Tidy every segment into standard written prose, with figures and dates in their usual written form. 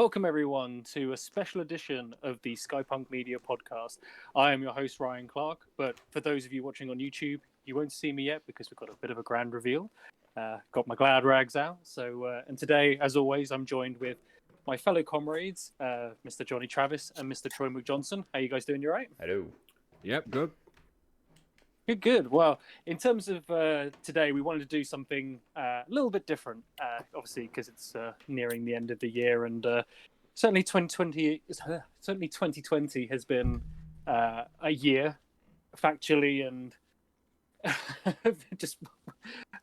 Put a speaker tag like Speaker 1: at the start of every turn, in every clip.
Speaker 1: Welcome everyone to a special edition of the SkyPunk Media Podcast. I am your host Ryan Clark, but for those of you watching on YouTube, you won't see me yet because we've got a bit of a grand reveal. Got my glad rags out. And today, as always, I'm joined with my fellow comrades, Mr. Jonny Travis and Mr. Troy McJohnson. How you guys doing? You all right?
Speaker 2: Hello.
Speaker 3: Yep, good.
Speaker 1: Good. Well, in terms of today, we wanted to do something a little bit different, obviously, because it's nearing the end of the year, and certainly 2020 has been a year, factually, and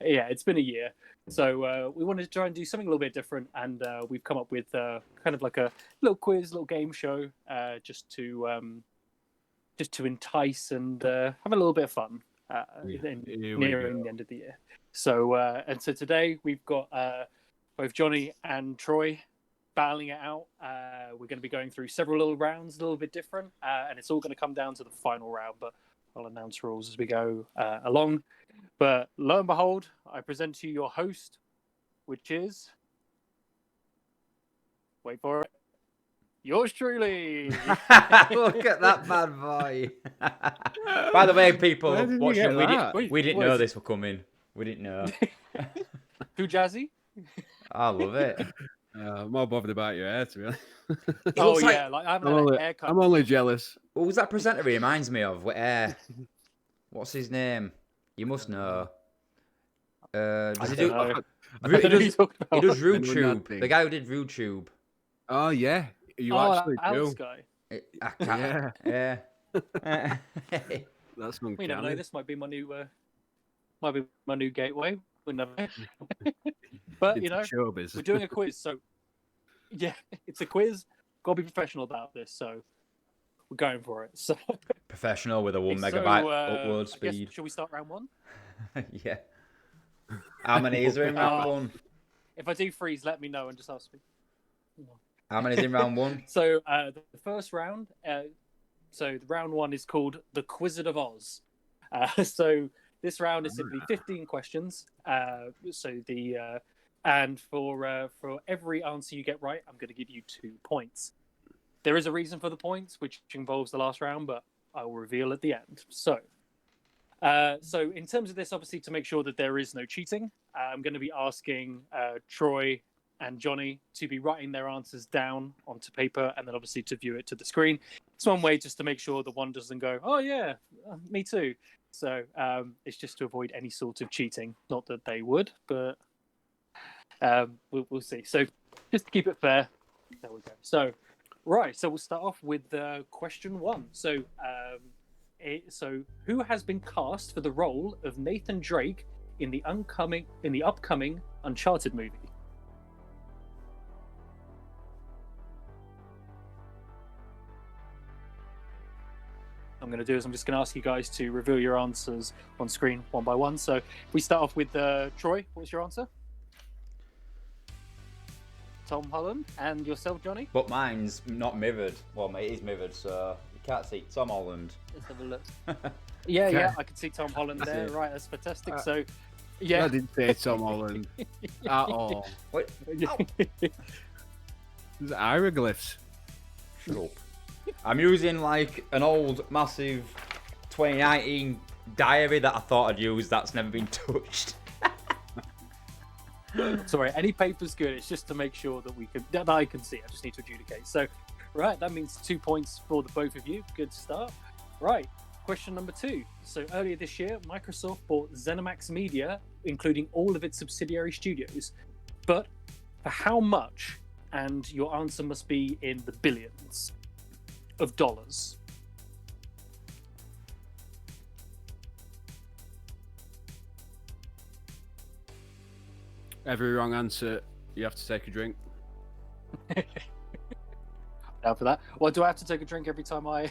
Speaker 1: it's been a year. So we wanted to try and do something a little bit different, and we've come up with kind of like a little quiz, little game show, just to entice and have a little bit of fun nearing the end of the year. So today we've got both Jonny and Troy battling it out. We're going to be going through several little rounds, a little bit different, and it's all going to come down to the final round, but I'll announce rules as we go along. But lo and behold, I present to you your host, which is... Wait for it. Yours truly.
Speaker 2: Look at that bad boy. By the way, people watching, we didn't know this was coming. We didn't know.
Speaker 1: Too jazzy?
Speaker 2: I love it.
Speaker 3: I'm more bothered about your hair, to be honest.
Speaker 1: Like I haven't had a haircut.
Speaker 3: I'm only jealous.
Speaker 2: What was that presenter he reminds me of? What's his name? You must know. Does he do? He does Rude Tube. The guy who did Rude Tube.
Speaker 3: Oh yeah. You actually do.
Speaker 1: Guy.
Speaker 2: I can't. Yeah.
Speaker 3: That's uncanny.
Speaker 1: We never know. This might be my new gateway. We never know. But
Speaker 3: showbiz.
Speaker 1: We're doing a quiz, so yeah, it's a quiz. Got to be professional about this, so we're going for it. So
Speaker 2: professional with a 1 megabyte upload speed.
Speaker 1: Shall we start round one?
Speaker 2: Yeah. How many is there in round one?
Speaker 1: If I do freeze, let me know and just ask me.
Speaker 2: How many is in round one?
Speaker 1: So the first round, round one is called the Quizzard of Oz. So this round is simply 15 questions. And for every answer you get right, I'm going to give you 2 points. There is a reason for the points, which involves the last round, but I will reveal at the end. So in terms of this, obviously, to make sure that there is no cheating, I'm going to be asking Troy and Jonny to be writing their answers down onto paper and then obviously to view it to the screen. It's one way just to make sure the one doesn't go, oh yeah, me too. So it's just to avoid any sort of cheating. Not that they would, but we'll see. So just to keep it fair, there we go. So we'll start off with question 1. So who has been cast for the role of Nathan Drake in the upcoming Uncharted movie? I'm going to do is I'm just going to ask you guys to reveal your answers on screen one by one. So we start off with Troy. What's your answer? Tom Holland. And yourself, Jonny?
Speaker 2: But mine's not mirrored. Well, it is mirrored, so you can't see Tom Holland.
Speaker 1: Let's have a look. Yeah, I can see Tom Holland there. Right, that's fantastic. So, yeah.
Speaker 3: I didn't say Tom Holland at all.
Speaker 2: What?
Speaker 3: Oh. There's hieroglyphs.
Speaker 2: Shut up. I'm using like an old, massive 2019 diary that I thought I'd use that's never been touched.
Speaker 1: Sorry, any paper's good. It's just to make sure that I can see. I just need to adjudicate. So, right, that means 2 points for the both of you. Good start. Right, question number 2. So earlier this year, Microsoft bought ZeniMax Media, including all of its subsidiary studios. But for how much? And your answer must be in the billions of dollars.
Speaker 3: Every wrong answer, you have to take a drink.
Speaker 1: Now for that. Well, do I have to take a drink every time I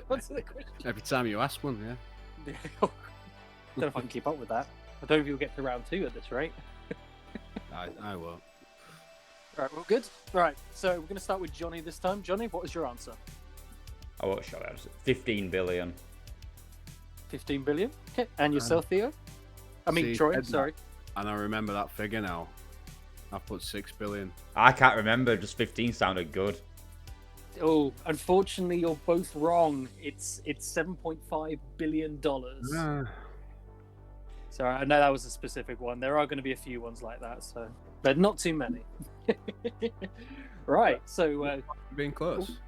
Speaker 1: answer the question?
Speaker 3: Every time you ask one, yeah.
Speaker 1: I don't know if I can keep up with that. I don't know if you'll get to round 2 at this rate.
Speaker 3: I will.
Speaker 1: Right, well, good. Right, so we're going to start with Jonny this time. Jonny, what was your answer?
Speaker 2: Oh, what shall I answer? 15 billion.
Speaker 1: 15 billion? Okay, and yourself, Theo? Troy, sorry.
Speaker 3: And I remember that figure now. I've put 6 billion.
Speaker 2: I can't remember. Just 15 sounded good.
Speaker 1: Oh, unfortunately, you're both wrong. It's $7.5 billion. So I know that was a specific one. There are going to be a few ones like that, so but not too many. Right. So
Speaker 3: Being close.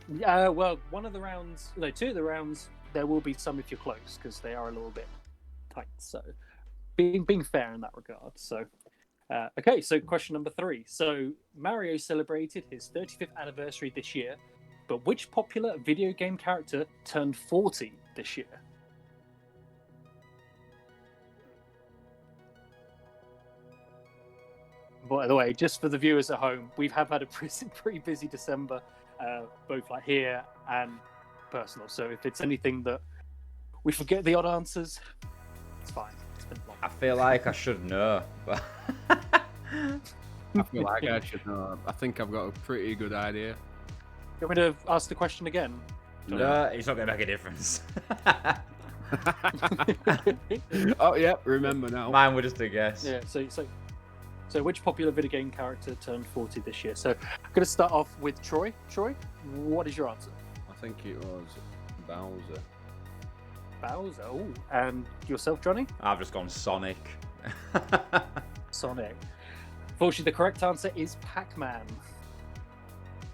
Speaker 1: well, two of the rounds, there will be some if you're close because they are a little bit tight. So being fair in that regard. So okay. So question number 3. So Mario celebrated his 35th anniversary this year, but which popular video game character turned 40 this year? By the way, just for the viewers at home, we have had a pretty busy December, both like here and personal. So if it's anything that we forget the odd answers, it's fine. It's been long.
Speaker 2: I feel like I should know, but
Speaker 3: I feel like I should know. I think I've got a pretty good idea.
Speaker 1: You want me to ask the question again?
Speaker 2: no, it's not going to make a difference.
Speaker 3: Oh, yeah, remember now.
Speaker 2: Mine was just a guess.
Speaker 1: Yeah. So which popular video game character turned 40 this year? So I'm going to start off with Troy. Troy, what is your answer?
Speaker 3: I think it was Bowser.
Speaker 1: Bowser. Oh, and yourself, Jonny?
Speaker 2: I've just gone Sonic.
Speaker 1: Sonic. Unfortunately, the correct answer is Pac-Man.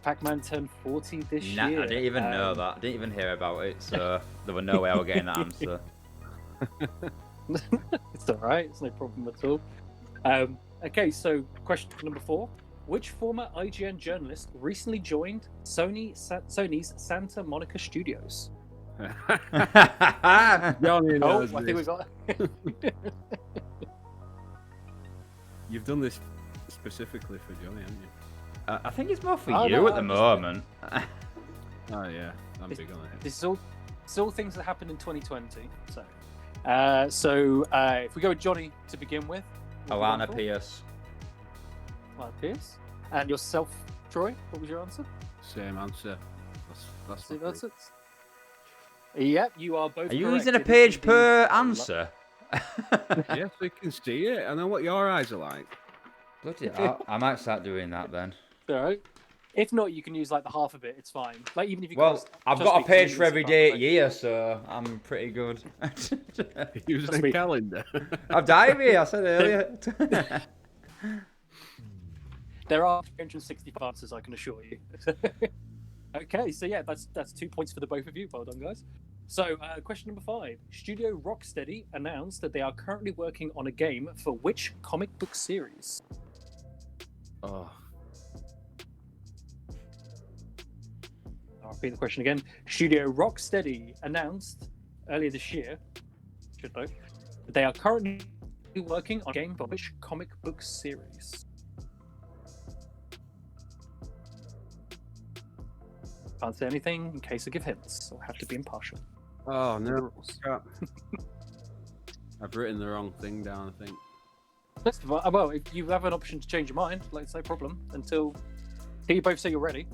Speaker 1: Pac-Man turned 40 this year.
Speaker 2: I didn't even know that. I didn't even hear about it, so there was no way I was getting that answer.
Speaker 1: It's all right. It's no problem at all. Okay, so question number 4. Which former IGN journalist recently joined Sony's Santa Monica Studios?
Speaker 3: Jonny knows
Speaker 1: I think we got.
Speaker 3: You've done this specifically for Jonny, haven't you?
Speaker 2: I think it's more for you at the moment.
Speaker 3: Oh yeah, I'm big on it.
Speaker 1: This is all things that happened in 2020. So, if we go with Jonny to begin with.
Speaker 2: Alana Pierce.
Speaker 1: Alana Pierce. And yourself, Troy, what was your answer?
Speaker 3: Same answer. That's
Speaker 1: Same
Speaker 3: the
Speaker 1: answer? Yep, you are both
Speaker 2: Are you
Speaker 1: correct.
Speaker 2: using a
Speaker 1: It is
Speaker 2: page
Speaker 1: indeed-
Speaker 2: per answer?
Speaker 3: Yes, we can see it. I know what your eyes are like.
Speaker 2: Bloody hell, I might start doing that then.
Speaker 1: All right. If not, you can use like the half of it. It's fine. Like even if you.
Speaker 2: Well, I've got a page for every day of year, so I'm pretty good.
Speaker 3: Using a calendar.
Speaker 2: I've diary, I said earlier.
Speaker 1: There are 365 answers, I can assure you. Okay, so yeah, that's 2 points for the both of you. Well done, guys. So, question number 5. Studio Rocksteady announced that they are currently working on a game for which comic book series?
Speaker 3: Oh.
Speaker 1: I'll repeat the question again. Studio Rocksteady announced earlier this year, should know, that they are currently working on a game for which comic book series? Can't say anything in case I give hints. I'll have to be impartial.
Speaker 3: Oh no. I've written the wrong thing down, I think.
Speaker 1: Well, if you have an option to change your mind, like, it's no problem until you both say you're ready.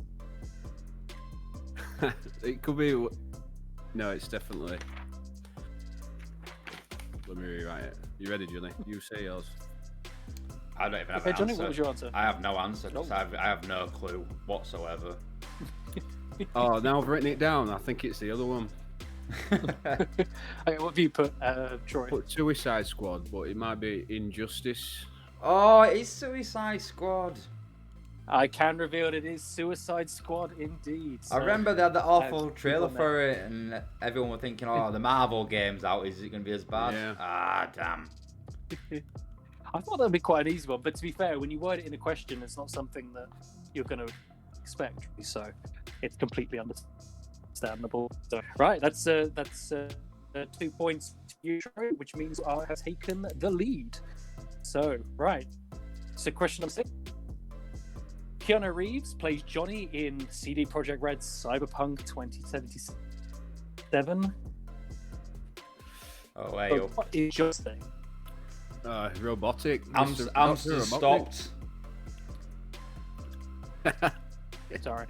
Speaker 3: It could be. No, it's definitely. Let me rewrite it. You ready, Jonny? You say yours.
Speaker 2: I don't even have
Speaker 1: Okay,
Speaker 2: an
Speaker 1: Jonny,
Speaker 2: answer.
Speaker 1: what was your answer?
Speaker 2: I have no answer because I have no clue whatsoever.
Speaker 3: Oh, now I've written it down. I think it's the other one.
Speaker 1: Okay, what have you put, Troy?
Speaker 3: Put Suicide Squad, but it might be Injustice.
Speaker 2: Oh, it's Suicide Squad.
Speaker 1: I can reveal it is Suicide Squad indeed.
Speaker 2: I remember they had that awful
Speaker 1: keep
Speaker 2: trailer
Speaker 1: on
Speaker 2: for it, and everyone was thinking, "Oh, the Marvel game's out. Is it going to be as bad?"
Speaker 3: Yeah.
Speaker 2: Ah, damn.
Speaker 1: I thought that would be quite an easy one, but to be fair, when you word it in a question, it's not something that you're going to expect, so it's completely understandable. So, right, that's 2 points to you, Troy, which means I have taken the lead. So, right. So, question number 6. Keanu Reeves plays Jonny in CD Projekt Red's Cyberpunk 2077.
Speaker 2: Oh, hey,
Speaker 1: So what is your thing?
Speaker 3: Robotic.
Speaker 2: I'm
Speaker 3: Mr.
Speaker 2: still
Speaker 3: Dr.
Speaker 2: stopped.
Speaker 1: Sorry.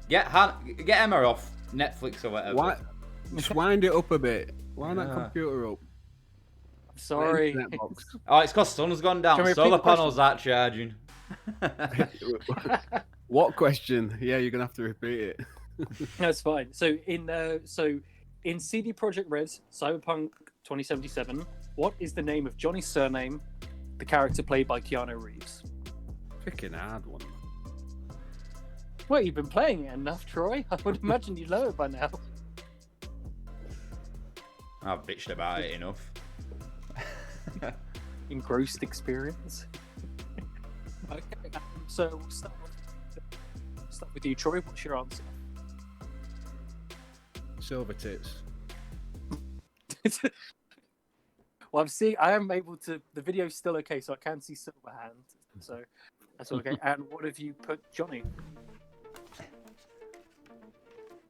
Speaker 2: Get Emma off Netflix or whatever.
Speaker 3: Why? Just wind it up a bit. Wind that
Speaker 2: Yeah.
Speaker 3: computer up.
Speaker 1: Sorry.
Speaker 3: Internet box.
Speaker 2: Oh, it's because sun's gone down.
Speaker 1: Can we
Speaker 2: Solar
Speaker 1: repeat the
Speaker 2: panels aren't charging.
Speaker 3: What question? Yeah, you're gonna have to repeat it.
Speaker 1: That's fine. So in CD Projekt Red's Cyberpunk 2077, what is the name of Johnny's surname, the character played by Keanu Reeves?
Speaker 3: Freaking hard one.
Speaker 1: Well, you've been playing it enough, Troy. I would imagine you know it by now.
Speaker 2: I've bitched about it enough.
Speaker 1: Engrossed experience. Okay, so we'll start with you, Troy. What's your answer?
Speaker 3: Silver tits.
Speaker 1: Well, I am able to. The video's still okay, so I can see Silverhand. So that's all okay. And what have you put, Johnny?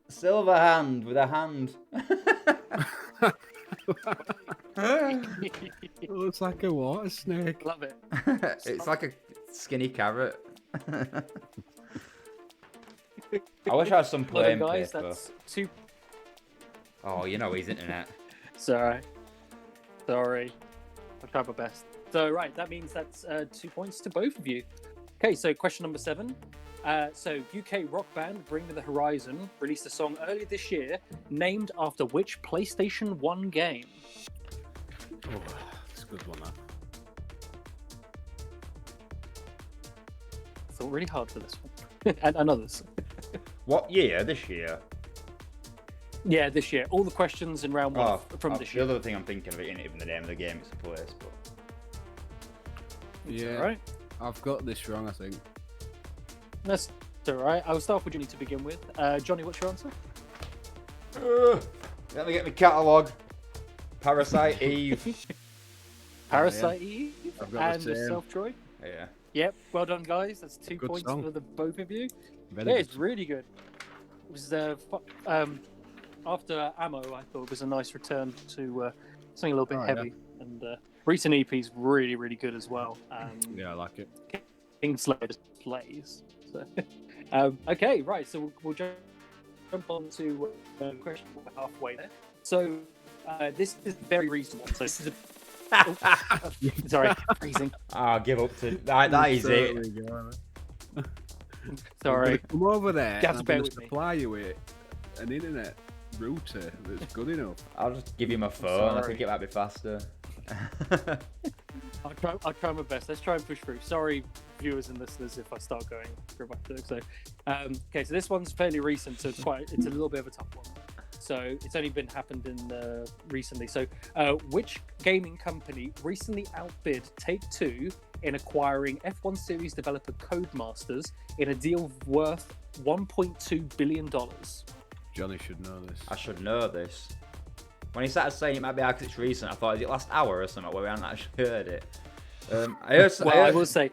Speaker 2: Silver hand with a hand.
Speaker 3: It looks like a water snake.
Speaker 1: Love it.
Speaker 2: It's like a skinny carrot. I wish I had some plain
Speaker 1: guys,
Speaker 2: paper.
Speaker 1: that's two.
Speaker 2: Oh, you know his internet.
Speaker 1: Sorry. I'll try my best. So, right, that means that's 2 points to both of you. Okay, so question number 7. So, UK rock band Bring Me the Horizon released a song earlier this year named after which PlayStation 1 game?
Speaker 3: Oh, that's a good one, that.
Speaker 1: I thought really hard for this one. and others.
Speaker 2: What year? This year?
Speaker 1: Yeah, this year. All the questions in round 1 from this year.
Speaker 2: The other thing I'm thinking of it isn't even the name of the game, it's the place, but...
Speaker 3: Yeah,
Speaker 1: Right.
Speaker 3: I've got this wrong, I think.
Speaker 1: That's all right. I'll start with Johnny to begin with. Johnny, what's your answer?
Speaker 2: Let me get my catalogue. Parasite Eve.
Speaker 1: Parasite Eve.
Speaker 3: I've got the
Speaker 1: And
Speaker 3: same.
Speaker 1: yourself, Troy?
Speaker 2: Yeah.
Speaker 1: Yep, well done, guys. That's 2
Speaker 3: Good
Speaker 1: points
Speaker 3: song.
Speaker 1: for the both of you.
Speaker 3: Very
Speaker 1: Yeah,
Speaker 3: good.
Speaker 1: it's really good. It was after Ammo, I thought it was a nice return to something a little bit
Speaker 3: Oh,
Speaker 1: heavy. And recent EP's really, really good as well.
Speaker 3: Yeah, I like it.
Speaker 1: Kingslayer just plays. So, okay, right. So we'll jump on to question halfway there. So this is very reasonable. So this is sorry, freezing.
Speaker 2: I'll give up to... That is it.
Speaker 1: Sorry.
Speaker 3: Come over there.
Speaker 1: You have to
Speaker 3: and
Speaker 1: bear
Speaker 3: I'm
Speaker 1: with
Speaker 3: gonna
Speaker 1: me.
Speaker 3: supply you with an internet router that's good enough.
Speaker 2: I'll just give you my phone. I
Speaker 1: Sorry.
Speaker 2: think it might be faster.
Speaker 1: I'll try my best. Let's try and push through. Sorry, viewers and listeners, if I start going through my book. So, okay, so this one's fairly recent, so it's a little bit of a tough one. So it's only happened in recently. So, which gaming company recently outbid Take-Two in acquiring F1 Series developer Codemasters in a deal worth $1.2 billion?
Speaker 3: Johnny should know this.
Speaker 2: I should know this. When he started saying it might be because it's recent, I thought, is it last hour or something where we haven't actually heard it?
Speaker 1: I will say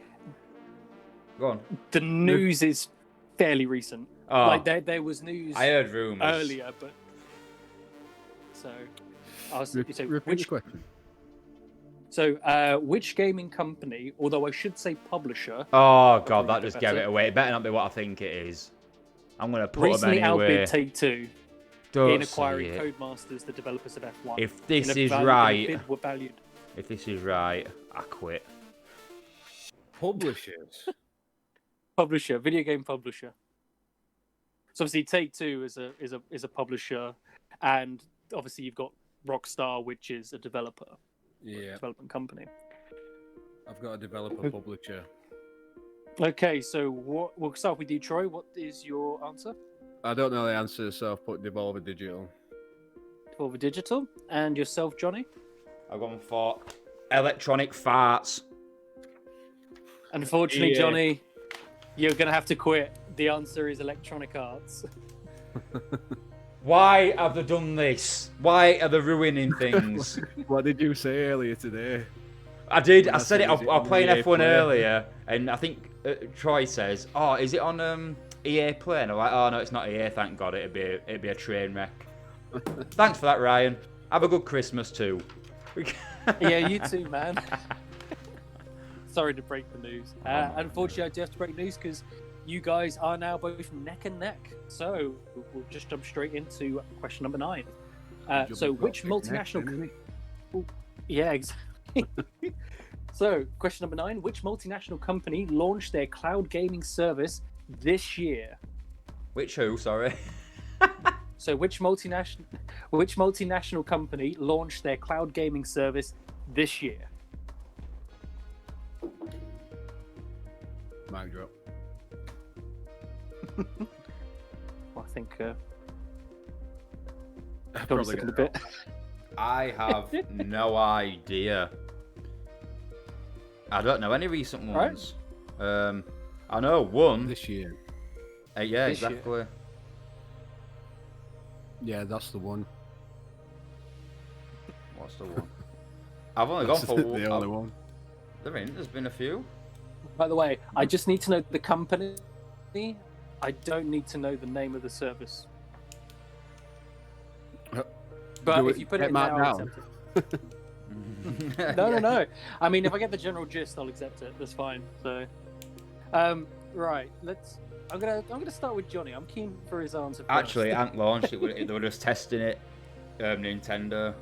Speaker 2: Go on.
Speaker 1: the news is fairly recent.
Speaker 2: Oh,
Speaker 1: Like there was news
Speaker 2: I heard rumours.
Speaker 1: earlier, but so I was
Speaker 3: Repeat
Speaker 1: so
Speaker 3: the
Speaker 1: which
Speaker 3: question.
Speaker 1: which gaming company, although I should say publisher,
Speaker 2: Oh, God, that
Speaker 1: Probably
Speaker 2: just
Speaker 1: better.
Speaker 2: gave it away. It better not be what I think it is. I'm going to put them
Speaker 1: recently
Speaker 2: anyway.
Speaker 1: outbid Take-Two
Speaker 2: Don't
Speaker 1: in
Speaker 2: say
Speaker 1: acquiring
Speaker 2: it.
Speaker 1: Codemasters, the developers of F1.
Speaker 2: If this
Speaker 1: In a
Speaker 2: is
Speaker 1: value- in a
Speaker 2: right,
Speaker 1: bid were valued.
Speaker 2: if this is right, I quit.
Speaker 3: Publishers.
Speaker 1: Publisher, video game publisher. So obviously Take-Two is a publisher, and obviously you've got Rockstar, which is a developer,
Speaker 3: Yeah,
Speaker 1: development company.
Speaker 3: I've got a developer publisher.
Speaker 1: Okay, so we'll start with you, Troy. What is your answer?
Speaker 3: I don't know the answer, so I've put Devolver Digital.
Speaker 1: Devolver Digital. And yourself, Johnny?
Speaker 2: I've gone for Electronic Farts.
Speaker 1: Unfortunately,
Speaker 3: Yeah.
Speaker 1: Johnny, you're going to have to quit. The answer is Electronic Arts.
Speaker 2: Why have they done this? Why are they ruining things?
Speaker 3: What did you say earlier today?
Speaker 2: I did. I
Speaker 3: That's
Speaker 2: said it. I
Speaker 3: it, is it
Speaker 2: was
Speaker 3: on
Speaker 2: playing
Speaker 3: EA
Speaker 2: F1
Speaker 3: Play?
Speaker 2: earlier, and I think Troy says, "Oh, is it on EA Play?" And I'm like, "Oh no, it's not EA. Thank God. It'd be a train wreck." Thanks for that, Ryan. Have a good Christmas too.
Speaker 1: Yeah, you too, man. Sorry to break the news. Unfortunately, I do have to break news because you guys are now both neck and neck. So we'll just jump straight into question number 9. So which multinational... Yeah, exactly. So, question number 9: which multinational company launched their cloud gaming service this year?
Speaker 2: Which who? Sorry.
Speaker 1: So, which multinational company launched their cloud gaming service this year?
Speaker 3: Mic drop.
Speaker 1: Well, I think.
Speaker 3: Probably
Speaker 1: a bit.
Speaker 2: I have no idea. I don't know any recent ones. Right. I know one
Speaker 3: this year.
Speaker 2: Yeah,
Speaker 1: this
Speaker 2: exactly.
Speaker 1: Year.
Speaker 3: Yeah, that's the one.
Speaker 2: What's the one? I've only gone for
Speaker 3: the only one.
Speaker 2: There's been a few.
Speaker 1: By the way, I just need to know the company. I don't need to know the name of the service. But if you put it in now, I'll accept it. No. I mean, if I get the general gist, I'll accept it. That's fine. So, right. I'm gonna start with Jonny. I'm keen for his answer.
Speaker 2: Actually, it hadn't launched. They were just testing it. Nintendo.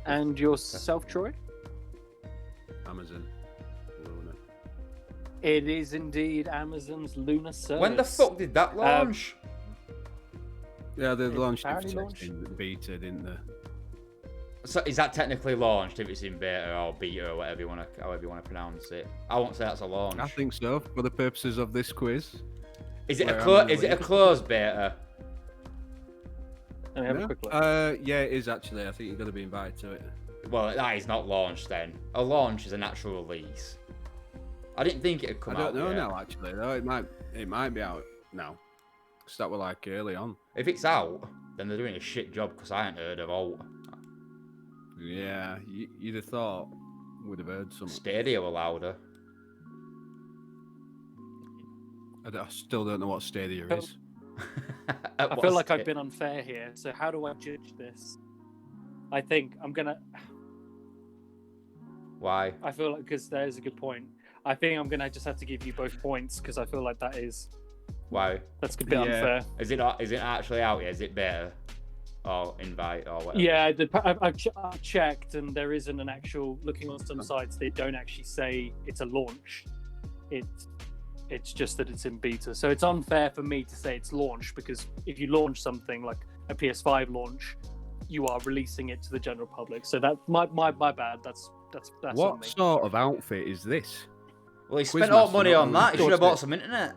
Speaker 1: And yourself, Troy?
Speaker 3: Amazon. Luna.
Speaker 1: It is indeed Amazon's Luna service.
Speaker 2: When the fuck did that launch?
Speaker 3: Yeah, they launched it in beta, didn't they?
Speaker 2: So is that technically launched if it's in beta or beta or however you want to pronounce it? I won't say that's a launch.
Speaker 3: I think so, for the purposes of this quiz.
Speaker 2: Is it a closed beta?
Speaker 1: Let me have a quick look.
Speaker 3: Yeah, it is actually. I think you're going to be invited to it.
Speaker 2: Well, that is not launched then. A launch is an actual release. I didn't think it had come out.
Speaker 3: I don't know now, actually. Though it might be out now. Because that were like early on.
Speaker 2: If it's out, then they're doing a shit job because I ain't heard of all.
Speaker 3: Yeah, you'd have thought would have heard something.
Speaker 2: Stadia were louder.
Speaker 3: I still don't know what Stadia is.
Speaker 1: I feel like I've been unfair here. So how do I judge this? I think I'm gonna.
Speaker 2: Why?
Speaker 1: I feel like because there's a good point. I think I'm gonna just have to give you both points because I feel like that is.
Speaker 2: Why?
Speaker 1: That's a bit unfair.
Speaker 2: Is it actually out yet? Is it beta? Or invite or whatever?
Speaker 1: Yeah, I've checked and there isn't an actual. Looking on some sites, they don't actually say it's a launch. It's just that it's in beta. So it's unfair for me to say it's launched because if you launch something like a PS5 launch, you are releasing it to the general public. So that my bad. That's
Speaker 3: what sort of outfit is this?
Speaker 2: Well, he spent all money on that. He should have bought some internet.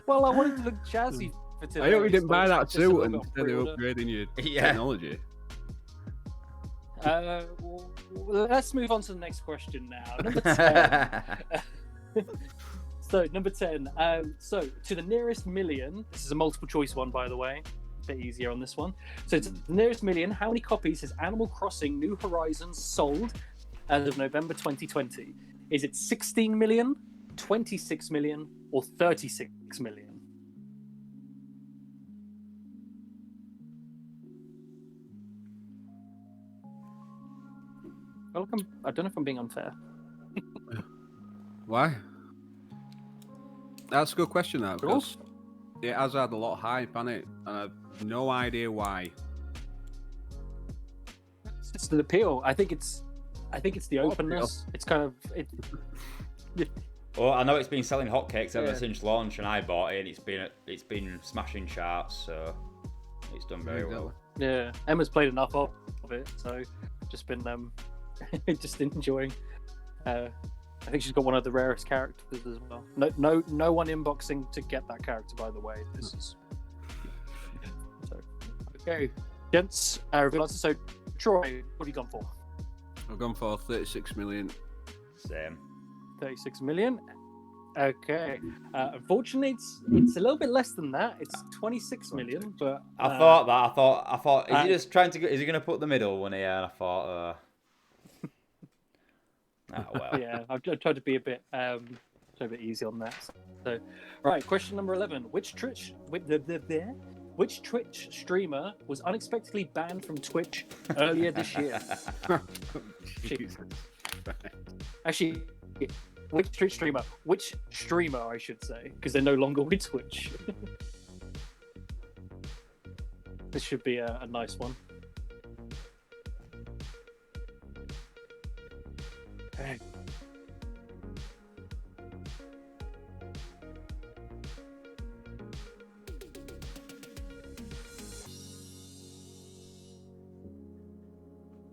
Speaker 1: Well, I wanted to look jazzy for today.
Speaker 3: I hope you didn't buy that suit and they're upgrading your technology.
Speaker 1: Well, let's move on to the next question now. Number 10. So, number 10. So, to the nearest million, this is a multiple choice one, by the way. A bit easier on this one. So, to the nearest million, how many copies has Animal Crossing New Horizons sold as of November 2020? Is it 16 million, 26 million, or 36 million? I don't know if I'm being unfair.
Speaker 3: Why? That's a good question, though. Because it has had a lot of hype on it, and I have no idea why.
Speaker 1: It's just an appeal. I think it's the openness. It's kind of it.
Speaker 2: Well, I know it's been selling hotcakes ever since launch, and I bought it, and it's been smashing charts, so it's done very well.
Speaker 1: Yeah, Emma's played enough of it, so just been just enjoying. I think she's got one of the rarest characters as well. No one inboxing to get that character, by the way. This is so okay, gents. So, Troy, what have you gone for?
Speaker 3: I've gone for 36 million.
Speaker 2: Same.
Speaker 1: 36 million. Okay. Unfortunately, it's a little bit less than that. It's 26 million. But
Speaker 2: I thought. Is he just trying to? Is he going to put the middle one here? And I thought. Oh well.
Speaker 1: Yeah, I've tried to be a bit easy on that. So, right. Question number 11. Which Twitch streamer was unexpectedly banned from Twitch earlier this year? Actually, which streamer, I should say, because they're no longer with Twitch. This should be a nice one. Okay.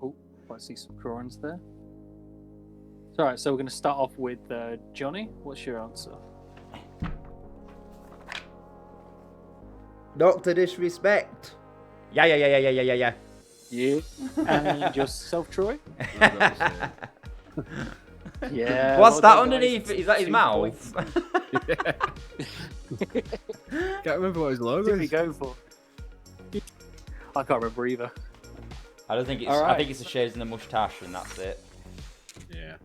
Speaker 1: Oh, I see some drawings there. All right, so we're going to start off with Jonny. What's your answer?
Speaker 2: Dr. Disrespect. Yeah.
Speaker 1: Yeah. And yourself, Troy? Yeah.
Speaker 2: What's that
Speaker 1: done,
Speaker 2: underneath?
Speaker 1: guys.
Speaker 2: Is that his
Speaker 1: 2
Speaker 2: mouth?
Speaker 3: Can't remember what his logo
Speaker 1: What did we
Speaker 3: is.
Speaker 1: go for? I can't remember either.
Speaker 2: I don't think it's.
Speaker 1: All
Speaker 2: I
Speaker 1: right.
Speaker 2: think it's the shades and the moustache, and that's it.
Speaker 3: Yeah.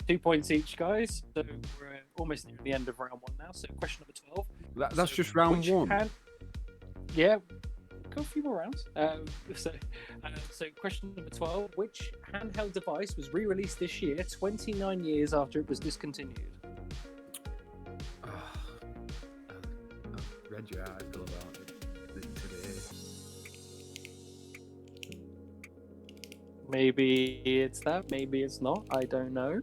Speaker 1: 2 points each, guys. So we're almost near the end of round 1 now. So question number 12.
Speaker 3: That's
Speaker 1: So
Speaker 3: just round
Speaker 1: which
Speaker 3: 1.
Speaker 1: Yeah, go a few more rounds. So question number 12. Which handheld device was re-released this year, 29 years after it was discontinued?
Speaker 3: I read your article about it today.
Speaker 1: Maybe it's that, maybe it's not. I don't know.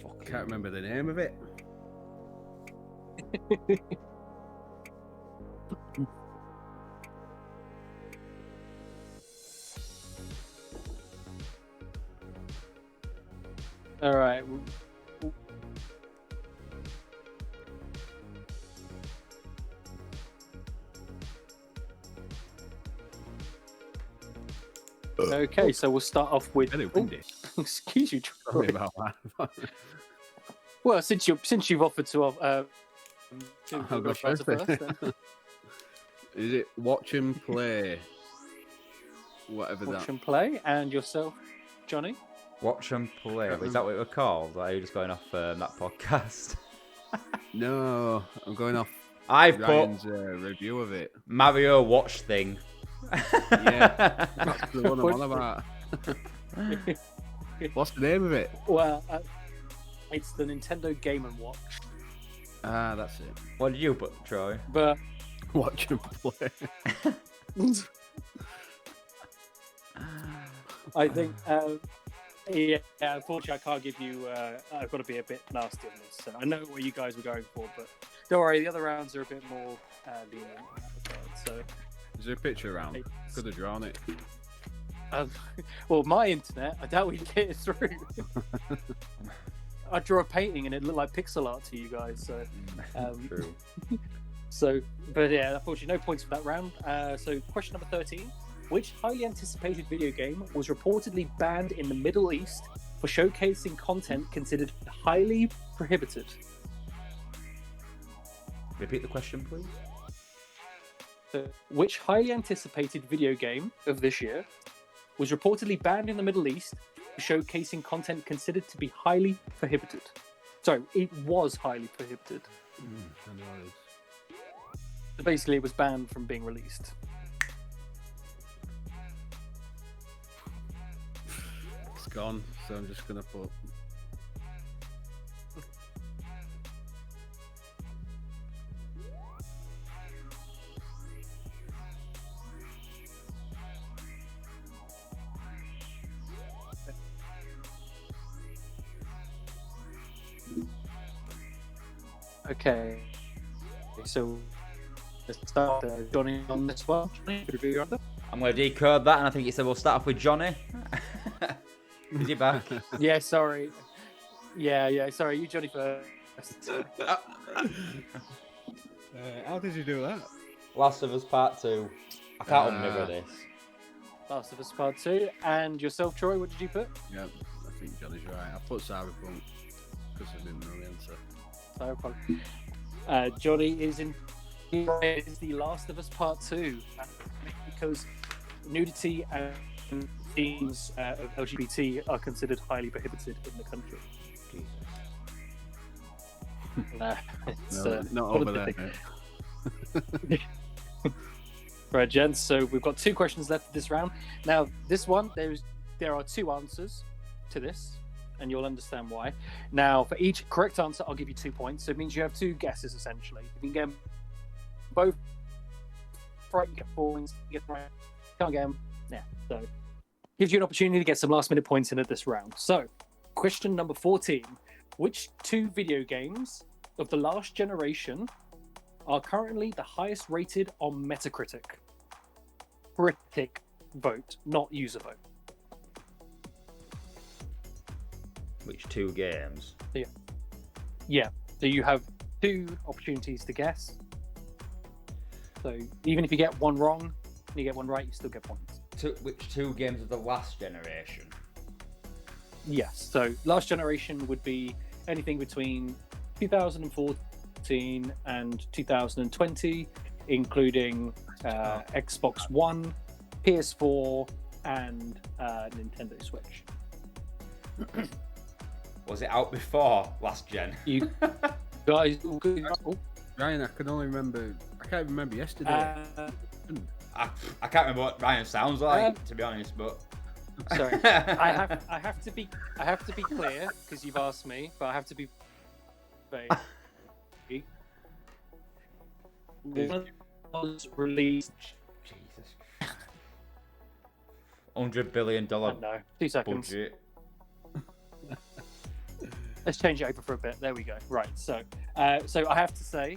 Speaker 3: I can't remember the name of it.
Speaker 1: All right. Okay, so we'll start off with.
Speaker 3: Very
Speaker 1: Oh,
Speaker 3: windy.
Speaker 1: excuse you,
Speaker 3: Sorry
Speaker 1: Troy.
Speaker 3: about that.
Speaker 1: Well, since you've offered to
Speaker 3: I'll go
Speaker 1: answer
Speaker 3: first.
Speaker 1: then.
Speaker 3: Is it watch and play? Whatever
Speaker 1: Watch
Speaker 3: that.
Speaker 1: and play, and yourself, Jonny.
Speaker 2: Watch and play. Is that what it was called? Or are you just going off that podcast?
Speaker 3: No, I'm going off
Speaker 2: I've put
Speaker 3: Ryan's review of it.
Speaker 2: Mario Watch thing.
Speaker 3: Yeah, that's the one I'm on about. What's the name of it?
Speaker 1: Well, it's the Nintendo Game & Watch,
Speaker 3: Ah, that's it.
Speaker 2: What did you put, Troy?
Speaker 1: but
Speaker 3: Watch and play.
Speaker 1: I think, yeah, unfortunately, I can't give you. I've got to be a bit nasty on this. So I know what you guys were going for, but don't worry, the other rounds are a bit more lenient in that regard. So,
Speaker 3: Is there a picture around?
Speaker 1: It's-
Speaker 3: Could have drawn it.
Speaker 1: well, my internet, I doubt we can get it through. I draw a painting and it looked like pixel art to you guys. So,
Speaker 2: True.
Speaker 1: so, but yeah, unfortunately, no points for that round. So, question number 13. Which highly anticipated video game was reportedly banned in the Middle East for showcasing content considered highly prohibited?
Speaker 2: Repeat the question, please.
Speaker 1: So, which highly anticipated video game of this year was reportedly banned in the Middle East for showcasing content considered to be highly prohibited? Sorry, it was highly prohibited.
Speaker 3: I know it is.
Speaker 1: So basically, it was banned from being released.
Speaker 3: It's gone, so I'm just gonna put.
Speaker 1: Okay, so let's start Jonny on this one. Jonny, could you be on that?
Speaker 2: I'm going to decode that, and I think it said we'll start off with Jonny. Is he back?
Speaker 1: Yeah, sorry. Yeah, sorry. You, Jonny, first.
Speaker 3: How did you do that?
Speaker 2: Last of Us Part 2. I can't remember this.
Speaker 1: Last of Us Part 2. And yourself, Troy, what did you put?
Speaker 3: Yeah, I think Johnny's right. I put Cyberpunk because I didn't know the answer.
Speaker 1: Cyberpunk. Jonny is is the Last of Us Part 2 because nudity and themes of LGBT are considered highly prohibited in the country.
Speaker 2: Jesus.
Speaker 1: It's,
Speaker 3: No, not
Speaker 1: one of
Speaker 3: over
Speaker 1: the
Speaker 3: there,
Speaker 1: things.
Speaker 3: mate.
Speaker 1: Right, gents. So we've got 2 questions left this round. Now, this one, there are 2 answers to this, and you'll understand why. Now, for each correct answer, I'll give you 2 points. So it means you have 2 guesses essentially. If you can get them both right, you get 4 points. You get right, can't get them. Yeah, so gives you an opportunity to get some last-minute points in at this round. So, question number 14: which 2 video games of the last generation are currently the highest rated on Metacritic? Critic vote, not user vote.
Speaker 2: Which 2 games?
Speaker 1: Yeah. So you have 2 opportunities to guess. So even if you get one wrong and you get one right, you still get points.
Speaker 2: Which 2 games of the last generation?
Speaker 1: Yes. So last generation would be anything between 2014 and 2020, including Xbox One, PS4, and Nintendo Switch.
Speaker 2: Was it out before last gen?
Speaker 1: You guys,
Speaker 3: Ryan, I can't remember yesterday.
Speaker 2: I can't remember what Ryan sounds like, to be honest. But
Speaker 1: sorry, I have to be clear because you've asked me, but I have to be vague. One was released.
Speaker 2: Jesus. $100 billion
Speaker 1: No, 2 seconds.
Speaker 2: budget.
Speaker 1: Let's change it over for a bit. There we go. Right. So I have to say,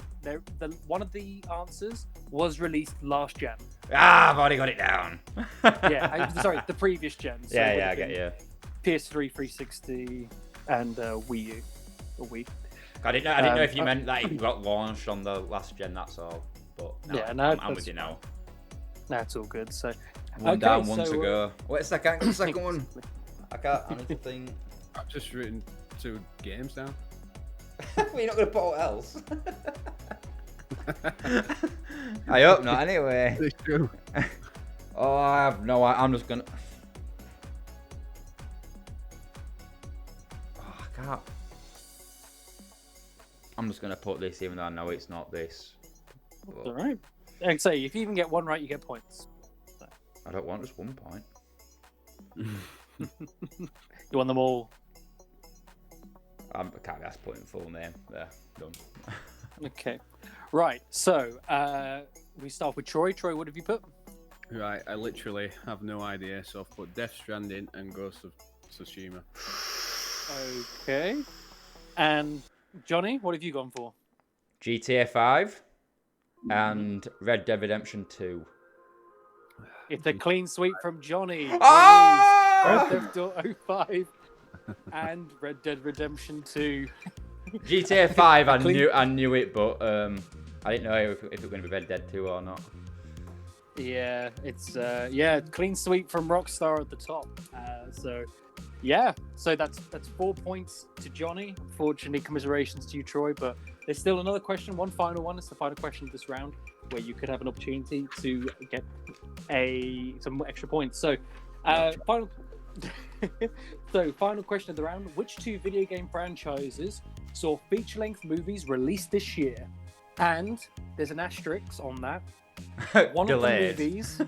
Speaker 1: one of the answers was released last gen.
Speaker 2: I've already got it down.
Speaker 1: Sorry, the previous gen. So
Speaker 2: I get you.
Speaker 1: PS3, 360, and Wii U. Or Wii.
Speaker 2: I didn't know if you meant that it got launched on the last gen. That's all. But no, I'm with you now.
Speaker 1: That's all good. So
Speaker 2: one down, one to go. Wait a second. The second one. I need to think.
Speaker 3: I've just written 2 games down.
Speaker 2: Well, you're not going to put what else? I hope not, anyway.
Speaker 3: It's true.
Speaker 2: Oh, I have no idea. I'm just going to... Oh, I can't. I'm just going to put this, even though I know it's not this.
Speaker 1: All right. Like I say, if you even get one right, you get points. So.
Speaker 2: I don't want just 1 point.
Speaker 1: You want them all?
Speaker 2: I can't be asked putting full name. There, done.
Speaker 1: Okay. Right, so we start with Troy. Troy, what have you put?
Speaker 3: Right, I literally have no idea, so I've put Death Stranding and Ghost of Tsushima.
Speaker 1: Okay. And Jonny, what have you gone for?
Speaker 2: GTA 5 and Red Dead Redemption 2.
Speaker 1: It's a clean sweep from Jonny.
Speaker 2: Oh!
Speaker 1: Grand Theft Auto 5 and Red Dead Redemption 2.
Speaker 2: GTA 5, I knew it, but I didn't know if it was going to be Red Dead 2 or not.
Speaker 1: Yeah, it's clean sweep from Rockstar at the top. So that's 4 points to Jonny. Unfortunately, commiserations to you, Troy. But there's still another question, one final one. It's the final question of this round, where you could have an opportunity to get some extra points. So, final. Final question of the round: which 2 video game franchises saw feature-length movies released this year? And there's an asterisk on that. One of the movies,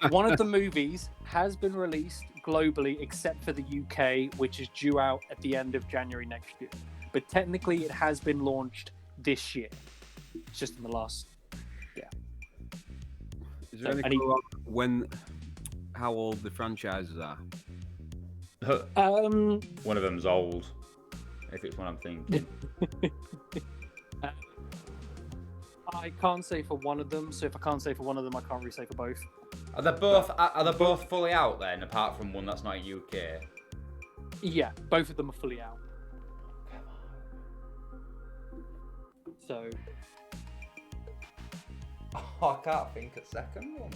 Speaker 1: one of the movies has been released globally, except for the UK, which is due out at the end of January next year. But technically, it has been launched this year. It's just in the last. Yeah.
Speaker 3: Is there any clue on how old the franchises are?
Speaker 2: One of them's old. If it's one I'm thinking.
Speaker 1: I can't say for one of them, so if I can't say for one of them, I can't really say for both.
Speaker 2: Are they both fully out then, apart from one that's not in UK?
Speaker 1: Yeah, both of them are fully out. So.
Speaker 2: Oh, I can't think of the second one.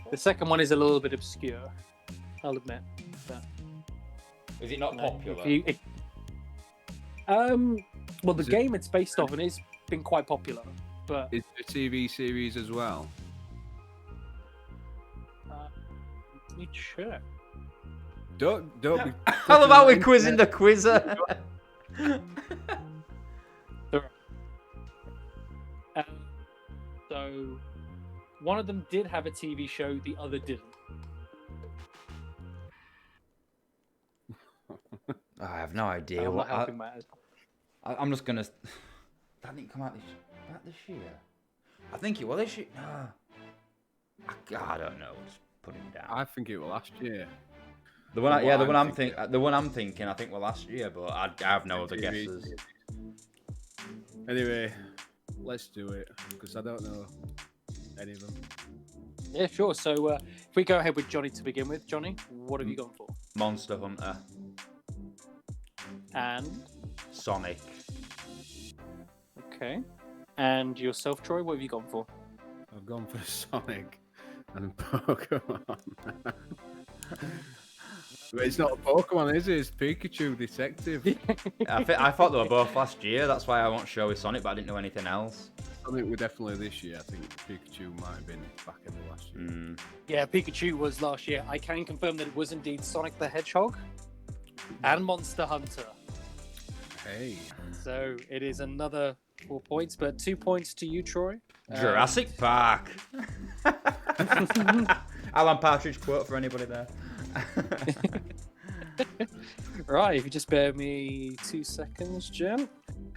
Speaker 1: The second one is a little bit obscure, I'll admit. But,
Speaker 2: is it not popular?
Speaker 1: Well, the game it's based off and it's been quite popular, but
Speaker 3: is it a TV series as well?
Speaker 1: Let me check.
Speaker 3: Don't be.
Speaker 2: How about we quizzing the quizzer?
Speaker 1: So, one of them did have a TV show, the other didn't.
Speaker 2: I have no idea.
Speaker 1: I'm not helping matters.
Speaker 2: I'm just gonna. That didn't come out this year. I think it was this year. I don't know. Just put him down.
Speaker 3: I think it was last year.
Speaker 2: The one I'm thinking, I think was last year, but I have no other guesses.
Speaker 3: Anyway, let's do it because I don't know any of them.
Speaker 1: Yeah, sure. So if we go ahead with Jonny to begin with, Jonny, what have you gone for?
Speaker 2: Monster Hunter.
Speaker 1: And
Speaker 2: Sonic.
Speaker 1: Okay. And yourself, Troy, what have you gone for?
Speaker 3: I've gone for Sonic and Pokemon. But it's not a Pokemon, is it? It's Pikachu Detective.
Speaker 2: I thought they were both last year. That's why I won't show with Sonic, but I didn't know anything else.
Speaker 3: I think we're definitely this year. I think Pikachu might have been back in the last year.
Speaker 1: Yeah, Pikachu was last year. I can confirm that it was indeed Sonic the Hedgehog and Monster Hunter.
Speaker 3: Hey.
Speaker 1: So it is another 4 points, but 2 points to you, Troy.
Speaker 2: Jurassic Park. Alan Partridge quote for anybody there.
Speaker 1: Right, if you just bear me 2 seconds, Jen.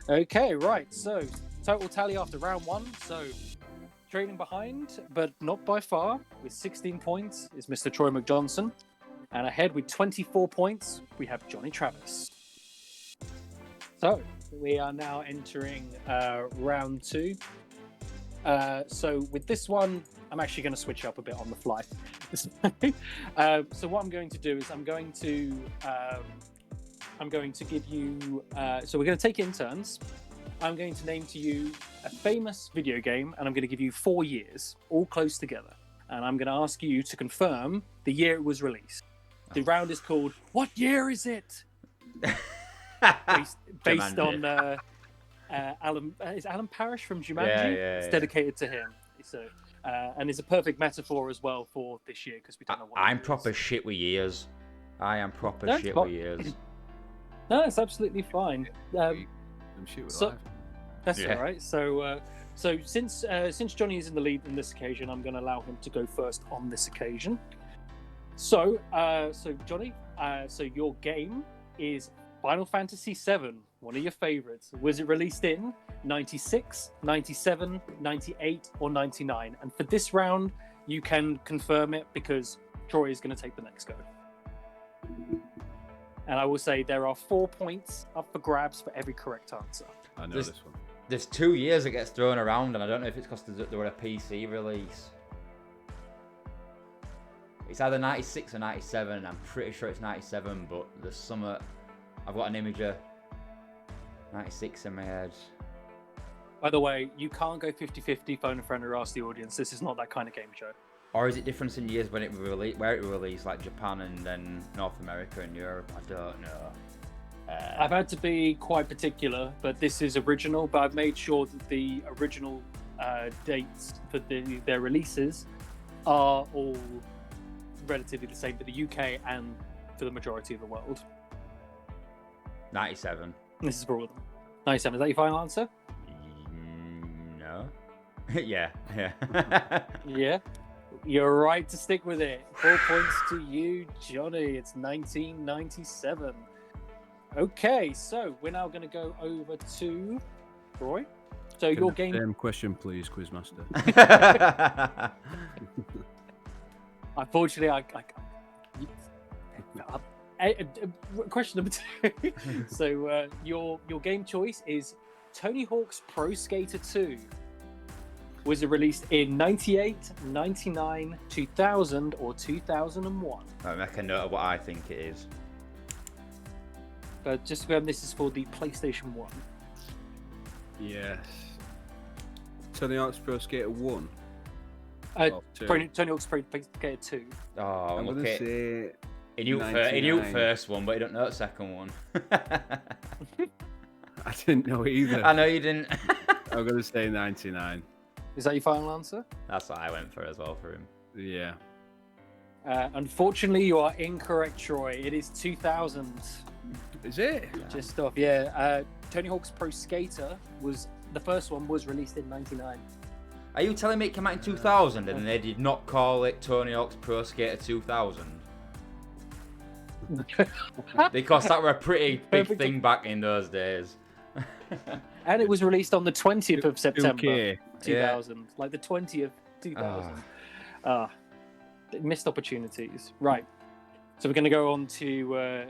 Speaker 1: Okay, right. So total tally after round 1. So trailing behind, but not by far, with 16 points is Mr. Troy McJohnson. And ahead with 24 points, we have Jonny Travis. So we are now entering round 2. So with this one, I'm actually going to switch up a bit on the fly. So what I'm going to do is I'm going to give you. So we're going to take it in turns. I'm going to name to you a famous video game, and I'm going to give you 4 years, all close together. And I'm going to ask you to confirm the year it was released. The round is called "What Year Is It?" based on Alan. Is Alan Parrish from Jumanji?
Speaker 2: Yeah.
Speaker 1: It's dedicated to him. So, and it's a perfect metaphor as well for this year because we don't know what.
Speaker 2: I'm proper shit with years. I am proper shit with years.
Speaker 1: No, it's absolutely fine.
Speaker 3: I'm shit with life.
Speaker 1: That's all right. So since Jonny is in the lead in this occasion, I'm going to allow him to go first on this occasion. So Jonny, so your game is Final Fantasy VII, one of your favorites. Was it released in 96, 97, 98, or 99? And for this round, you can confirm it because Troy is going to take the next go. And I will say there are 4 points up for grabs for every correct answer.
Speaker 3: I know this one.
Speaker 2: There's 2 years that gets thrown around, and I don't know if it's because there were a PC release. It's either 96 or 97. I'm pretty sure it's 97, but there's some. I've got an image of 96 in my head.
Speaker 1: By the way, you can't go 50-50 phone a friend or ask the audience. This is not that kind of game show.
Speaker 2: Or is it difference in years when it was released, where it was released, like Japan and then North America and Europe? I don't know.
Speaker 1: I've had to be quite particular, but this is original. But I've made sure that the original dates for their releases are all relatively the same for the UK and for the majority of the world.
Speaker 2: 97.
Speaker 1: This is for all of them. 97. Is that your final answer?
Speaker 2: No. Yeah.
Speaker 1: Yeah. You're right to stick with it. 4 points to you, Jonny. It's 1997. Okay, so we're now going to go over to Troy. So your game.
Speaker 3: Same question, please, Quizmaster.
Speaker 1: Unfortunately, question number 2. So your game choice is Tony Hawk's Pro Skater 2. Was it released in 98, 99, 2000, or 2001?
Speaker 2: I'll make a note of what I think it is.
Speaker 1: But just remember, this is for the PlayStation 1.
Speaker 3: Yes. Tony Hawk's Pro Skater 1.
Speaker 1: Tony Hawk's Pro Skater 2.
Speaker 2: Oh,
Speaker 3: I'm going to say...
Speaker 2: He knew first one, but he don't know the second one.
Speaker 3: I didn't know either.
Speaker 2: I know you didn't.
Speaker 3: I'm going to say 99.
Speaker 1: Is that your final answer?
Speaker 2: That's what I went for as well for him.
Speaker 3: Yeah.
Speaker 1: Unfortunately, you are incorrect, Troy. It is 2000.
Speaker 3: Is it?
Speaker 1: Just off, yeah. Tony Hawk's Pro Skater the first one was released in 99.
Speaker 2: Are you telling me it came out in 2000 and they did not call it Tony Hawk's Pro Skater 2000? Because that were a pretty big thing back in those days.
Speaker 1: And it was released on the 20th of September.
Speaker 3: 2K.
Speaker 1: 2000, like the 20th 2000. Missed opportunities. Right. So we're going to go on to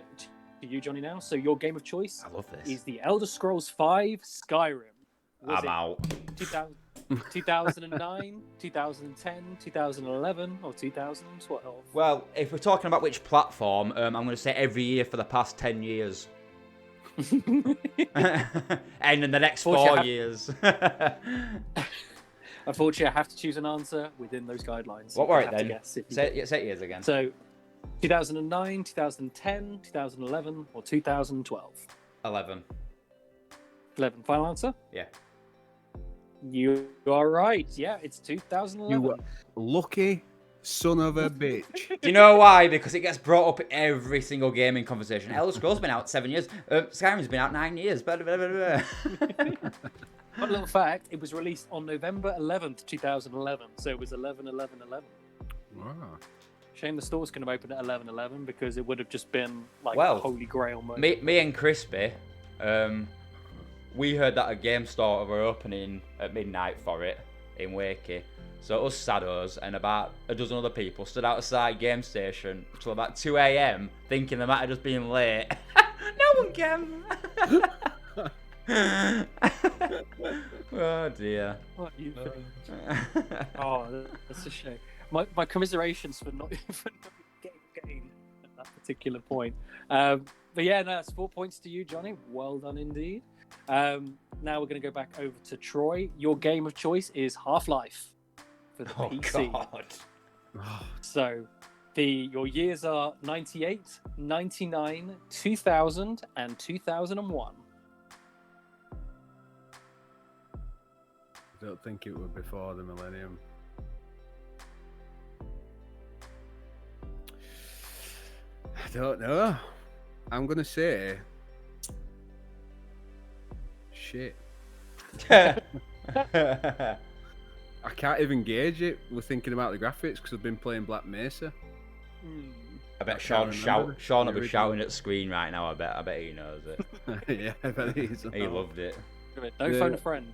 Speaker 1: you, Johnny, now. So your game of choice is the Elder Scrolls V Skyrim.
Speaker 2: I'm out.
Speaker 1: 2009, 2010, 2011, or 2012?
Speaker 2: Well, if we're talking about which platform, I'm going to say every year for the past 10 years. And in the next 4 years.
Speaker 1: Unfortunately, I have to choose an answer within those guidelines.
Speaker 2: What were it then? Say years again.
Speaker 1: So, 2009, 2010, 2011, or 2012?
Speaker 2: 11.
Speaker 1: 11. Final answer?
Speaker 2: Yeah.
Speaker 1: You are right. Yeah, it's 2011.
Speaker 3: You lucky son of a bitch.
Speaker 2: Do you know why? Because it gets brought up in every single gaming conversation. Elder Scrolls been out 7 years. Skyrim's been out 9 years. Blah, blah, blah, blah.
Speaker 1: One little fact, it was released on November 11th, 2011. So it was 11/11/11.
Speaker 3: Wow.
Speaker 1: Shame the stores couldn't have opened at 11/11 because it would have just been like
Speaker 2: Well,
Speaker 1: a holy grail moment.
Speaker 2: Me and Crispy, we heard that a game store were opening at midnight for it in Wakey. So us saddos and about a dozen other people stood outside Game Station till about 2 a.m. thinking they might have just been late. No one came. Oh dear.
Speaker 1: What you Oh, that's a shame. My commiserations for not getting at that particular point. But yeah, no, that's 4 points to you, Johnny. Well done indeed. Now we're going to go back over to Troy. Your game of choice is Half-Life for the PC.
Speaker 2: God.
Speaker 1: So your years are 98, 99, 2000, and 2001.
Speaker 3: I don't think it was before the millennium. I don't know. I'm gonna say shit. I can't even gauge it. We're thinking about the graphics because I've been playing Black Mesa.
Speaker 2: I bet Sean will be shouting at the screen right now. I bet he knows it.
Speaker 3: Yeah, I bet he's.
Speaker 2: He loved it.
Speaker 1: Don't phone a friend.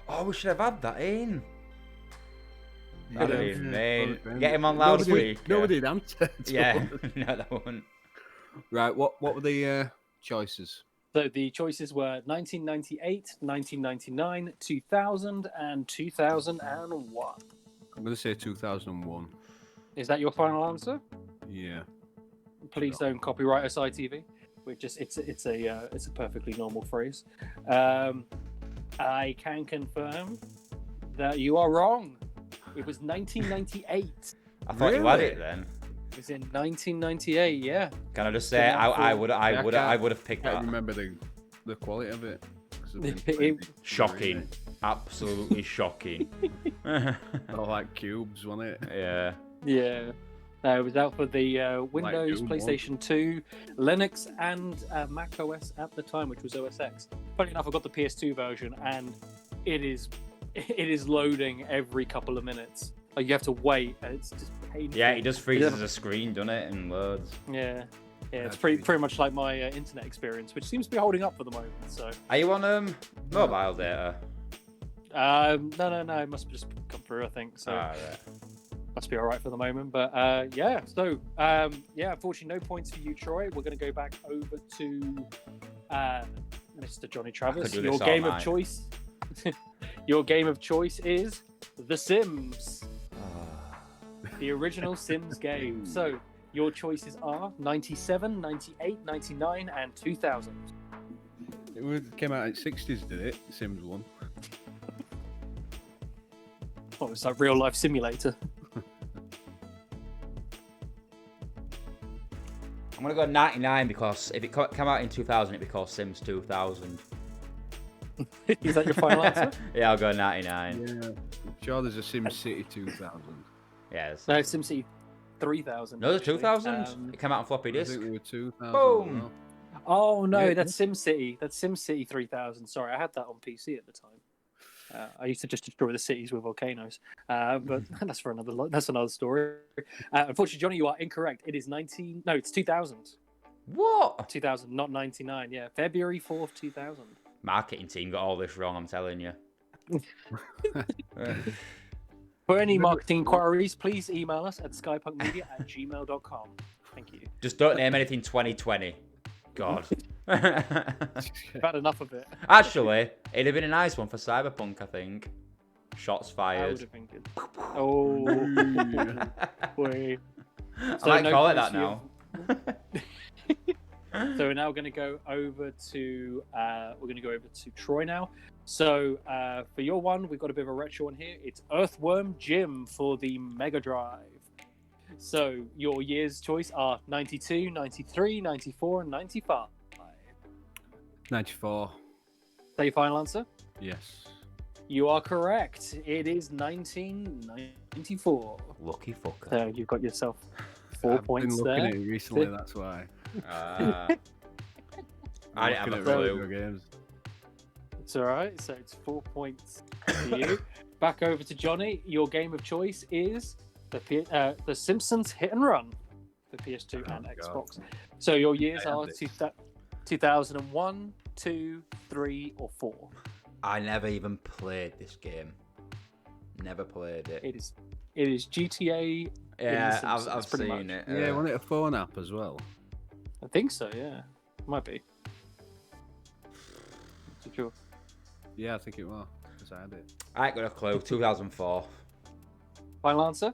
Speaker 2: Oh, we should have had that in. That'd be mean.
Speaker 3: Yeah.
Speaker 2: Get him on loudspeaker.
Speaker 3: Nobody had answered.
Speaker 2: Yeah, no, that wouldn't.
Speaker 3: Right, what were the choices?
Speaker 1: So the choices were 1998, 1999, 2000, and 2001.
Speaker 3: I'm going to say 2001.
Speaker 1: Is that your final answer?
Speaker 3: Yeah.
Speaker 1: Please don't copyright us, ITV. It's a perfectly normal phrase. I can confirm that you are wrong. It was 1998.
Speaker 2: I thought you had it then.
Speaker 1: It was in 1998. Yeah.
Speaker 2: Can I just say I would have picked that.
Speaker 3: I remember the quality of it.
Speaker 2: Shocking. Absolutely shocking.
Speaker 3: All like cubes, wasn't it?
Speaker 2: Yeah.
Speaker 1: Yeah. It was out for the Windows, PlayStation 2, Linux, and Mac OS at the time, which was OS X. Funny enough, I got the PS2 version, and it is loading every couple of minutes. Like you have to wait, and it's just painful.
Speaker 2: Yeah, it just freezes the screen, doesn't it, and loads.
Speaker 1: Yeah, it's pretty much like my internet experience, which seems to be holding up for the moment. So,
Speaker 2: are you on mobile data?
Speaker 1: No, it must just come through, I think. So.
Speaker 2: Right.
Speaker 1: Must be all right for the moment, but yeah. So unfortunately, no points for you, Troy. We're going to go back over to Mr. Johnny Travis. Your game of choice. Your game of choice is The Sims, the original Sims game. So your choices are 97, 98, 99, and 2000.
Speaker 3: It came out in the 60s, did it? Sims 1.
Speaker 1: Oh, it's like real life simulator.
Speaker 2: I'm going to go 99 because if it came out in 2000, it'd be called Sims 2000.
Speaker 1: Is that your final answer?
Speaker 2: Yeah, I'll go 99.
Speaker 3: Yeah. I'm sure there's a SimCity 2000.
Speaker 2: Yes.
Speaker 1: No, SimCity 3000.
Speaker 2: No, there's 2000. It came out on floppy disk.
Speaker 3: I think we were 2000.
Speaker 2: Boom.
Speaker 1: Oh no,
Speaker 3: Yeah.
Speaker 1: that's SimCity. That's SimCity 3000. Sorry, I had that on PC at the time. I used to just destroy the cities with volcanoes, but that's another story. Unfortunately, Johnny, you are incorrect. It is 2000.
Speaker 2: What?
Speaker 1: 2000, not 99. Yeah, February 4th, 2000.
Speaker 2: Marketing team got all this wrong, I'm telling you.
Speaker 1: For any marketing inquiries, please email us at skypunkmedia@gmail.com. Thank you.
Speaker 2: Just don't name anything 2020. God.
Speaker 1: I've had enough of it.
Speaker 2: Actually, it'd have been a nice one for Cyberpunk, I think. Shots
Speaker 1: I
Speaker 2: fired.
Speaker 1: would have been good. Oh, boy.
Speaker 2: I might call it that now.
Speaker 1: So we're now going to go over to Troy now. So for your one, we've got a bit of a retro one here. It's Earthworm Jim for the Mega Drive. So your year's choice are 92, 93, 94, and 95.
Speaker 3: 94.
Speaker 1: Is that your final answer?
Speaker 3: Yes.
Speaker 1: You are correct. It is 1994.
Speaker 2: Lucky fucker.
Speaker 1: So you've got yourself 4 points
Speaker 3: I've been
Speaker 1: there.
Speaker 3: looking at it recently, that's why.
Speaker 2: I didn't have a clue.
Speaker 3: Games.
Speaker 1: It's all right. So it's 4 points for you. Back over to Jonny. Your game of choice is the Simpsons Hit and Run for PS2 and Xbox. So your years are 2001, 2, 3, or 4.
Speaker 2: I never even played this game. Never played it.
Speaker 1: It is GTA.
Speaker 2: Yeah,
Speaker 1: in The Simpsons,
Speaker 2: I've
Speaker 1: pretty
Speaker 2: seen
Speaker 1: much.
Speaker 2: it.
Speaker 3: Yeah, wasn't it a phone app as well?
Speaker 1: I think so. Yeah, might be. Not sure.
Speaker 3: Yeah, I think it was. Because I had it.
Speaker 2: I ain't got a clue. 2004.
Speaker 1: Final answer.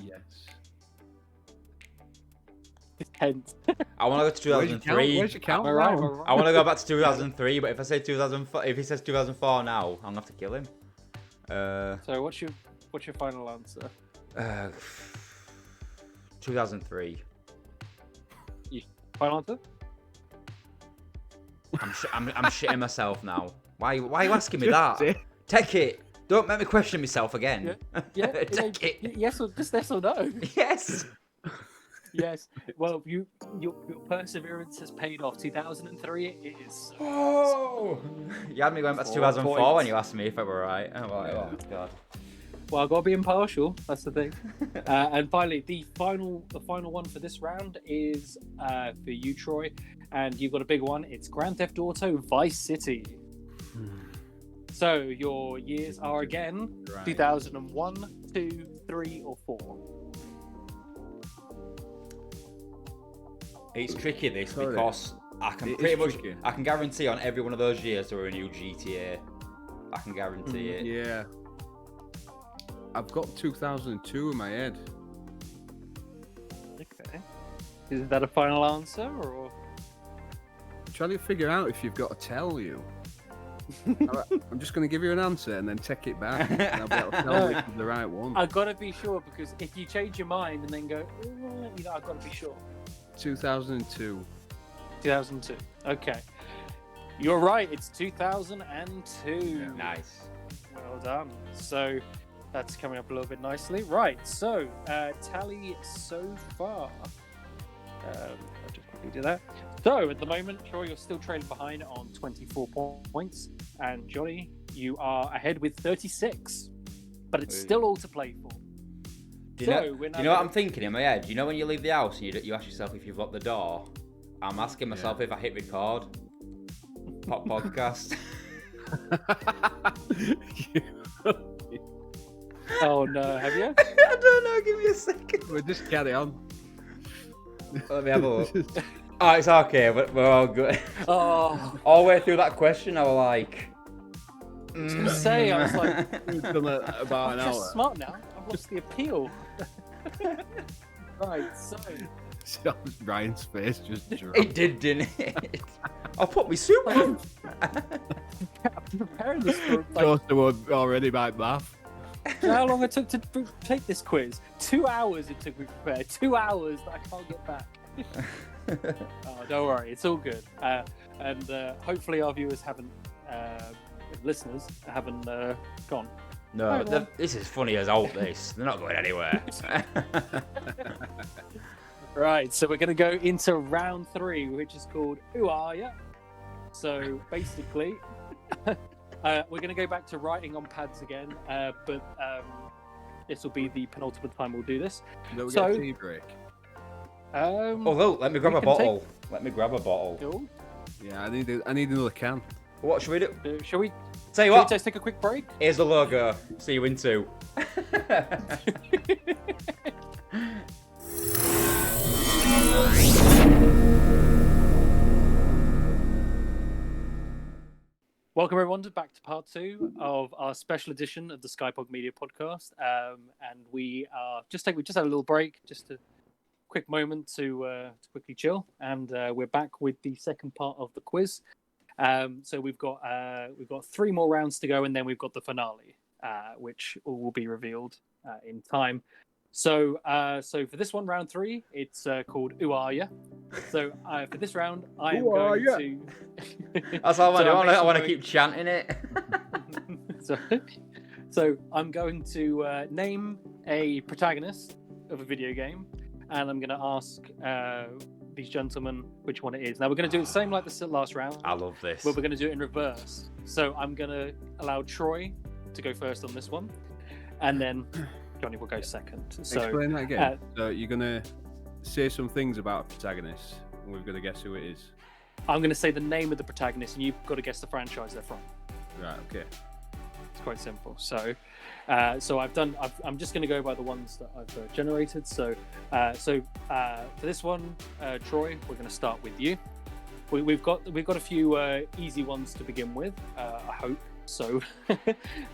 Speaker 3: Yes.
Speaker 1: It's tense.
Speaker 2: I want to go to 2003.
Speaker 3: Where's your count?
Speaker 1: All right.
Speaker 2: I want to go back to 2003, but if I say 2004, if he says 2004 now, I'm gonna have to kill him.
Speaker 1: So what's your final answer?
Speaker 2: 2003.
Speaker 1: Final answer.
Speaker 2: I'm shitting myself now. Why are you asking me that? Take it. Don't make me question myself again.
Speaker 1: Yeah.
Speaker 2: Take it.
Speaker 1: Yes or just yes or no.
Speaker 2: Yes.
Speaker 1: Yes. Well, your perseverance has paid off. 2003 it is.
Speaker 2: Oh. You had me going back to
Speaker 1: 4
Speaker 2: 2004
Speaker 1: points.
Speaker 2: when you asked me if I were right. Oh, well, oh God.
Speaker 1: Well, I've got to be impartial. That's the thing. And finally, the final one for this round is for you, Troy, and you've got a big one. It's Grand Theft Auto Vice City. So your years are again 2001, 2, 3, or 4.
Speaker 2: It's tricky this
Speaker 3: Sorry.
Speaker 2: because I can I can guarantee on every one of those years there were a new GTA. I can guarantee it.
Speaker 3: Yeah. I've got 2002 in my head.
Speaker 1: Okay. Is that a final answer or?
Speaker 3: I'm trying to figure out if you've got to tell you. Alright, I'm just going to give you an answer and then take it back. And I'll be able to tell you if it's the right one.
Speaker 1: I've got to be sure because if you change your mind and then go, I've got to be sure.
Speaker 3: 2002.
Speaker 1: 2002. Okay. You're right. It's 2002.
Speaker 3: Yeah.
Speaker 2: Nice.
Speaker 1: Well done. So that's coming up a little bit nicely. Right. So tally so far. I'll just quickly do that. So at the moment, Troy, you're still trailing behind on 24 points, and Jonny, you are ahead with 36. But it's still all to play for.
Speaker 2: Do you know what I'm thinking in my head? You know when you leave the house and you ask yourself if you've locked the door? I'm asking myself if I hit record. Pop podcast.
Speaker 1: Oh no, have you?
Speaker 2: I don't know, give me a second.
Speaker 3: We'll just carry on.
Speaker 2: Let me have a look. Oh, it's okay, we're all good.
Speaker 1: Oh,
Speaker 2: All the way through that question, I was like...
Speaker 1: I was going to say, I was like,
Speaker 3: We've done about an
Speaker 1: I'm just
Speaker 3: hour.
Speaker 1: smart now. I've lost the appeal. Right, so...
Speaker 3: Ryan's face just dropped.
Speaker 2: It didn't it? I'll put my soup on.
Speaker 1: I'm preparing this for, like,
Speaker 3: Toaster would already might laugh.
Speaker 1: do you know how long it took to take this quiz? 2 hours it took me to prepare. 2 hours that I can't get back. Oh, don't worry, it's all good. And hopefully our viewers haven't, listeners haven't gone.
Speaker 2: No, this is funny as old, this. They're not going anywhere.
Speaker 1: Right, so we're going to go into round 3, which is called Who Are Ya? So basically, we're going to go back to writing on pads again, but this will be the penultimate time we'll do this.
Speaker 3: Don't we
Speaker 1: So-
Speaker 3: get a tea break?
Speaker 2: Although, let me grab a bottle. Let me grab a bottle.
Speaker 1: Cool.
Speaker 3: Yeah, I need another can.
Speaker 2: What should we do?
Speaker 1: Shall we?
Speaker 2: Tell you
Speaker 1: Shall
Speaker 2: what.
Speaker 1: we just take a quick break?
Speaker 2: Here's the logo. See you in 2.
Speaker 1: Welcome everyone back to part 2 of our special edition of the SkyPunk Media Podcast, and we just had a little break, just a quick moment to quickly chill, and we're back with the second part of the quiz. So we've got 3 more rounds to go, and then we've got the finale, which will be revealed in time. So for this one, round 3, it's called Who Are Ya? So for this round, I am going to.
Speaker 2: That's all I want to keep chanting it.
Speaker 1: So I'm going to name a protagonist of a video game, and I'm going to ask these gentlemen which one it is. Now we're going to do it the same like the last round.
Speaker 2: I love this.
Speaker 1: But we're going to do it in reverse. So I'm going to allow Troy to go first on this one, and then Jonny will go second. So,
Speaker 3: explain that again. So you're going to say some things about a protagonist, and we've got to guess who it is.
Speaker 1: I'm going to say the name of the protagonist, and you've got to guess the franchise they're from.
Speaker 3: Right, okay.
Speaker 1: It's quite simple. So I'm just going to go by the ones that I've generated. So for this one, Troy, we're going to start with you. We've got a few easy ones to begin with. I hope so. So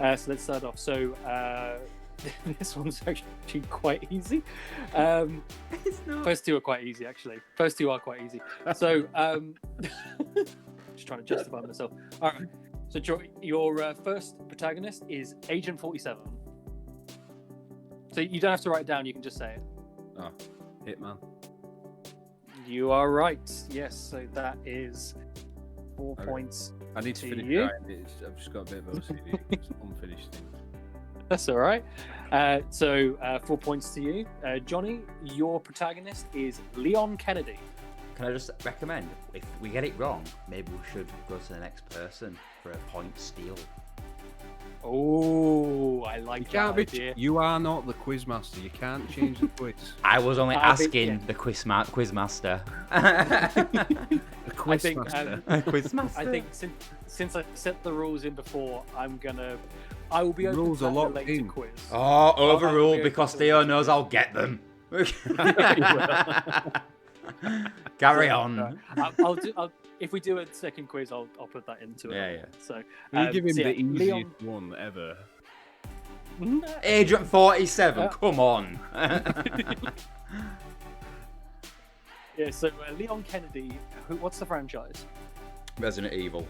Speaker 1: let's start off. So this one's actually quite easy.
Speaker 2: It's not.
Speaker 1: First 2 are quite easy, actually. First 2 are quite easy. So just trying to justify myself. All right. So your first protagonist is Agent 47. So you don't have to write it down, you can just say it.
Speaker 3: Oh, Hitman.
Speaker 1: You are right. Yes, so that is 4 points.
Speaker 3: I need to finish
Speaker 1: you.
Speaker 3: writing. I've just got a bit of OCD. It's unfinished things.
Speaker 1: That's all right. So 4 points to you. Jonny, your protagonist is Leon Kennedy.
Speaker 2: Can I just recommend, if we get it wrong, maybe we should go to the next person for a point steal.
Speaker 1: Oh, I like that idea.
Speaker 3: You are not the quiz master. You can't change the quiz.
Speaker 2: I was only asking the quiz master.
Speaker 3: The quiz master.
Speaker 2: Quiz master.
Speaker 1: I think since I set the rules in before, I will be open
Speaker 3: Rules
Speaker 1: to
Speaker 3: are
Speaker 1: that
Speaker 3: locked
Speaker 1: related
Speaker 3: in.
Speaker 1: quiz.
Speaker 2: Oh, overruled because Theo knows I'll get them. Carry on.
Speaker 1: If we do a second quiz, I'll put that into it.
Speaker 2: Yeah.
Speaker 1: So
Speaker 3: You give him
Speaker 1: so
Speaker 3: the
Speaker 1: yeah,
Speaker 3: easiest
Speaker 1: Leon...
Speaker 3: one ever.
Speaker 2: Agent 47, come on.
Speaker 1: Yeah, so Leon Kennedy, what's the franchise?
Speaker 2: Resident Evil.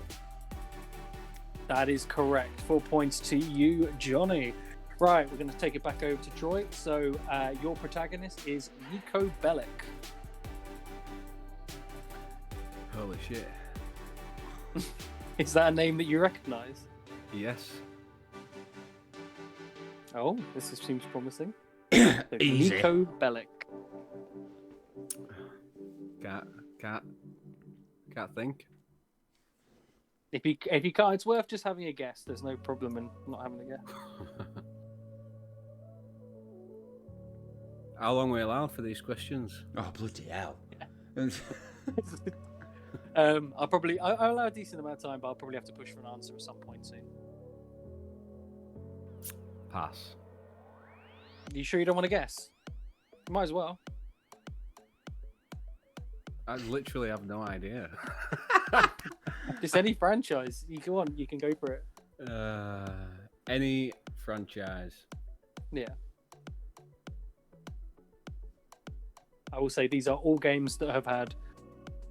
Speaker 1: That is correct. 4 points to you, Jonny. Right, we're going to take it back over to Troy. So your protagonist is Nico Bellic.
Speaker 3: Holy shit.
Speaker 1: Is that a name that you recognise?
Speaker 3: Yes.
Speaker 1: Oh, this seems promising.
Speaker 2: Easy.
Speaker 1: Nico Bellic.
Speaker 3: Can't think.
Speaker 1: If you can't, it's worth just having a guess. There's no problem in not having a guess.
Speaker 3: How long are we allowed for these questions?
Speaker 2: Oh, bloody hell.
Speaker 1: I'll allow a decent amount of time, but I'll probably have to push for an answer at some point soon.
Speaker 3: Pass.
Speaker 1: You sure you don't want to guess? Might as well.
Speaker 3: I literally have no idea.
Speaker 1: Just any franchise. You can go for it.
Speaker 3: Any franchise.
Speaker 1: Yeah. I will say these are all games that have had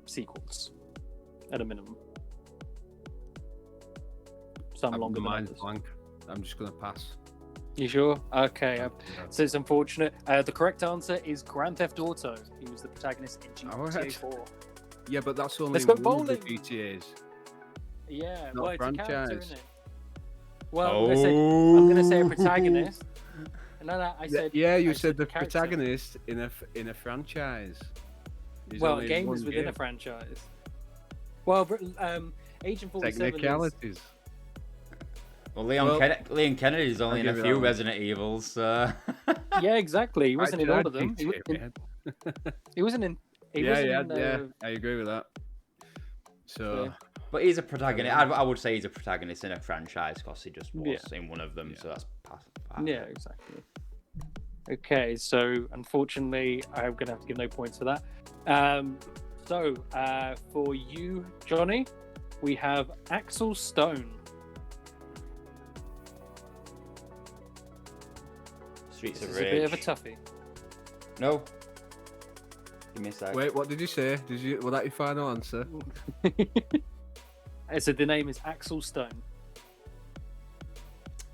Speaker 1: sequels at a minimum. Some longer than
Speaker 3: Mine's
Speaker 1: others.
Speaker 3: blank. I'm just gonna pass.
Speaker 1: You sure? Okay. So it's unfortunate. The correct answer is Grand Theft Auto. He was the protagonist in GTA 4.
Speaker 3: Yeah, but that's only
Speaker 1: Let's go
Speaker 3: one of the
Speaker 1: bowling.
Speaker 3: GTAs.
Speaker 1: Yeah,
Speaker 3: Not
Speaker 1: well, it's a character,
Speaker 3: franchise.
Speaker 1: isn't it? Well, I'm gonna say a protagonist. No, I said.
Speaker 3: Yeah, you
Speaker 1: I
Speaker 3: said the
Speaker 1: character.
Speaker 3: protagonist in a franchise. There's
Speaker 1: Well,
Speaker 3: only
Speaker 1: a game
Speaker 3: one
Speaker 1: is within a franchise. Well, Agent 47 is...
Speaker 3: Technicalities.
Speaker 2: Well, Leon Kennedy's only in a few Resident Evils.
Speaker 1: Yeah, exactly. He wasn't in all of them. He wasn't in.
Speaker 3: Yeah. I agree with that. So,
Speaker 2: but he's a protagonist. I would say he's a protagonist in a franchise because he just was in one of them. Yeah. So that's past.
Speaker 1: Yeah, exactly. Okay, so unfortunately, I'm gonna have to give no points for that. For you, Jonny, we have Axel Stone.
Speaker 2: Streets of
Speaker 1: Rage.
Speaker 2: Rage.
Speaker 1: A bit of a toughie.
Speaker 2: No. You missed that.
Speaker 3: Wait, what did you say? Was that your final answer?
Speaker 1: So the name is Axel Stone.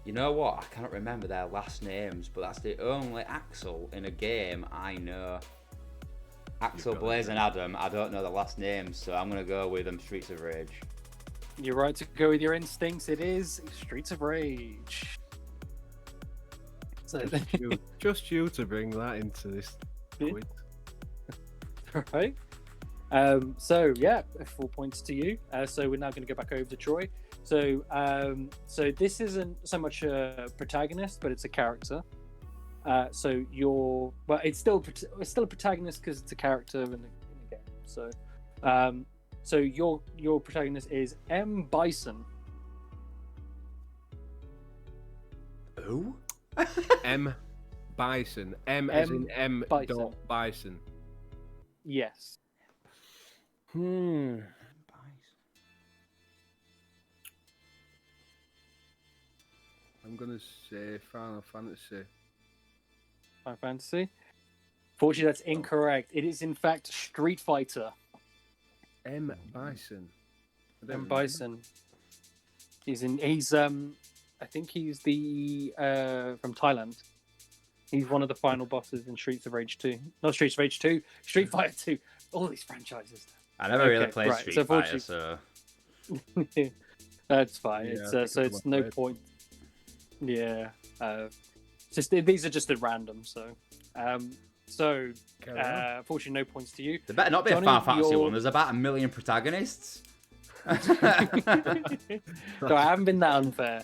Speaker 2: You know what? I cannot remember their last names, but that's the only Axel in a game I know. Axel, Blaze, and Adam. I don't know the last names, so I'm gonna go with them. Streets of Rage.
Speaker 1: You're right to go with your instincts. It is Streets of Rage. So
Speaker 3: just you to bring that into this quiz.
Speaker 1: Right. 4 points to you. So we're now going to go back over to Troy. So this isn't so much a protagonist, but it's a character. It's still a protagonist because it's a character in the game. So your protagonist is M. Bison.
Speaker 2: Who?
Speaker 3: M. Bison. M as in M.
Speaker 1: Bison.
Speaker 3: Bison.
Speaker 1: Yes.
Speaker 3: I'm gonna say Final Fantasy.
Speaker 1: Final Fantasy. Fortunately, that's incorrect. It is in fact Street Fighter.
Speaker 3: M. Bison.
Speaker 1: M. Bison. He's I think he's the from Thailand. He's one of the final bosses in Streets of Rage 2. Not Streets of Rage 2, Street Fighter 2. All these franchises.
Speaker 2: I never really played Street Fighter, so...
Speaker 1: That's fine. It's no point. Yeah. These are just at random, so... Fortunately, no points to you.
Speaker 2: There better not be
Speaker 1: Jonny,
Speaker 2: a Final Fantasy one. There's about 1 million protagonists.
Speaker 1: So I haven't been that unfair.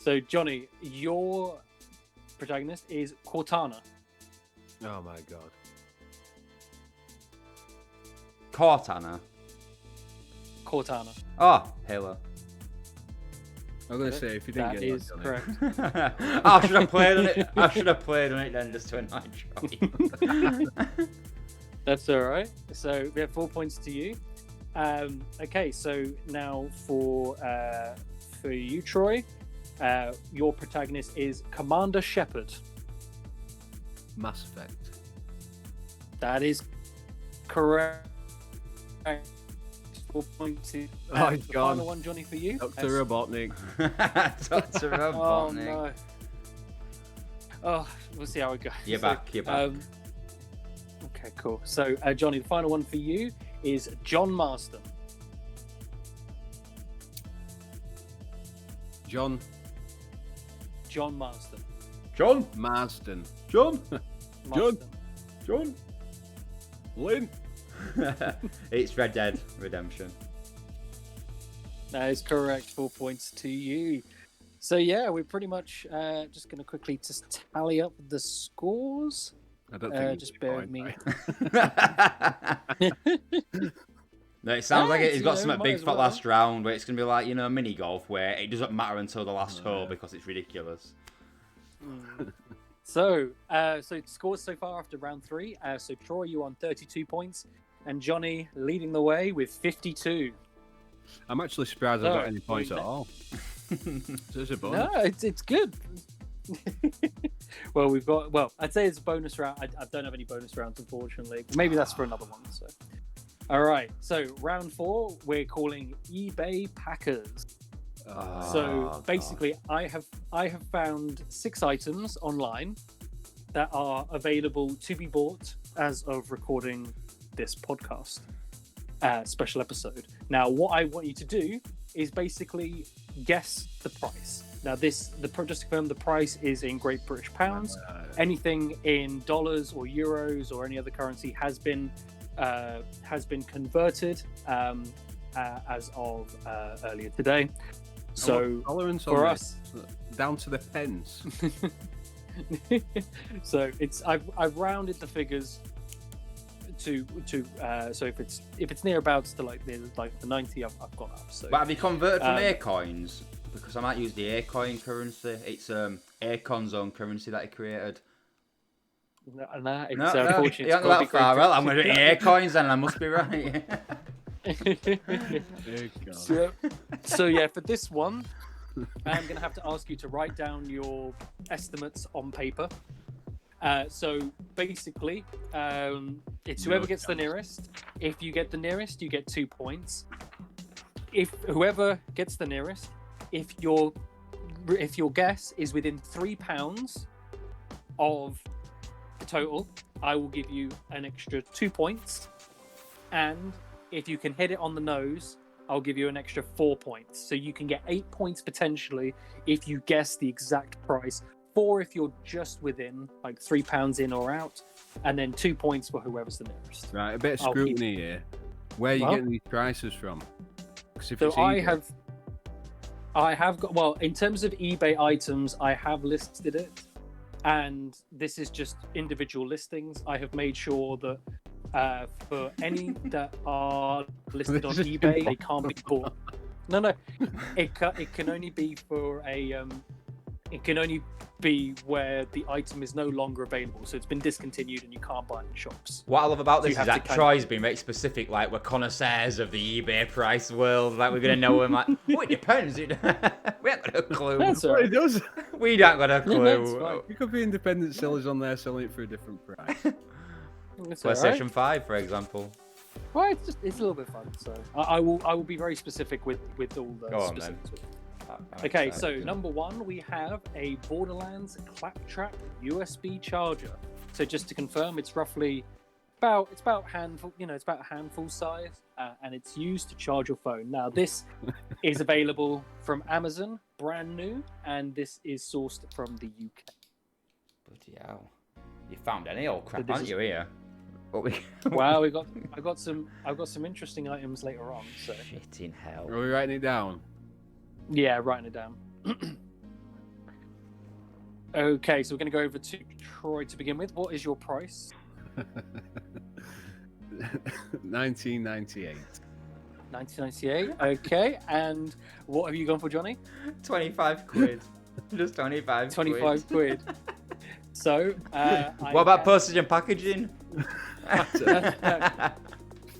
Speaker 1: So, Jonny, your protagonist is Cortana.
Speaker 3: Oh my god.
Speaker 2: Cortana. Oh, Halo.
Speaker 3: I'm gonna say if you didn't
Speaker 1: that
Speaker 3: get
Speaker 1: is
Speaker 3: that,
Speaker 1: correct.
Speaker 2: I should have played on it. I should have played on it then, just to annoy Troy.
Speaker 1: That's all right. So we have 4 points to you. Okay, so now for you, Troy, your protagonist is Commander Shepard.
Speaker 3: Mass Effect.
Speaker 1: That is correct. 4 points to
Speaker 3: Oh,
Speaker 1: the
Speaker 3: God.
Speaker 1: final one, Jonny, for you.
Speaker 3: Dr. Robotnik.
Speaker 2: Dr. Robotnik.
Speaker 1: Oh no. Oh, we'll see how it goes.
Speaker 2: You're back.
Speaker 1: Okay, cool. So, Jonny, the final one for you is John Marston.
Speaker 3: John
Speaker 1: Marston.
Speaker 2: John.
Speaker 3: Marsden.
Speaker 2: John.
Speaker 1: Marston.
Speaker 2: John.
Speaker 3: Lynn.
Speaker 2: It's Red Dead Redemption.
Speaker 1: That is correct. 4 points to you. So yeah, we're pretty much just going to quickly just tally up the scores.
Speaker 3: I don't think
Speaker 1: just bear with me.
Speaker 2: No, it sounds like he's got something big for
Speaker 1: well.
Speaker 2: last round where it's going to be like, mini golf where it doesn't matter until the last hole because it's ridiculous.
Speaker 1: So scores so far after round 3. So Troy, you on 32 points, and Jonny leading the way with 52.
Speaker 3: I'm actually surprised I've got any points at all. So it's a bonus.
Speaker 1: No, it's good. I'd say it's a bonus round. I don't have any bonus rounds, unfortunately. Maybe that's for another one. So, all right. So round 4, we're calling eBay Packers. So basically, I have found 6 items online that are available to be bought as of recording this podcast special episode. Now, what I want you to do is basically guess the price. Now, just to confirm, the price is in Great British pounds. Anything in dollars or euros or any other currency has been converted as of earlier today. So
Speaker 3: tolerance
Speaker 1: for
Speaker 3: on
Speaker 1: us,
Speaker 3: this, down to the pence.
Speaker 1: So I've rounded the figures to so if it's nearabouts to like the 90, I've got up. So
Speaker 2: But have you converted from air coins? Because I might use the air coin currency. It's Aircon's own currency that he created.
Speaker 1: Nah, it's
Speaker 2: No,
Speaker 1: unfortunate.
Speaker 2: you don't go that far. Well, I'm going to do air coins and I must be right.
Speaker 1: So yeah, for this one, I'm going to have to ask you to write down your estimates on paper. So basically, it's whoever gets the nearest. If you get the nearest, you get 2 points. If whoever gets the nearest, if your guess is within £3 of the total, I will give you an extra 2 points. And if you can hit it on the nose, I'll give you an extra 4 points. So you can get 8 points potentially if you guess the exact price. 4 if you're just within, like £3 in or out, and then 2 points for whoever's the nearest.
Speaker 3: Right, a bit of scrutiny here. Where are you getting these prices from?
Speaker 1: So I have got, well, in terms of eBay items, I have listed it, and this is just individual listings. I have made sure that for any that are listed on eBay, they can't be bought. No, it can only be for a it can only be where the item is no longer available, so it's been discontinued and you can't buy it in shops.
Speaker 2: What I love about this
Speaker 1: So
Speaker 2: is that Troy's been very specific, like we're connoisseurs of the eBay price world, like we're going to know him, like, oh, it depends. We ain't got a clue.
Speaker 1: That's all
Speaker 3: What
Speaker 1: right.
Speaker 3: it does.
Speaker 2: We don't got a
Speaker 1: That's
Speaker 2: clue.
Speaker 1: fine.
Speaker 3: You could be independent sellers on there selling it for a different price.
Speaker 1: That's all right.
Speaker 2: PlayStation 5, for example.
Speaker 1: Well, it's a little bit fun. So I will be very specific with all the
Speaker 2: Go on,
Speaker 1: specifics.
Speaker 2: then.
Speaker 1: Okay, so number one, we have a Borderlands Claptrap USB charger. So just to confirm, it's roughly about handful, it's about a handful size, and it's used to charge your phone. Now, this is available from Amazon, brand new, and this is sourced from the UK.
Speaker 2: Bloody hell. You found any old crap,
Speaker 1: So
Speaker 2: aren't you, here?
Speaker 1: Wow, I've got some interesting items later on. So
Speaker 2: Shit in hell.
Speaker 3: Are we writing it down?
Speaker 1: yeah, writing it down. Okay, so we're going to go over to Troy to begin with. What is your price?
Speaker 3: 1998.
Speaker 1: 1998. Okay, and what have you gone for, Jonny?
Speaker 2: 25 quid. Just 25
Speaker 1: 25 quid. So,
Speaker 2: What about postage and packaging?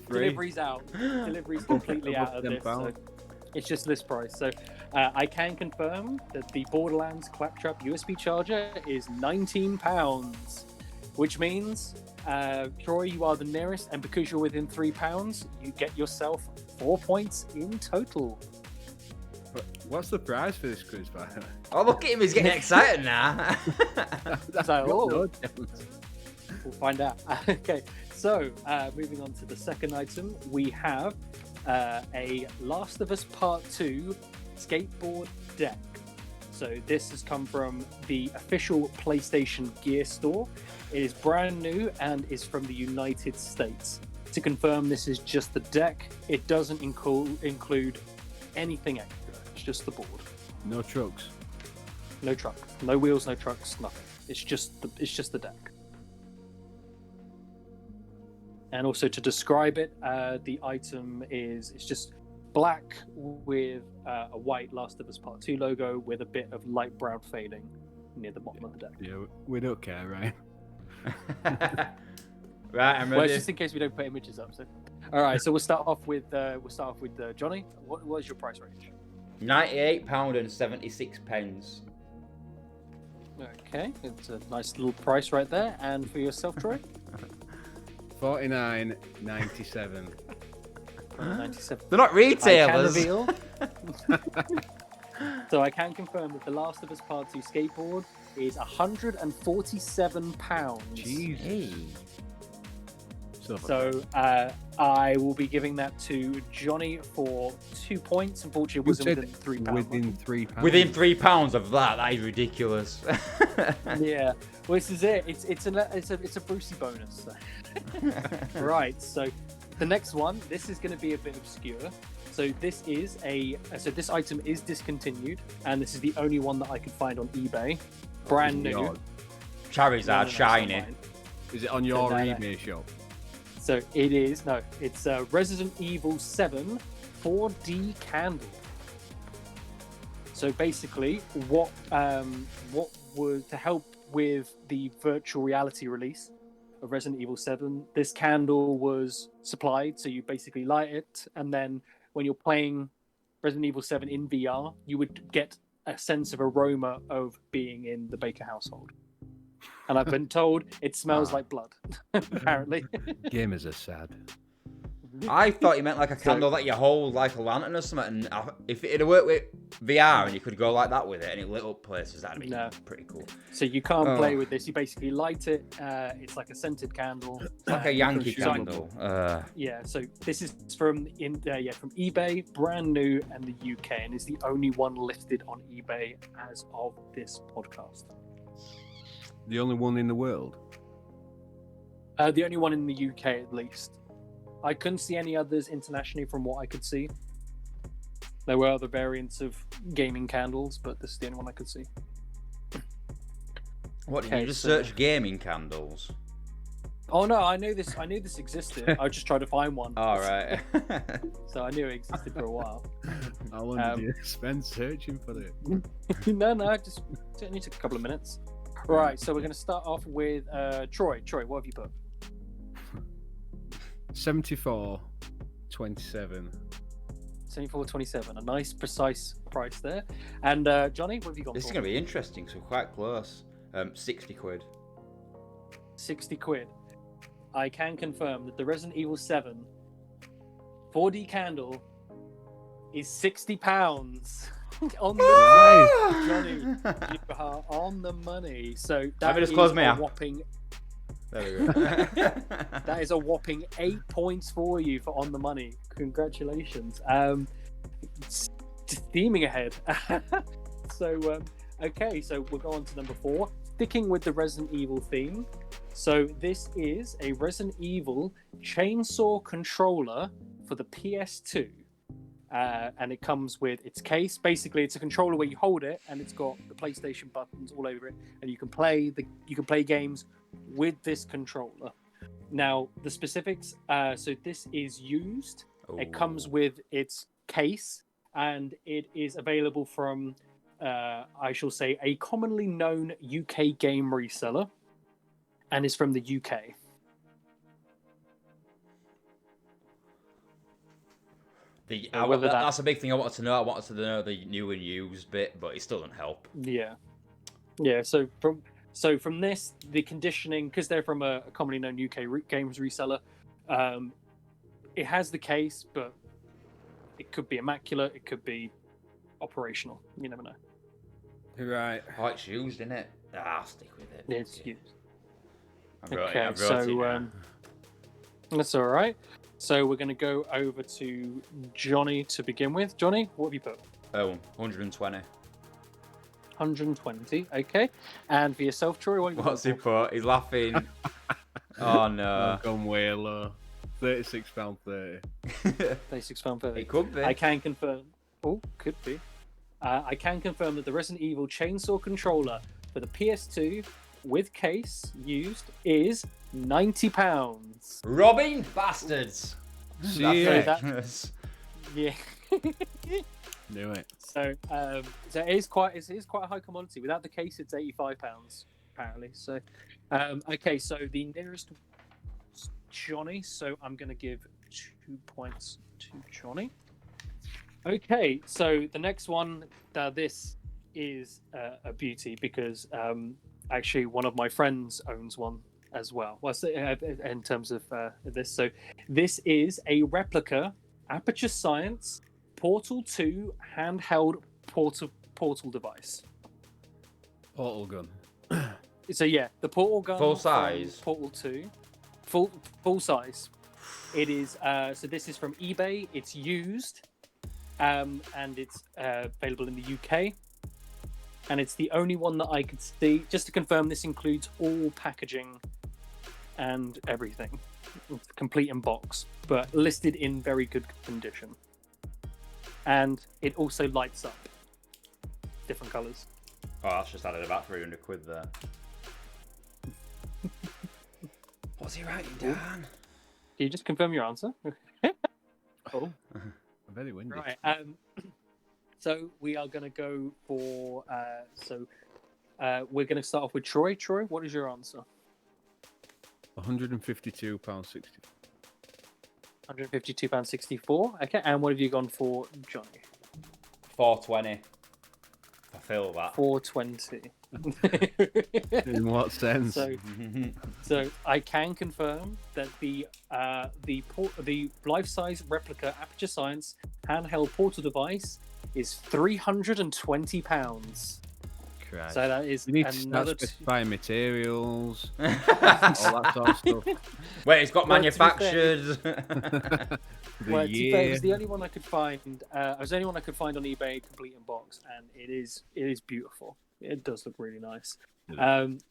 Speaker 1: delivery's out. Delivery's completely out of this. So it's just this price. So I can confirm that the Borderlands Claptrap USB charger is £19, which means, Troy, you are the nearest, and because you're within £3, you get yourself 4 points in total.
Speaker 3: What's the prize for this quiz, by the way?
Speaker 2: Oh, look at him, he's getting excited now.
Speaker 1: So, we'll find out. Okay, so moving on to the second item, we have a Last of Us Part 2 skateboard deck. So this has come from the official PlayStation Gear store. It is brand new and is from the United States. To confirm, this is just the deck. It doesn't include anything extra. It's just the board.
Speaker 3: No trucks.
Speaker 1: No truck. No wheels, no trucks, nothing. It's just the deck. And also to describe it, the item it's just black with a white Last of Us Part 2 logo with a bit of light brown fading near the bottom of the deck.
Speaker 3: Yeah, we don't care, right?
Speaker 2: Right, I'm
Speaker 1: Well,
Speaker 2: ready.
Speaker 1: it's just in case we don't put images up. So, all right. So we'll start off with Jonny. What is your price range?
Speaker 2: £98.76.
Speaker 1: Okay, it's a nice little price right there. And for yourself, Troy?
Speaker 3: $49.97.
Speaker 1: 97.
Speaker 2: They're not retailers.
Speaker 1: I can reveal. So I can confirm that the Last of Us Part 2 skateboard is £147.
Speaker 3: Jeez.
Speaker 2: Hey.
Speaker 1: So I will be giving that to Jonny for 2 points. Unfortunately, it
Speaker 3: You
Speaker 1: wasn't
Speaker 3: said
Speaker 1: within £3.
Speaker 3: within £3.
Speaker 2: Within £3 of that is ridiculous.
Speaker 1: Yeah, well, this is it. It's a Brucey bonus. So. Right. So the next one, this is going to be a bit obscure. So this is this item is discontinued, and this is the only one that I could find on eBay. Brand new.
Speaker 2: Charizard,
Speaker 1: it's
Speaker 2: shiny.
Speaker 1: not mine.
Speaker 3: Is it on your
Speaker 1: No.
Speaker 3: eBay shop?
Speaker 1: So it is it's Resident Evil 7 4D candle. So basically, what was to help with the virtual reality release of Resident Evil 7, this candle was supplied. So you basically light it, and then when you're playing Resident Evil 7 in VR, you would get a sense of aroma of being in the Baker household. And I've been told it smells like blood, apparently.
Speaker 3: Gamers are sad.
Speaker 2: I thought you meant like a candle that you hold like a lantern or something. And if it'd work with VR and you could go like that with it and it lit up places, that'd be pretty cool.
Speaker 1: So you can't play with this. You basically light it. It's like a scented candle.
Speaker 2: Like a Yankee candle.
Speaker 1: Yeah. So this is from eBay, brand new, and the UK, and is the only one listed on eBay as of this podcast.
Speaker 3: The only one in the world?
Speaker 1: The only one in the UK, at least. I couldn't see any others internationally from what I could see. There were other variants of gaming candles, but this is the only one I could see.
Speaker 2: What, did you just search gaming candles?
Speaker 1: Oh no, I knew this existed. I just tried to find one.
Speaker 2: All right.
Speaker 1: So I knew it existed for a while.
Speaker 3: How long did you spend searching for it?
Speaker 1: No, just it only took a couple of minutes. Right, so we're going to start off with Troy. Troy, what have you put?
Speaker 3: 74.27.
Speaker 1: 74.27, a nice precise price there. And Jonny, what have you got?
Speaker 2: This is going to be interesting, so quite close. 60 quid.
Speaker 1: 60 quid. I can confirm that the Resident Evil 7 4D candle is £60 on the Jonny. You are on the money. So that is a whopping.
Speaker 2: There we go.
Speaker 1: That is a whopping 8 points for you for on the money. Congratulations. Steaming ahead. So okay, so we'll go on to number 4. Sticking with the Resident Evil theme. So this is a Resident Evil chainsaw controller for the PS2. And it comes with its case. Basically, it's a controller where you hold it, and it's got the PlayStation buttons all over it, and you can play games with this controller. Now, the specifics. So this is used. Ooh. It comes with its case, and it is available from, I shall say, a commonly known UK game reseller, and is from the UK.
Speaker 2: That's a big thing I wanted to know. I wanted to know the new and used bit, but it still doesn't help.
Speaker 1: Yeah. So from this, the conditioning, because they're from a commonly known UK games reseller, it has the case, but it could be immaculate. It could be operational. You never know.
Speaker 3: Right.
Speaker 2: Oh, it's used, isn't it? I'll stick with it.
Speaker 1: It's used.
Speaker 2: I've wrote it.
Speaker 1: That's all right. So we're going to go over to Jonny to begin with. Jonny, what have you put?
Speaker 2: 120.
Speaker 1: 120, okay. And for yourself, Troy, what have you
Speaker 2: What's he put? He's laughing. Oh, no.
Speaker 3: I've gone way low. £36.30.
Speaker 1: £36.30.
Speaker 2: It could be.
Speaker 1: I can confirm. Oh, could be. I can confirm that the Resident Evil chainsaw controller for the PS2 with case used is £90.
Speaker 2: Robbing bastards.
Speaker 1: Yeah.
Speaker 3: Knew it.
Speaker 1: So it is quite a high commodity. Without the case, it's £85 apparently. So okay, so the nearest Jonny. So I'm going to give 2 points to Jonny. Okay, so the next one. This is a beauty because actually one of my friends owns one as well. Well, in terms of this, so this is a replica Aperture Science Portal 2 handheld portal device.
Speaker 3: Portal gun.
Speaker 1: So yeah, the portal gun.
Speaker 2: Full size.
Speaker 1: Portal 2, full size. It is. So this is from eBay. It's used, and it's available in the UK. And it's the only one that I could see. Just to confirm, this includes all packaging and everything. It's complete in box, but listed in very good condition. And it also lights up different colours.
Speaker 2: Oh, that's just added about 300 quid there. What's he writing down?
Speaker 1: Can you just confirm your answer? Oh,
Speaker 3: I'm very windy.
Speaker 1: right. So we are going to go for. We're going to start off with Troy. Troy, what is your answer?
Speaker 3: £152.60.
Speaker 1: £152.64. Okay, and what have you gone for, Johnny?
Speaker 2: 420. I feel that.
Speaker 1: 420.
Speaker 3: In what sense?
Speaker 1: So I can confirm that the life-size replica Aperture Science handheld portal device is £320.
Speaker 3: Christ.
Speaker 1: So that is
Speaker 3: You need to
Speaker 1: another.
Speaker 3: start specifying materials, all that sort of stuff.
Speaker 2: Wait, it's got
Speaker 1: Well, to be
Speaker 2: manufactured.
Speaker 1: Well, to be fair, it was the only one I could find. It was the only one I could find on eBay, complete in box, and it is beautiful. It does look really nice.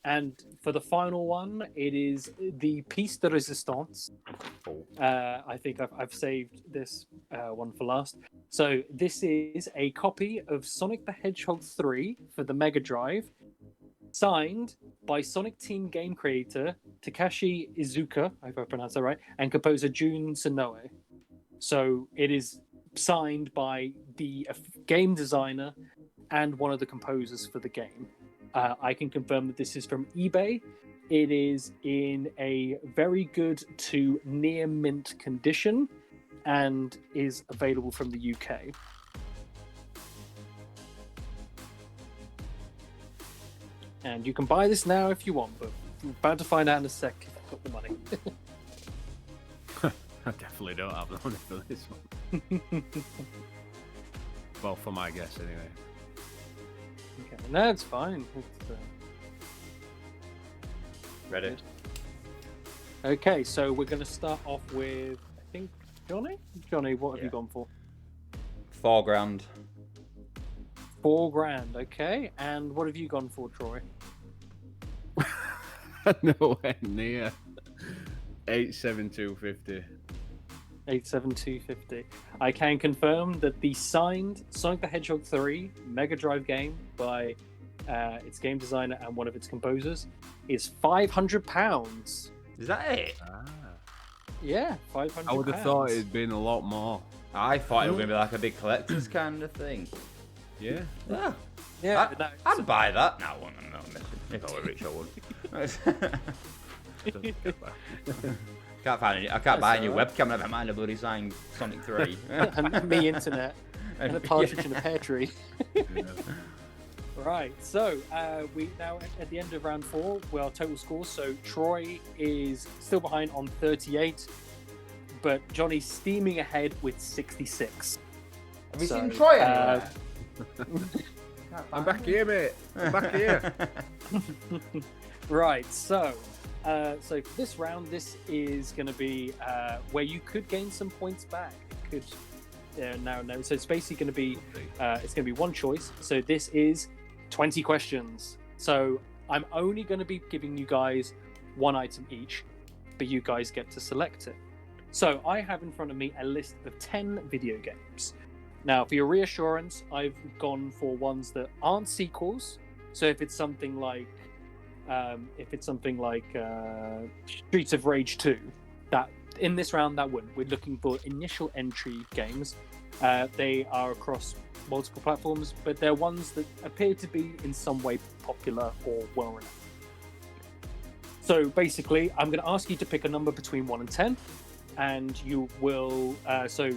Speaker 1: And for the final one, it is the piece de resistance. I think I've saved this one for last. So this is a copy of Sonic the Hedgehog 3 for the Mega Drive, signed by Sonic Team game creator Takashi Iizuka, I hope I pronounced that right, and composer Jun Sonoe. So it is signed by the game designer and one of the composers for the game. I can confirm that this is from eBay. It is in a very good to near mint condition and is available from the UK. And you can buy this now if you want, but we're about to find out in a sec if I've got the money.
Speaker 3: I definitely don't have the money for this one. Well, for my guess, anyway.
Speaker 1: Okay, no, it's fine. It's,
Speaker 2: Ready?
Speaker 1: Okay, so we're going to start off with, I think, Johnny? Johnny, what have you gone for?
Speaker 2: £4,000.
Speaker 1: £4,000, okay. And what have you gone for, Troy?
Speaker 3: Nowhere near. 87250.
Speaker 1: 87250. I can confirm that the signed Sonic the Hedgehog 3 Mega Drive game by its game designer and one of its composers is £500.
Speaker 2: Is that it?
Speaker 1: Yeah, £500.
Speaker 3: I would have thought it'd been a lot more.
Speaker 2: I thought it was going to be like a big collector's kind of thing.
Speaker 3: Yeah.
Speaker 2: Yeah.
Speaker 1: Yeah,
Speaker 2: I'd buy that. No, I'm missing. If I were rich, I would. I can't buy a new webcam, never mind a bloody signed Sonic 3.
Speaker 1: and me internet and a partridge in a pear tree.
Speaker 3: Yeah.
Speaker 1: Right, so we now at the end of round 4, well, total scores. So Troy is still behind on 38, but Johnny's steaming ahead with 66.
Speaker 2: Have you seen Troy anywhere?
Speaker 3: I'm back here, mate. I'm back here.
Speaker 1: Right, so for this round, this is going to be where you could gain some points back. It could now no. So it's basically going to be one choice. So this is 20 questions. So I'm only going to be giving you guys one item each, but you guys get to select it. So I have in front of me a list of 10 video games. Now, for your reassurance, I've gone for ones that aren't sequels. So if it's something like Streets of Rage 2, that in this round that wouldn't. We're looking for initial entry games. They are across multiple platforms, but they're ones that appear to be in some way popular or well-renowned. So basically, I'm going to ask you to pick a number between 1 and 10, and you will. So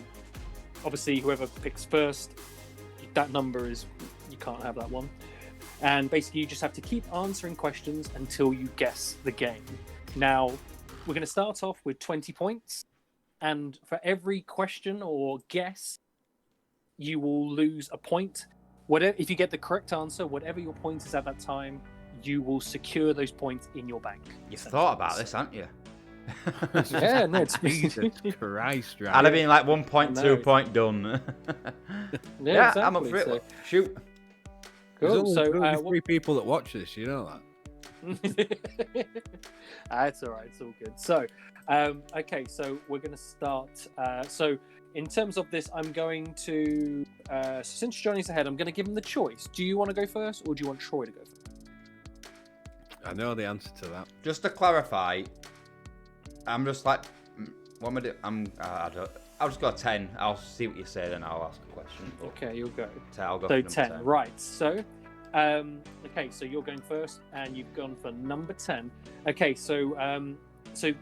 Speaker 1: obviously, whoever picks first, that number is you can't have that one. And basically, you just have to keep answering questions until you guess the game. Now, we're going to start off with 20 points, and for every question or guess, you will lose a point. Whatever, if you get the correct answer, whatever your point is at that time, you will secure those points in your bank.
Speaker 2: You've thought about this, haven't you?
Speaker 1: Yeah, no, it's
Speaker 3: Jesus Christ, right?
Speaker 2: I'd have been like 1.2 point done.
Speaker 1: Yeah,
Speaker 2: exactly. I'm up for it.
Speaker 1: So,
Speaker 2: shoot.
Speaker 3: There's
Speaker 1: cool.
Speaker 3: only
Speaker 1: So,
Speaker 3: 3 people that watch this, you know that?
Speaker 1: It's all right. It's all good. So, okay. So we're going to start. So in terms of this, I'm going to. Since Johnny's ahead, I'm going to give him the choice. Do you want to go first, or do you want Troy to go first?
Speaker 3: I know the answer to that.
Speaker 2: Just to clarify, I'm just like, what am I doing? I'll just go 10. I'll see what you say, then I'll ask a question.
Speaker 1: Okay, you'll go.
Speaker 2: I'll go
Speaker 1: So
Speaker 2: for
Speaker 1: 10, right. So, okay, so you're going first, and you've gone for number 10. Okay, so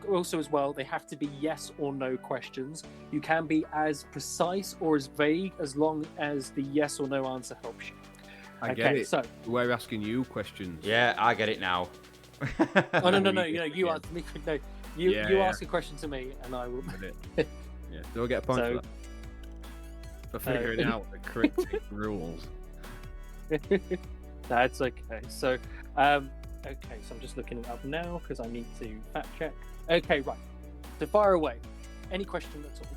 Speaker 1: also as well, they have to be yes or no questions. You can be as precise or as vague as long as the yes or no answer helps you.
Speaker 3: I get it.
Speaker 1: So
Speaker 3: we're asking you questions.
Speaker 2: Yeah, I get it now.
Speaker 1: oh no, you ask me. No, you ask a question to me, and I will.
Speaker 3: Yeah, don't get a point for that. For figuring out the cryptic rules.
Speaker 1: That's okay. So, so I'm just looking it up now because I need to fact check. Okay, right. So fire away. Any question at all?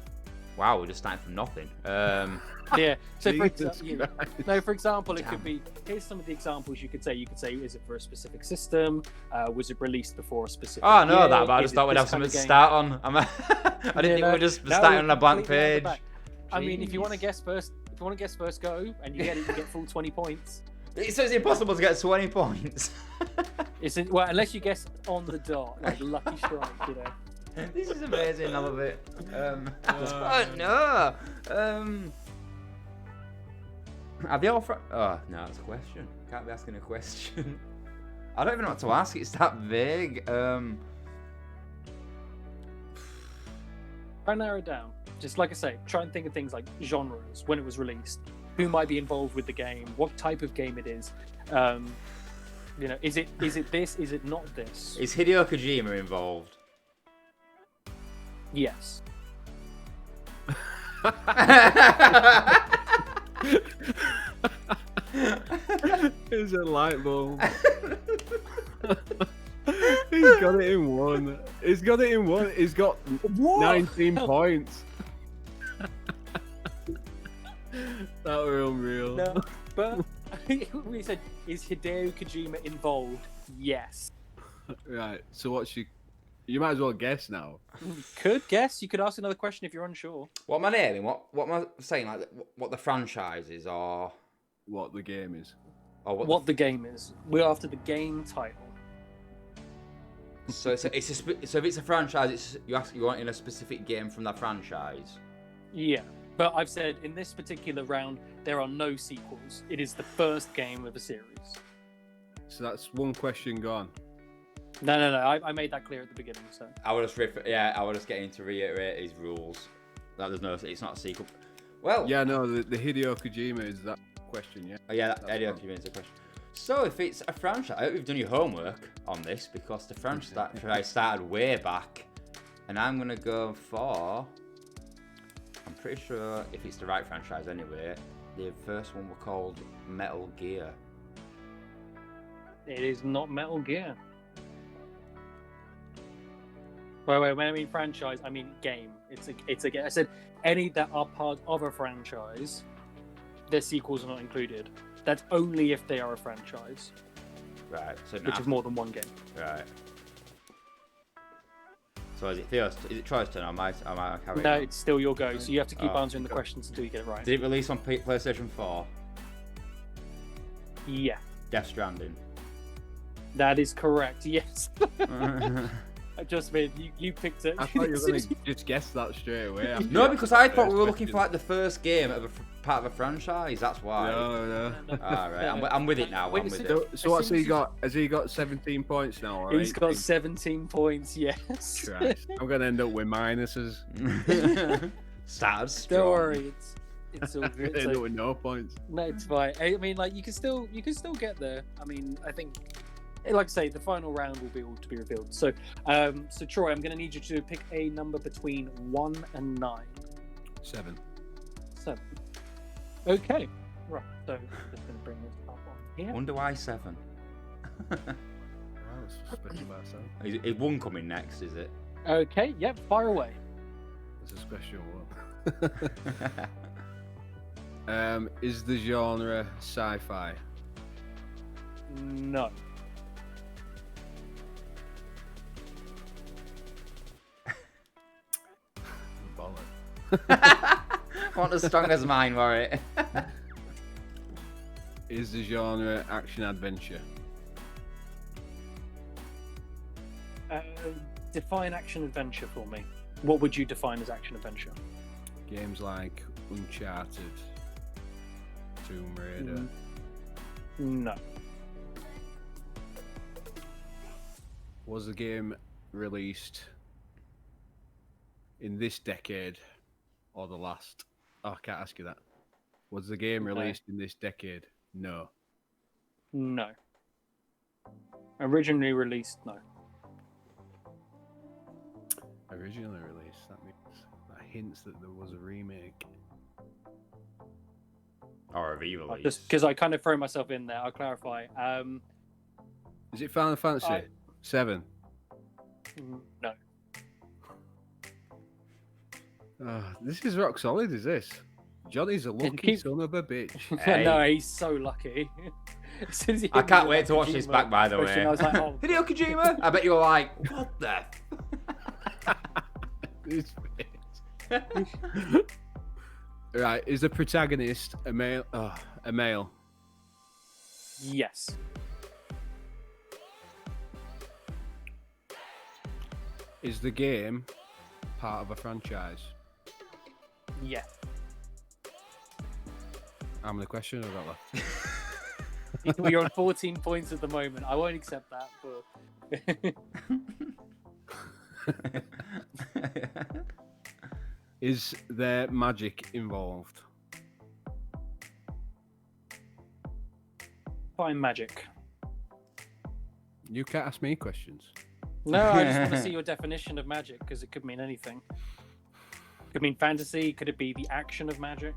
Speaker 2: Wow, we're just starting from nothing.
Speaker 1: Yeah. So for
Speaker 3: Jesus
Speaker 1: example, it could be. Here's some of the examples you could say. You could say, is it for a specific system? Was it released before a specific?
Speaker 2: Oh, I know
Speaker 1: year?
Speaker 2: that, but I
Speaker 1: Is
Speaker 2: just
Speaker 1: it
Speaker 2: thought we'd
Speaker 1: this
Speaker 2: have something
Speaker 1: kind
Speaker 2: to
Speaker 1: of game?
Speaker 2: start on. I didn't think we'd just starting on a blank
Speaker 1: completely out
Speaker 2: page.
Speaker 1: the back. I mean, if you want to guess first, go, and you get it, you get full 20 points.
Speaker 2: So it's impossible to get 20 points.
Speaker 1: Well, unless you guess on the dot, like lucky strike, you know.
Speaker 2: This is amazing. I love it. Oh no. Have they all? Oh no, that's a question. Can't be asking a question. I don't even know what to ask. It's that vague.
Speaker 1: Try and narrow it down. Just like I say, try and think of things like genres, when it was released, who might be involved with the game, what type of game it is. You know, is it this? Is it not this?
Speaker 2: Is Hideo Kojima involved?
Speaker 1: Yes.
Speaker 3: It's a light bulb. He's got it in one. He's got
Speaker 1: What?
Speaker 3: 19 points. That were unreal.
Speaker 1: No, but we said, is Hideo Kojima involved? Yes.
Speaker 3: Right. So what's you might as well guess now.
Speaker 1: You could guess. You could ask another question if you're unsure.
Speaker 2: What am I naming? What am I saying? Like what the franchise is, or
Speaker 3: What the game is.
Speaker 2: or
Speaker 1: What the game is. We're after the game title.
Speaker 2: So so if it's a franchise, you want in a specific game from that franchise.
Speaker 1: Yeah. But I've said in this particular round, there are no sequels. It is the first game of a series.
Speaker 3: So that's one question gone.
Speaker 1: No. I made that clear at the beginning. So
Speaker 2: I was just getting to reiterate his rules. That it's not a sequel. Well,
Speaker 3: Yeah, no, the Hideo Kojima is that question, yeah?
Speaker 2: Oh, yeah,
Speaker 3: That's
Speaker 2: Hideo
Speaker 3: wrong.
Speaker 2: Kojima is a question. So if it's a franchise, I hope you've done your homework on this because the franchise started way back, and I'm gonna go for. I'm pretty sure if it's the right franchise anyway. The first one were called Metal Gear.
Speaker 1: it is not Metal Gear. Wait. When I mean franchise, I mean game. It's a game. I said any that are part of a franchise, their sequels are not included. That's only if they are a franchise,
Speaker 2: Right. So
Speaker 1: which is more than one game.
Speaker 2: Right. So is it Troy's turn? Or am I carrying
Speaker 1: No,
Speaker 2: on?
Speaker 1: it's still your go. So you have to keep
Speaker 2: Oh,
Speaker 1: answering the questions until you get it right.
Speaker 2: Did it release on PlayStation 4?
Speaker 1: Yeah,
Speaker 2: Death Stranding.
Speaker 1: that is correct. Yes. I just mean you picked it.
Speaker 3: I thought you were going to just guess that straight away.
Speaker 2: No, because I thought we were looking for like the first game of part of a franchise. That's why.
Speaker 3: No.
Speaker 2: All right, I'm with it now.
Speaker 1: Wait,
Speaker 2: I'm with it.
Speaker 3: So what's he got? Has he got 17 points now? Or
Speaker 1: He's got
Speaker 3: 18?
Speaker 1: 17 points. Yes.
Speaker 3: Christ. I'm going to end up with minuses.
Speaker 2: Started strong.
Speaker 1: Don't worry, it's all
Speaker 3: I'm
Speaker 1: good.
Speaker 3: going to end
Speaker 1: So-
Speaker 3: up with no points.
Speaker 1: No, it's fine. I mean, like you can still get there. I mean, I think, like I say, the final round will be able to be revealed. So, so Troy, I'm going to need you to pick a number between 1 and 9.
Speaker 3: 7.
Speaker 1: 7. Okay. Right. So just going to bring this up on here.
Speaker 2: Wonder why 7.
Speaker 3: Wow, that's special about that.
Speaker 2: Is 1 coming next? Is it?
Speaker 1: Okay. Yep. Fire away.
Speaker 3: It's a special one. Is the genre sci-fi?
Speaker 1: No.
Speaker 3: Bollock.
Speaker 2: Not as strong as mine, were it?
Speaker 3: Is the genre action adventure?
Speaker 1: define action adventure for me. What would you define as action adventure?
Speaker 3: Games like Uncharted, Tomb Raider.
Speaker 1: No.
Speaker 3: Was the game released in this decade or the last? Oh, I can't ask you that. Was the game released in this decade? No.
Speaker 1: No. Originally released, no.
Speaker 3: Originally released, that means that hints that there was a remake.
Speaker 2: Or a re-release.
Speaker 1: Just because I kind of throw myself in there, I'll clarify.
Speaker 3: Is it Final Fantasy 7?
Speaker 1: No.
Speaker 3: This is rock solid, is this? Johnny's a lucky son of a bitch.
Speaker 2: Hey.
Speaker 1: No, he's so lucky. As soon as he
Speaker 2: I
Speaker 1: hit me
Speaker 2: can't
Speaker 1: with
Speaker 2: wait to
Speaker 1: that
Speaker 2: watch this
Speaker 1: Kojima
Speaker 2: back, by the
Speaker 1: question,
Speaker 2: way.
Speaker 1: I was like, oh,
Speaker 2: Hideo Kojima? I bet you were like, what the?
Speaker 3: This bitch. Right, is the protagonist a male? A male.
Speaker 1: yes.
Speaker 3: Is the game part of a franchise?
Speaker 1: Yeah.
Speaker 3: How many questions have I got left?
Speaker 1: We're on 14 points at the moment. I won't accept that, but
Speaker 3: Is there magic involved?
Speaker 1: fine magic.
Speaker 3: You can't ask me questions.
Speaker 1: No, I just want to see your definition of magic because it could mean anything. Could mean fantasy. Could it be the action of magic?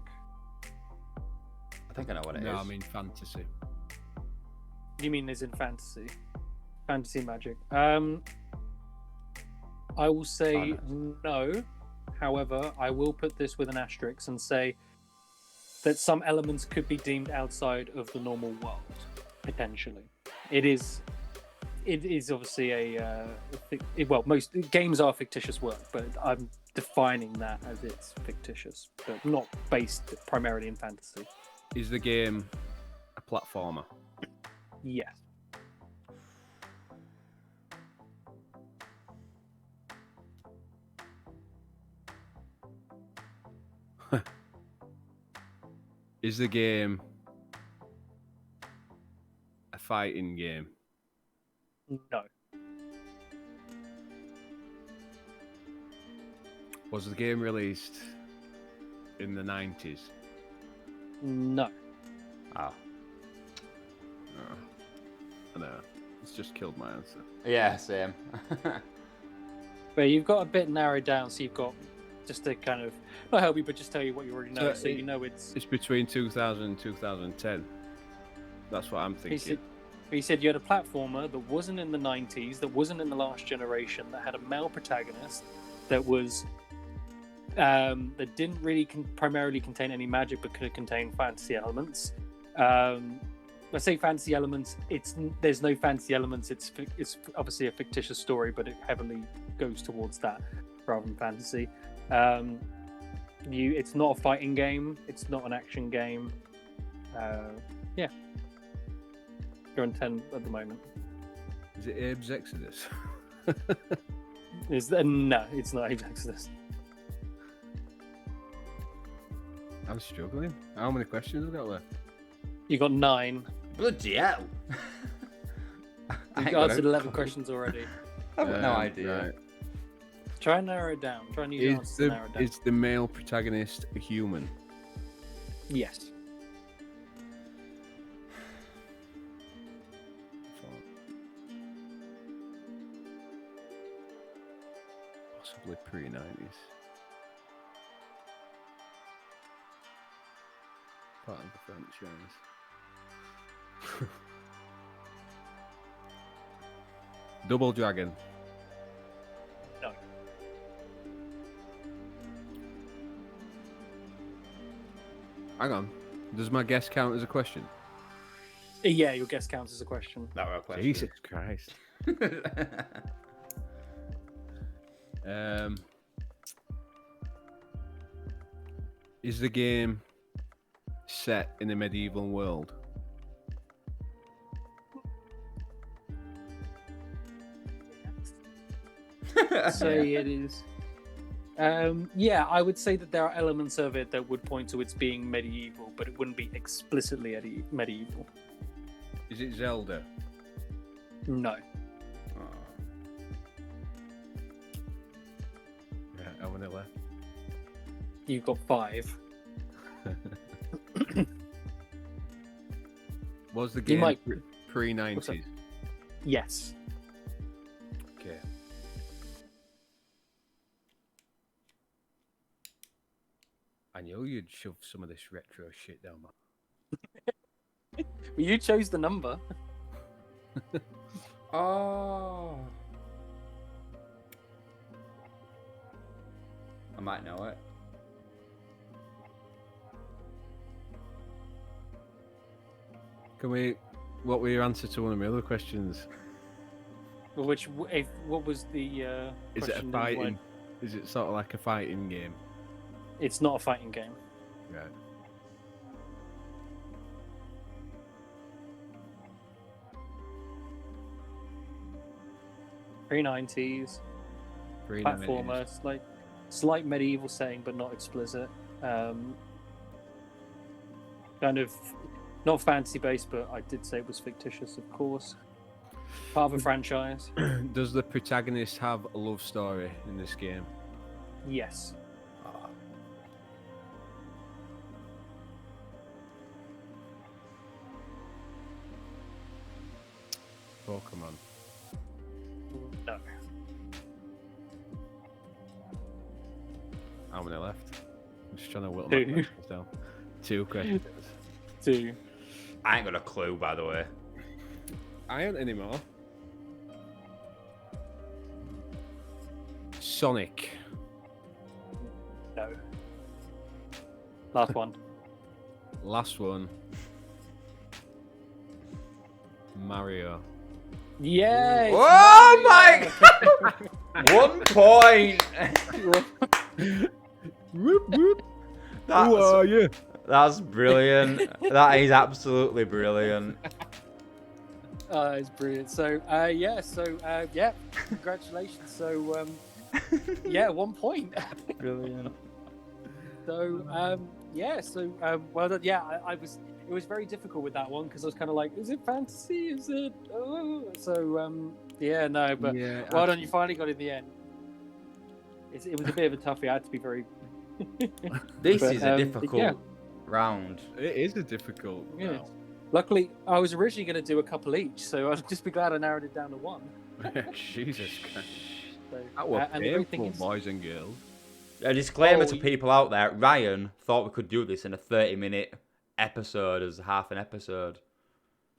Speaker 2: I think I know what it is.
Speaker 3: No, I mean fantasy.
Speaker 1: You mean as in fantasy? Fantasy magic. I will say no. However, I will put this with an asterisk and say that some elements could be deemed outside of the normal world, potentially. It is obviously well, most games are fictitious work, but I'm defining that as it's fictitious, but not based primarily in fantasy.
Speaker 3: Is the game a platformer?
Speaker 1: Yes.
Speaker 3: Is the game a fighting game?
Speaker 1: No.
Speaker 3: Was the game released in the 90s?
Speaker 1: No.
Speaker 2: Oh.
Speaker 3: No, it's just killed my answer.
Speaker 2: Yeah, same.
Speaker 1: But you've got a bit narrowed down, so you've got just to kind of not help you, but just tell you what you already know, so you know it's.
Speaker 3: It's between 2000 and 2010. That's what I'm thinking.
Speaker 1: He said you had a platformer that wasn't in the 90s, that wasn't in the last generation, that had a male protagonist, that was that didn't really primarily contain any magic, but could contain fantasy elements. I say fantasy elements. There's no fantasy elements. It's obviously a fictitious story, but it heavily goes towards that rather than fantasy. It's not a fighting game. It's not an action game. Yeah. You're on 10 at the moment.
Speaker 3: Is it Abe's Exodus?
Speaker 1: No, it's not Abe's Exodus.
Speaker 3: I'm struggling. How many questions have I got left?
Speaker 1: You got 9.
Speaker 2: Bloody hell.
Speaker 1: You've answered 11 questions already.
Speaker 2: I've got no idea.
Speaker 3: Right.
Speaker 1: Try and narrow it down. Try and use your answers to narrow it down.
Speaker 3: Is the male protagonist a human?
Speaker 1: Yes.
Speaker 3: Possibly pre-90s. Part of the franchise. Double Dragon.
Speaker 1: No.
Speaker 3: Hang on. Does my guess count as a question?
Speaker 1: Yeah, your guess counts as a question.
Speaker 2: That were a question.
Speaker 3: Jesus Christ. Is the game set in a medieval world?
Speaker 1: say it is. Yeah, I would say that there are elements of it that would point to its being medieval, but it wouldn't be explicitly medieval.
Speaker 3: Is it Zelda?
Speaker 1: No.
Speaker 3: Yeah, how many left?
Speaker 1: You've got 5.
Speaker 3: Was the game
Speaker 1: might-
Speaker 3: pre-90s?
Speaker 1: Yes.
Speaker 3: Okay. I knew you'd shove some of this retro shit down my...
Speaker 1: Well, you chose the number.
Speaker 2: Oh. I might know it.
Speaker 3: Can we... What were your answer to one of my other questions?
Speaker 1: What was the
Speaker 3: Is it a
Speaker 1: question?
Speaker 3: fighting... Is it sort of like a fighting game?
Speaker 1: It's not a fighting game.
Speaker 3: Right.
Speaker 1: Pre-90s. Platformer, slight medieval setting, but not explicit. Kind of not fantasy based, but I did say it was fictitious, of course. Part of a franchise.
Speaker 3: Does the protagonist have a love story in this game?
Speaker 1: Yes.
Speaker 3: Pokemon.
Speaker 1: No.
Speaker 3: How many left? I'm just trying to whittle
Speaker 1: 2.
Speaker 3: my questions down. 2 questions.
Speaker 1: 2.
Speaker 2: I ain't got a clue, by the way.
Speaker 3: I ain't anymore. Sonic.
Speaker 1: No. Last one.
Speaker 3: Last one. Mario.
Speaker 1: Yay!
Speaker 2: Oh my god! 1 point!
Speaker 3: Whoop whoop. Who
Speaker 2: That's,
Speaker 3: are you?
Speaker 2: that's brilliant. That is absolutely brilliant.
Speaker 1: It's brilliant. So, yeah, congratulations. So, yeah, 1 point.
Speaker 2: Brilliant.
Speaker 1: So, well done. Yeah, it was very difficult with that one because I was kind of like, is it fantasy? Is it? Oh, so yeah, no, but
Speaker 3: Yeah,
Speaker 1: well done. You finally got it in the end. It was a bit of a toughie. I had to be very.
Speaker 2: This
Speaker 1: But,
Speaker 2: is a difficult
Speaker 1: yeah.
Speaker 2: round.
Speaker 3: It is a difficult.
Speaker 1: Yeah.
Speaker 3: round.
Speaker 1: Luckily, I was originally going to do a couple each, so I'd just be glad I narrowed it down to 1.
Speaker 3: Jesus Christ.
Speaker 1: So,
Speaker 3: That was
Speaker 1: and the great thing
Speaker 3: painful,
Speaker 1: is,
Speaker 3: boys and girls.
Speaker 2: A disclaimer
Speaker 1: Oh,
Speaker 2: to
Speaker 1: you-
Speaker 2: people out there: Ryan thought we could do this in a 30-minute episode as half an episode.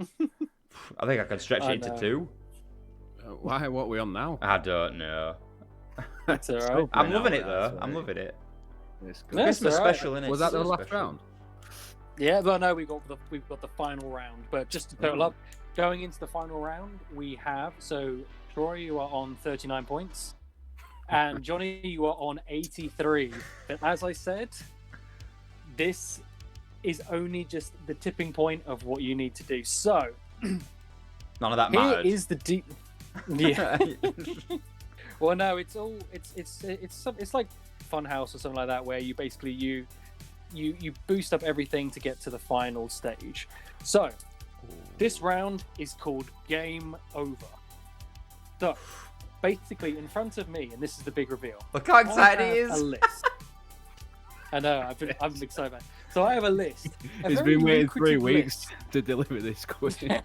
Speaker 2: I think I can stretch
Speaker 1: I
Speaker 2: it into
Speaker 1: know.
Speaker 2: 2.
Speaker 3: Why? What are we on now?
Speaker 2: I don't know.
Speaker 1: it's all right.
Speaker 2: I'm
Speaker 3: No,
Speaker 2: loving it
Speaker 3: that's
Speaker 2: though. I'm
Speaker 3: right.
Speaker 2: loving it.
Speaker 3: It's good.
Speaker 1: Yeah,
Speaker 2: Christmas
Speaker 1: it's all right.
Speaker 2: special, innit?
Speaker 3: Was that the
Speaker 2: So
Speaker 3: last
Speaker 2: special.
Speaker 3: round?
Speaker 1: Yeah, well, no, we've got the final round. But just to total up, going into the final round, we have Troy, you are on 39 points, and Jonny, you are on 83. But as I said, this is only just the tipping point of what you need to do. So
Speaker 2: None of that
Speaker 1: here
Speaker 2: mattered.
Speaker 1: is the deep. Yeah. Well, no, it's like Funhouse or something like that, where you basically you boost up everything to get to the final stage. So this round is called Game Over. So basically, in front of me, and this is the big reveal.
Speaker 2: Look how excited
Speaker 1: I
Speaker 2: he
Speaker 1: have a
Speaker 2: is.
Speaker 1: list. I know, I'm excited about it. So I have a list. A
Speaker 3: He's
Speaker 1: very
Speaker 3: been waiting 3
Speaker 1: lucrative
Speaker 3: weeks
Speaker 1: list.
Speaker 3: to deliver this quiz.
Speaker 1: I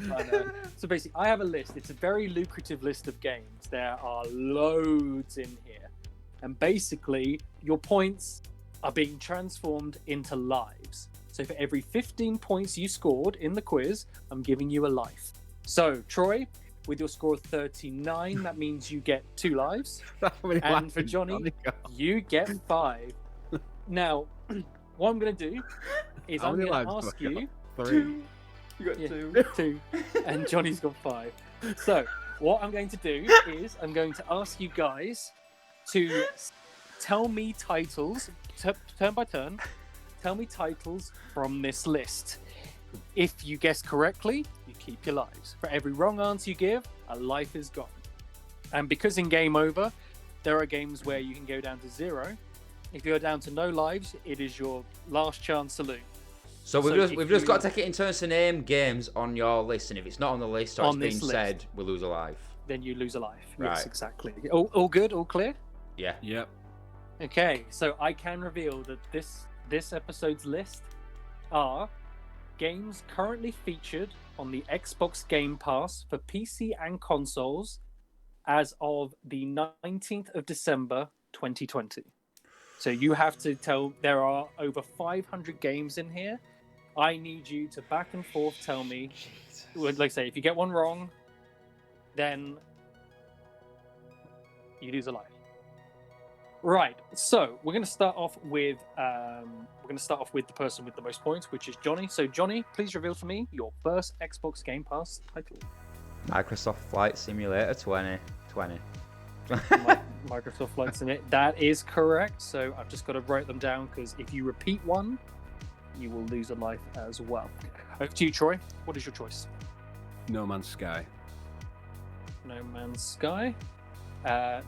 Speaker 1: know. So basically, I have a list. It's a very lucrative list of games. There are loads in here. And basically, your points are being transformed into lives. So for every 15 points you scored in the quiz, I'm giving you a life. So, Troy, with your score of 39, that means you get 2 lives.
Speaker 3: How many
Speaker 1: And
Speaker 3: lives
Speaker 1: for
Speaker 3: has
Speaker 1: Jonny,
Speaker 3: got?
Speaker 1: you get 5. Now, what I'm going to do is
Speaker 3: How
Speaker 1: I'm
Speaker 3: many
Speaker 1: going to
Speaker 3: lives
Speaker 1: ask
Speaker 3: have I
Speaker 1: you
Speaker 3: 3.
Speaker 2: You got
Speaker 1: Yeah.
Speaker 2: 2.
Speaker 1: 2, and Johnny's got 5. So, what I'm going to do is I'm going to ask you guys to tell me titles, turn by turn, tell me titles from this list. If you guess correctly, you keep your lives. For every wrong answer you give, a life is gone. And because in Game Over, there are games where you can go down to 0. If you're down to no lives, it is your last chance to lose.
Speaker 2: So we've just got to take it in turns to name games on your list, and if it's not on the list or it's been said, we lose a life.
Speaker 1: Then you lose a life.
Speaker 2: Right.
Speaker 1: Yes, exactly. All good? All clear?
Speaker 2: Yeah.
Speaker 3: Yep.
Speaker 1: Okay, so I can reveal that this episode's list are games currently featured on the Xbox Game Pass for PC and consoles as of the 19th of December 2020. So you have to tell, there are over 500 games in here. I need you to back and forth tell me, like I say, if you get one wrong, then you lose a life. Right, so we're going to start off with the person with the most points, which is Jonny. So Jonny, please reveal for me your first Xbox Game Pass title.
Speaker 2: Microsoft Flight Simulator 2020.
Speaker 1: Microsoft Flight Simulator. That is correct. So I've just got to write them down because if you repeat one, you will lose a life as well. Over to you, Troy. What is your choice?
Speaker 3: No Man's Sky.
Speaker 1: No Man's Sky.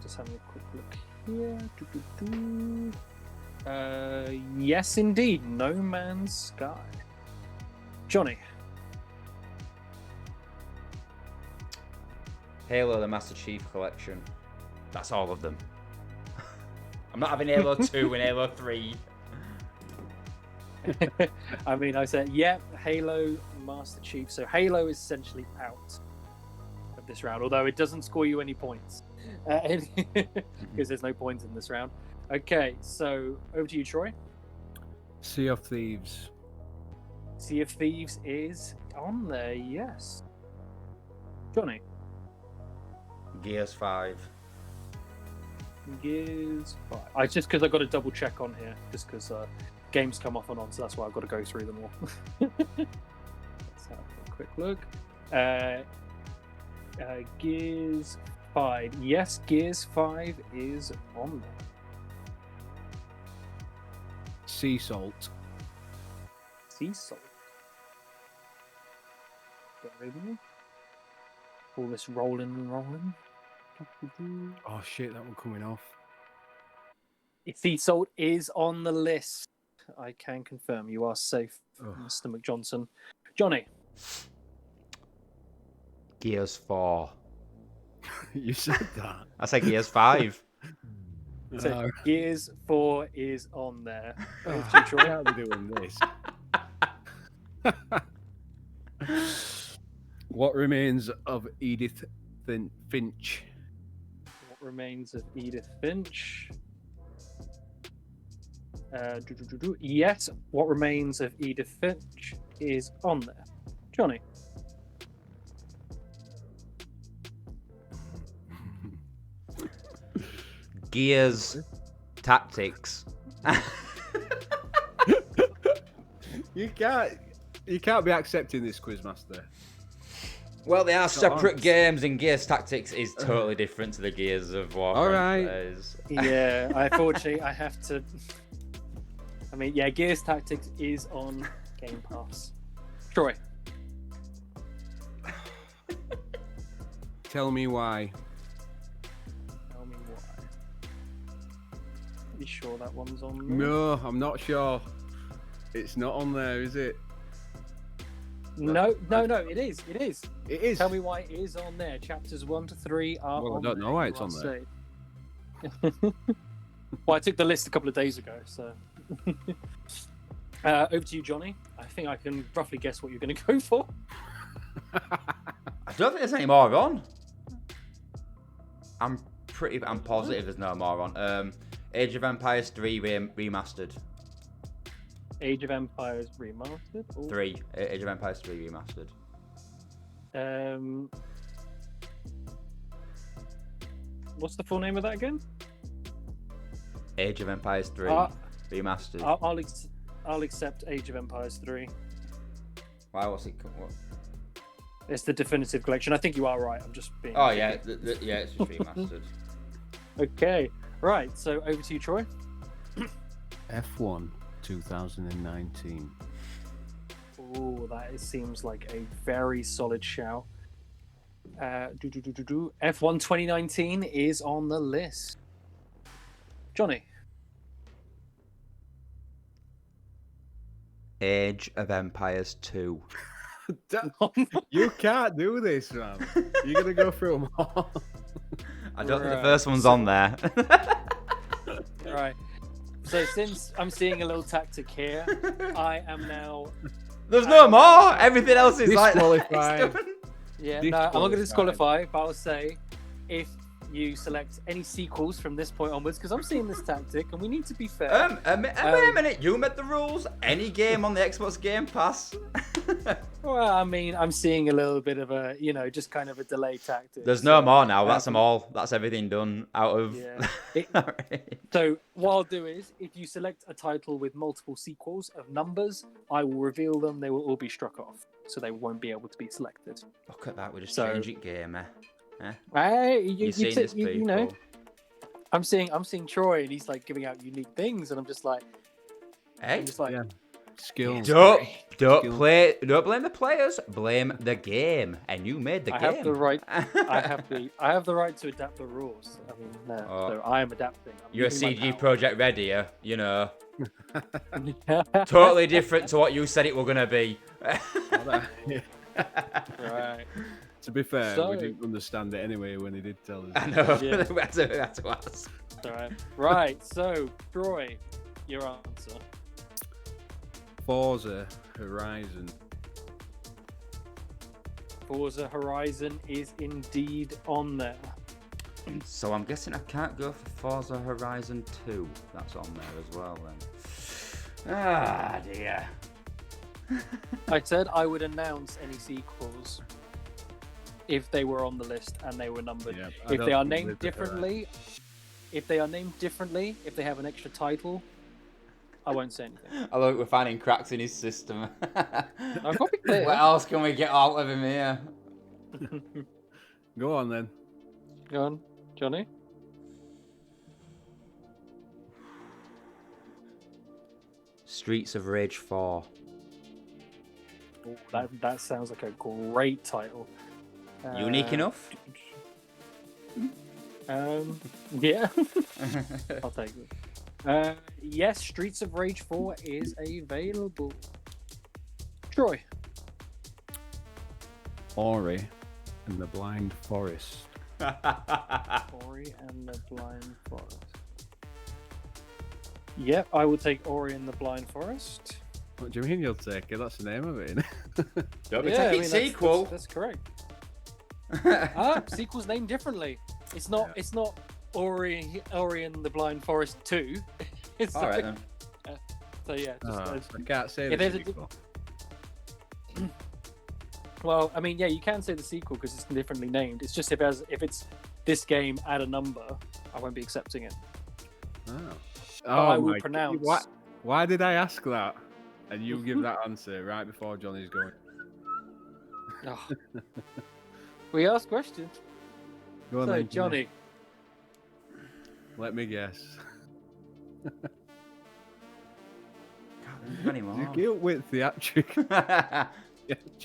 Speaker 1: Just having a quick look here. Yes, indeed. No Man's Sky. Jonny.
Speaker 2: Halo: The Master Chief Collection. That's all of them. I'm not having Halo 2 and Halo 3.
Speaker 1: I mean, I said, yeah, Halo Master Chief. So Halo is essentially out of this round, although it doesn't score you any points because there's no points in this round. Okay, so over to you, Troy.
Speaker 3: Sea of Thieves.
Speaker 1: Sea of Thieves is on there, yes. Jonny.
Speaker 2: Gears 5.
Speaker 1: Gears 5. It's just because I've got to double check on here, just because games come off and on, so that's why I've got to go through them all. Let's have a quick look. Gears 5. Yes, Gears 5 is on there.
Speaker 3: Sea Salt.
Speaker 1: Sea Salt. Got it over me. All this rolling and rolling.
Speaker 3: Oh shit, that one coming off.
Speaker 1: Sea Salt is on the list. I can confirm you are safe,
Speaker 3: Ugh.
Speaker 1: Mr. McJohnson. Jonny.
Speaker 2: Gears 4.
Speaker 3: You said that.
Speaker 2: I said Gears 5.
Speaker 1: So Gears 4 is on there.
Speaker 3: Oh,
Speaker 1: Over to you, Troy.
Speaker 3: can't be doing this. What remains of Edith Finch?
Speaker 1: What remains of Edith Finch? Yes, What Remains of Edith Finch is on there. Jonny.
Speaker 2: Gears Tactics.
Speaker 3: You can't be accepting this, Quizmaster.
Speaker 2: Well, they are separate
Speaker 3: on.
Speaker 2: games, and Gears Tactics is totally different to the Gears of War.
Speaker 3: All right.
Speaker 2: franchise.
Speaker 1: Yeah, unfortunately, I have to. I mean, yeah, Gears Tactics is on Game Pass. Troy.
Speaker 3: Tell me why.
Speaker 1: Tell me why. You sure that one's on there?
Speaker 3: No, I'm not sure. It's not on there, is it?
Speaker 1: No, it is. It is.
Speaker 3: It is.
Speaker 1: Tell me why it is on there. Chapters 1 to 3 are
Speaker 3: Well, I
Speaker 1: on
Speaker 3: don't
Speaker 1: there.
Speaker 3: know why
Speaker 1: You
Speaker 3: it's on
Speaker 1: are
Speaker 3: there.
Speaker 1: safe. Well, I took the list a couple of days ago, so. Over to you, Jonny. I think I can roughly guess what you're going to go for.
Speaker 2: I don't think there's any more on. I'm positive there's no more on. Age of Empires 3 remastered.
Speaker 1: Age of Empires remastered. Ooh.
Speaker 2: 3. Age of Empires 3 remastered.
Speaker 1: What's the full name of that again?
Speaker 2: Age of Empires 3 remastered.
Speaker 1: I'll accept Age of Empires 3.
Speaker 2: Why? What's it called? What?
Speaker 1: It's the definitive collection. I think you are right. I'm just being.
Speaker 2: Oh yeah, yeah, it's just remastered.
Speaker 1: Okay, right. So over to you, Troy.
Speaker 3: F1
Speaker 1: Oh, that seems like a very solid shout. F1 2019 is on the list. Jonny.
Speaker 2: Age of Empires 2.
Speaker 3: You can't do this, man. You're gonna go through them all.
Speaker 2: I don't think the first one's on there.
Speaker 1: Right. So since I'm seeing a little tactic here, I am now.
Speaker 2: There's no more. Everything else is like
Speaker 3: Disqualified.
Speaker 1: Yeah, no, I'm not going to disqualify, but I'll say if you select any sequels from this point onwards, because I'm seeing this tactic, and we need to be fair.
Speaker 2: Wait a minute. You made the rules. Any game on the Xbox Game Pass.
Speaker 1: Well, I mean, I'm seeing a little bit of a, just kind of a delay tactic.
Speaker 2: There's no more now. That's them all. That's everything done out of.
Speaker 1: Yeah. So what I'll do is, if you select a title with multiple sequels of numbers, I will reveal them. They will all be struck off, so they won't be able to be selected.
Speaker 2: Look at that. We're just changing game, eh?
Speaker 1: Hey,
Speaker 2: seen this, people?
Speaker 1: you know, I'm seeing Troy, and he's like giving out unique things, and I'm just like,
Speaker 2: Hey,
Speaker 3: Yeah. Skills.
Speaker 2: don't blame the players. Blame the game, and you made the
Speaker 1: I
Speaker 2: game.
Speaker 1: have the right. I have the right to adapt the rules. I mean, so I am adapting.
Speaker 2: You're a
Speaker 1: using my
Speaker 2: CG
Speaker 1: power.
Speaker 2: project ready, totally different to what you said it were gonna be.
Speaker 1: Right.
Speaker 3: To be fair,
Speaker 1: So-
Speaker 3: we didn't understand it anyway when he did tell us.
Speaker 2: I know.
Speaker 1: Yeah.
Speaker 2: we had to ask.
Speaker 1: All right. Right. So, Troy, your answer.
Speaker 3: Forza Horizon.
Speaker 1: Forza Horizon is indeed on there.
Speaker 2: So I'm guessing I can't go for Forza Horizon 2. That's on there as well then. Ah dear.
Speaker 1: I said I would announce any sequels if they were on the list and they were numbered.
Speaker 3: Yeah,
Speaker 1: If they are named differently, if they have an extra title, I won't say anything.
Speaker 2: I love it, we're finding cracks in his system.
Speaker 1: I've got to be clear.
Speaker 2: What else can we get out of him here?
Speaker 3: Go on then.
Speaker 1: Go on, Jonny.
Speaker 2: Streets of Rage 4.
Speaker 1: That sounds like a great title.
Speaker 2: Unique enough?
Speaker 1: Yeah. I'll take it. Yes, Streets of Rage 4 is available. Troy.
Speaker 3: Ori and the Blind Forest.
Speaker 1: Ori and the Blind Forest. Yep, I would take Ori and the Blind Forest.
Speaker 3: What do you mean you'll take it? That's the name of it, innit?
Speaker 2: Don't be
Speaker 1: Yeah,
Speaker 2: taking sequel.
Speaker 1: That's correct. Sequel's named differently. It's not Ori and the Blind Forest 2. It's
Speaker 2: All right then.
Speaker 1: So yeah,
Speaker 3: I can't say
Speaker 1: Yeah,
Speaker 3: the
Speaker 1: there's a
Speaker 3: sequel.
Speaker 1: well, I mean, yeah, you can say the sequel because it's differently named. It's just if it's this game add a number, I won't be accepting it.
Speaker 3: Oh,
Speaker 1: I will
Speaker 3: my
Speaker 1: pronounce.
Speaker 3: God. Why did I ask that? And you give that answer right before Johnny's going.
Speaker 1: Oh. We ask questions.
Speaker 3: Go on
Speaker 1: So,
Speaker 3: then,
Speaker 1: Jonny,
Speaker 3: Let me guess.
Speaker 2: Anymore.
Speaker 3: You get with theatric.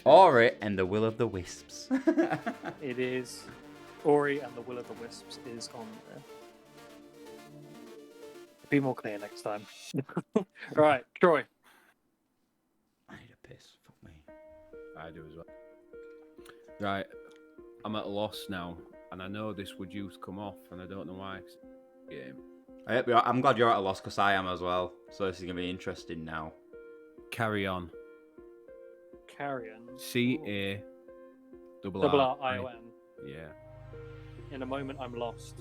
Speaker 2: Ori and the Will of the Wisps.
Speaker 1: it is Ori and the Will of the Wisps is on there. Be more clear next time. Right, Troy.
Speaker 2: I need a piss. Fuck me.
Speaker 3: I do as well. Right, I'm at a loss now, and I know this would use come off, and I don't know why. Game.
Speaker 2: I'm glad you're at a loss because I am as well. So this is gonna be interesting now.
Speaker 3: Carry on.
Speaker 1: Carrion.
Speaker 3: CA.
Speaker 1: R-I-O-N.
Speaker 3: Yeah.
Speaker 1: In a moment, I'm lost.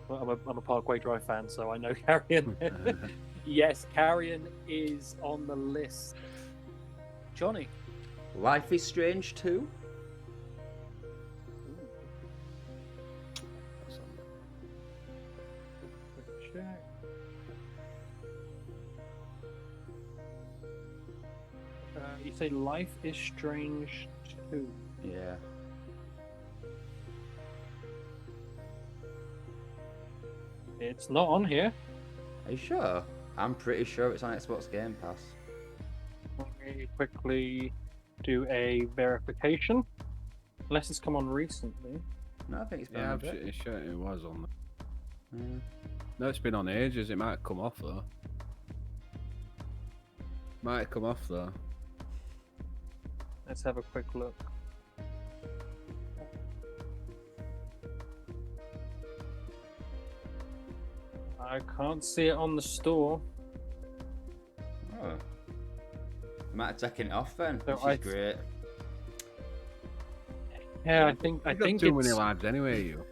Speaker 1: Well, I'm a Parkway Drive fan, so I know Carrion. Yes, Carrion is on the list. Jonny.
Speaker 2: Life is Strange 2.
Speaker 1: Check. You say Life is Strange 2.
Speaker 2: Yeah.
Speaker 1: It's not on here.
Speaker 2: Are you sure? I'm pretty sure it's on Xbox Game Pass.
Speaker 1: Let me quickly do a verification. Unless it's come on recently.
Speaker 2: No, I think it's been
Speaker 3: Yeah,
Speaker 2: a
Speaker 3: I'm
Speaker 2: bit.
Speaker 3: sure it was on there.
Speaker 2: Mm.
Speaker 3: No, it's been on ages. It might have come off though. Might have come off though.
Speaker 1: Let's have a quick look. I can't see it on the store.
Speaker 2: Oh. Might have taken it off then,
Speaker 1: So
Speaker 2: which is great.
Speaker 1: Yeah, I think
Speaker 3: You've got too many lives anyway, you.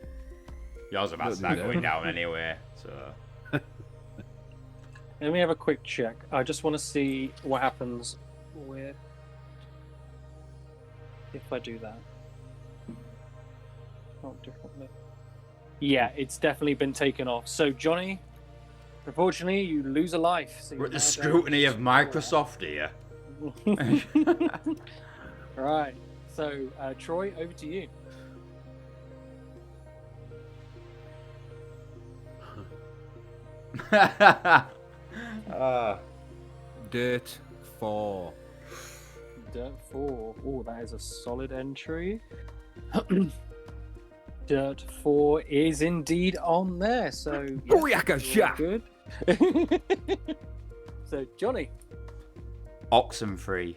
Speaker 2: Yours are about to start going down anyway, so.
Speaker 1: Let me have a quick check. I just want to see what happens with if I do that. Oh, differently. Yeah, it's definitely been taken off. So, Johnny, unfortunately, you lose a life. So
Speaker 2: We're at the scrutiny of Microsoft here.
Speaker 1: Right. So, Troy, over to you.
Speaker 3: Dirt 4.
Speaker 1: Dirt 4. Oh, that is a solid entry. Dirt 4 is indeed on there. So,
Speaker 3: Booyaka
Speaker 1: yes,
Speaker 3: shot!
Speaker 1: good. So, Johnny,
Speaker 2: Oxenfree.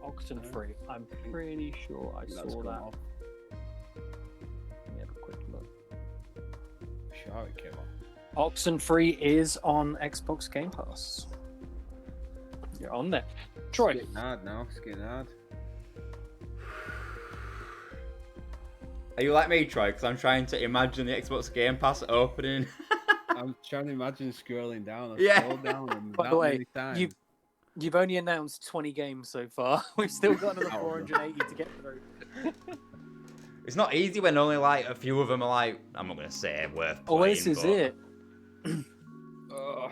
Speaker 1: Oxenfree. I'm pretty sure I
Speaker 3: That's
Speaker 1: saw
Speaker 3: gone
Speaker 1: that.
Speaker 3: off.
Speaker 1: Let me have a quick look.
Speaker 3: Sure, it came off.
Speaker 1: Oxenfree is on Xbox Game Pass. You're on there. Troy.
Speaker 3: It's getting hard now. It's getting hard.
Speaker 2: Are you like me, Troy? Because I'm trying to imagine the Xbox Game Pass opening.
Speaker 3: I'm trying to imagine scrolling down. I've
Speaker 2: Yeah.
Speaker 3: scrolled down and
Speaker 1: By the
Speaker 3: that
Speaker 1: way,
Speaker 3: many times.
Speaker 1: You've only announced 20 games so far. We've still got another
Speaker 3: Oh,
Speaker 1: 480 to get through.
Speaker 2: It's not easy when only like a few of them are like, I'm not going to say worth playing.
Speaker 1: Oh, this is
Speaker 2: but...
Speaker 1: it.
Speaker 3: Ugh.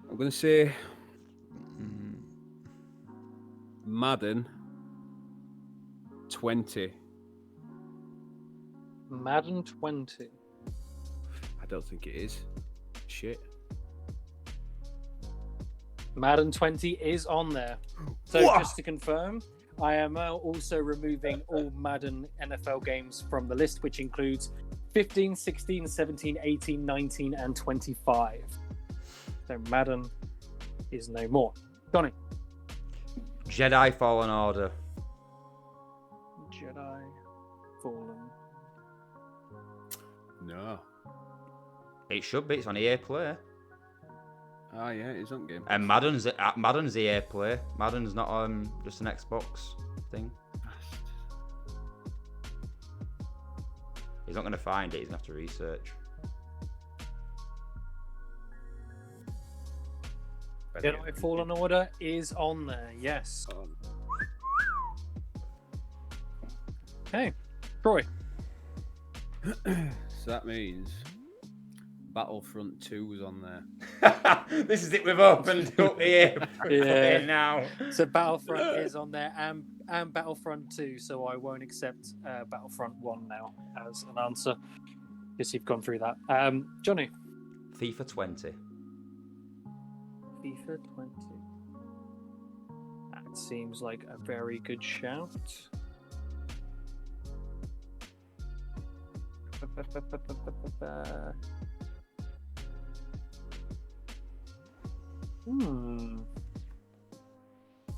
Speaker 3: I'm gonna say Madden 20.
Speaker 1: Madden 20.
Speaker 3: I don't think it is. Shit.
Speaker 1: Madden 20 is on there. So
Speaker 3: Whoa.
Speaker 1: just to confirm, I am also removing all Madden NFL games from the list, which includes 15, 16, 17, 18, 19, and 25. So Madden is no more. Johnny.
Speaker 2: Jedi Fallen Order.
Speaker 1: Jedi Fallen.
Speaker 3: No.
Speaker 2: It should be. It's on EA Play.
Speaker 3: Ah, yeah, it's on Game Pass.
Speaker 2: And Madden's EA Play. Madden's not just an Xbox thing. He's not going to find it. He's going to have to research.
Speaker 1: Jedi Fallen Order is on there. Yes. Okay. Troy.
Speaker 3: So that means Battlefront 2 is on there.
Speaker 2: This is it. We've opened up EA
Speaker 1: Yeah.
Speaker 2: now.
Speaker 1: So Battlefront is on there and Battlefront 2, so I won't accept Battlefront 1 now as an answer because you've gone through that. Johnny.
Speaker 2: FIFA 20.
Speaker 1: FIFA 20. That seems like a very good shout.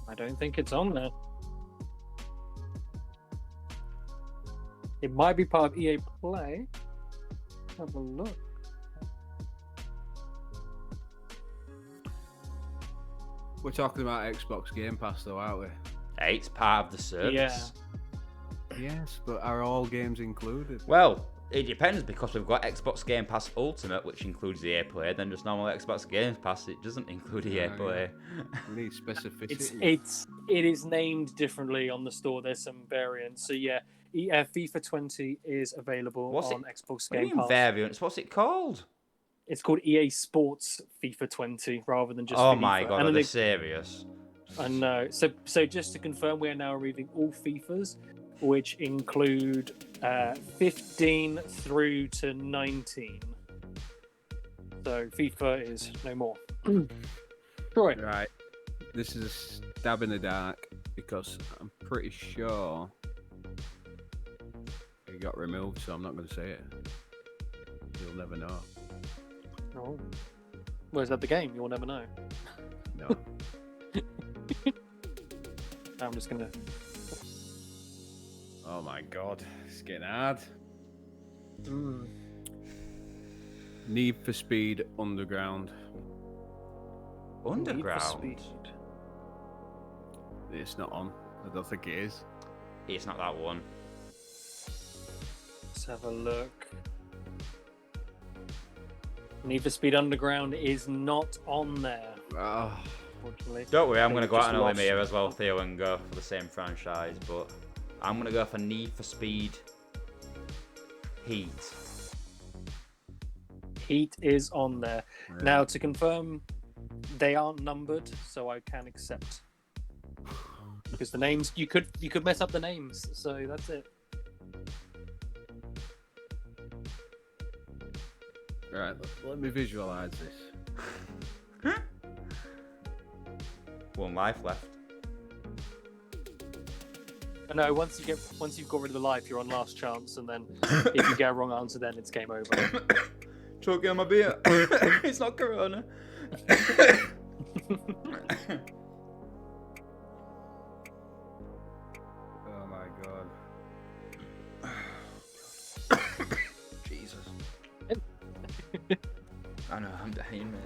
Speaker 1: I don't think it's on there. It might be part of EA Play. Have a look.
Speaker 3: We're talking about Xbox Game Pass, though, aren't we?
Speaker 2: Hey, it's part of the service.
Speaker 1: Yeah.
Speaker 3: Yes, but are all games included?
Speaker 2: Well, it depends because we've got Xbox Game Pass Ultimate, which includes EA Play. Then just normal Xbox Game Pass, it doesn't include EA
Speaker 3: Oh,
Speaker 2: Play.
Speaker 3: We need specificity.
Speaker 1: It is named differently on the store. There's some variants. So yeah, FIFA 20 is available on Xbox
Speaker 2: What do you
Speaker 1: Game
Speaker 2: mean
Speaker 1: Pass.
Speaker 2: variants? What's it called?
Speaker 1: It's called EA Sports FIFA 20 rather than just
Speaker 2: Oh
Speaker 1: FIFA.
Speaker 2: my god,
Speaker 1: And
Speaker 2: are
Speaker 1: then
Speaker 2: they serious?
Speaker 1: I know. So just to confirm, we are now removing all FIFAs, which include 15 through to 19. So FIFA is no more. Troy.
Speaker 3: Right. This is a stab in the dark. because I'm pretty sure it got removed, so I'm not going to say it. You'll never know.
Speaker 1: Oh. Well, is that the game? You'll never know.
Speaker 3: No.
Speaker 1: I'm just gonna.
Speaker 3: Oh my god, it's getting hard. Need for Speed Underground.
Speaker 2: Underground?
Speaker 1: Need for Speed.
Speaker 3: It's not on. I don't think it is.
Speaker 2: It's not that one.
Speaker 1: Let's have a look. Need for Speed Underground is not on there,
Speaker 3: Oh,
Speaker 1: unfortunately.
Speaker 2: Don't worry, I'm going to go out on a limb
Speaker 1: Just
Speaker 2: here
Speaker 1: lost.
Speaker 2: as well, Theo, and go for the same franchise, but I'm going to go for Need for Speed Heat.
Speaker 1: Heat is on there.
Speaker 3: yeah.
Speaker 1: Now, to confirm, they aren't numbered, so I can accept. Because the names, you could mess up the names, so that's it.
Speaker 3: Right, let me visualize this.
Speaker 2: One life left.
Speaker 1: No, once you've got rid of the life, you're on last chance, and then if you get a wrong answer, then it's game over.
Speaker 2: Choking on my beer. It's not Corona.
Speaker 3: Oh my god. Jesus.
Speaker 2: I know, I'm dying, man.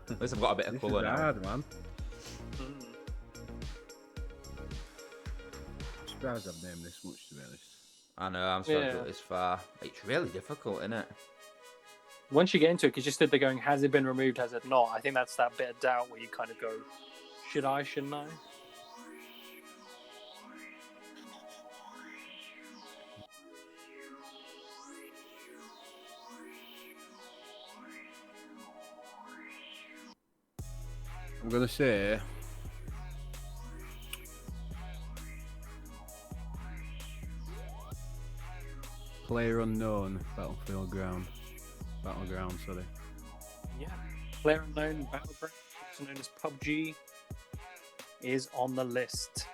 Speaker 2: At least I've got a bit of
Speaker 3: This
Speaker 2: colour
Speaker 3: is
Speaker 2: now.
Speaker 3: hard, man. I'm surprised I've named this much, to be honest.
Speaker 2: I know, I'm sorry to
Speaker 1: Yeah.
Speaker 2: go this far. It's really difficult, isn't it?
Speaker 1: Once you get into it, because you stood there going, has it been removed, has it not? I think that's that bit of doubt where you kind of go, should I, shouldn't I?
Speaker 3: I'm gonna say Player Unknown Battleground, sorry.
Speaker 1: Yeah. Player Unknown Battleground, also known as PUBG, is on the list.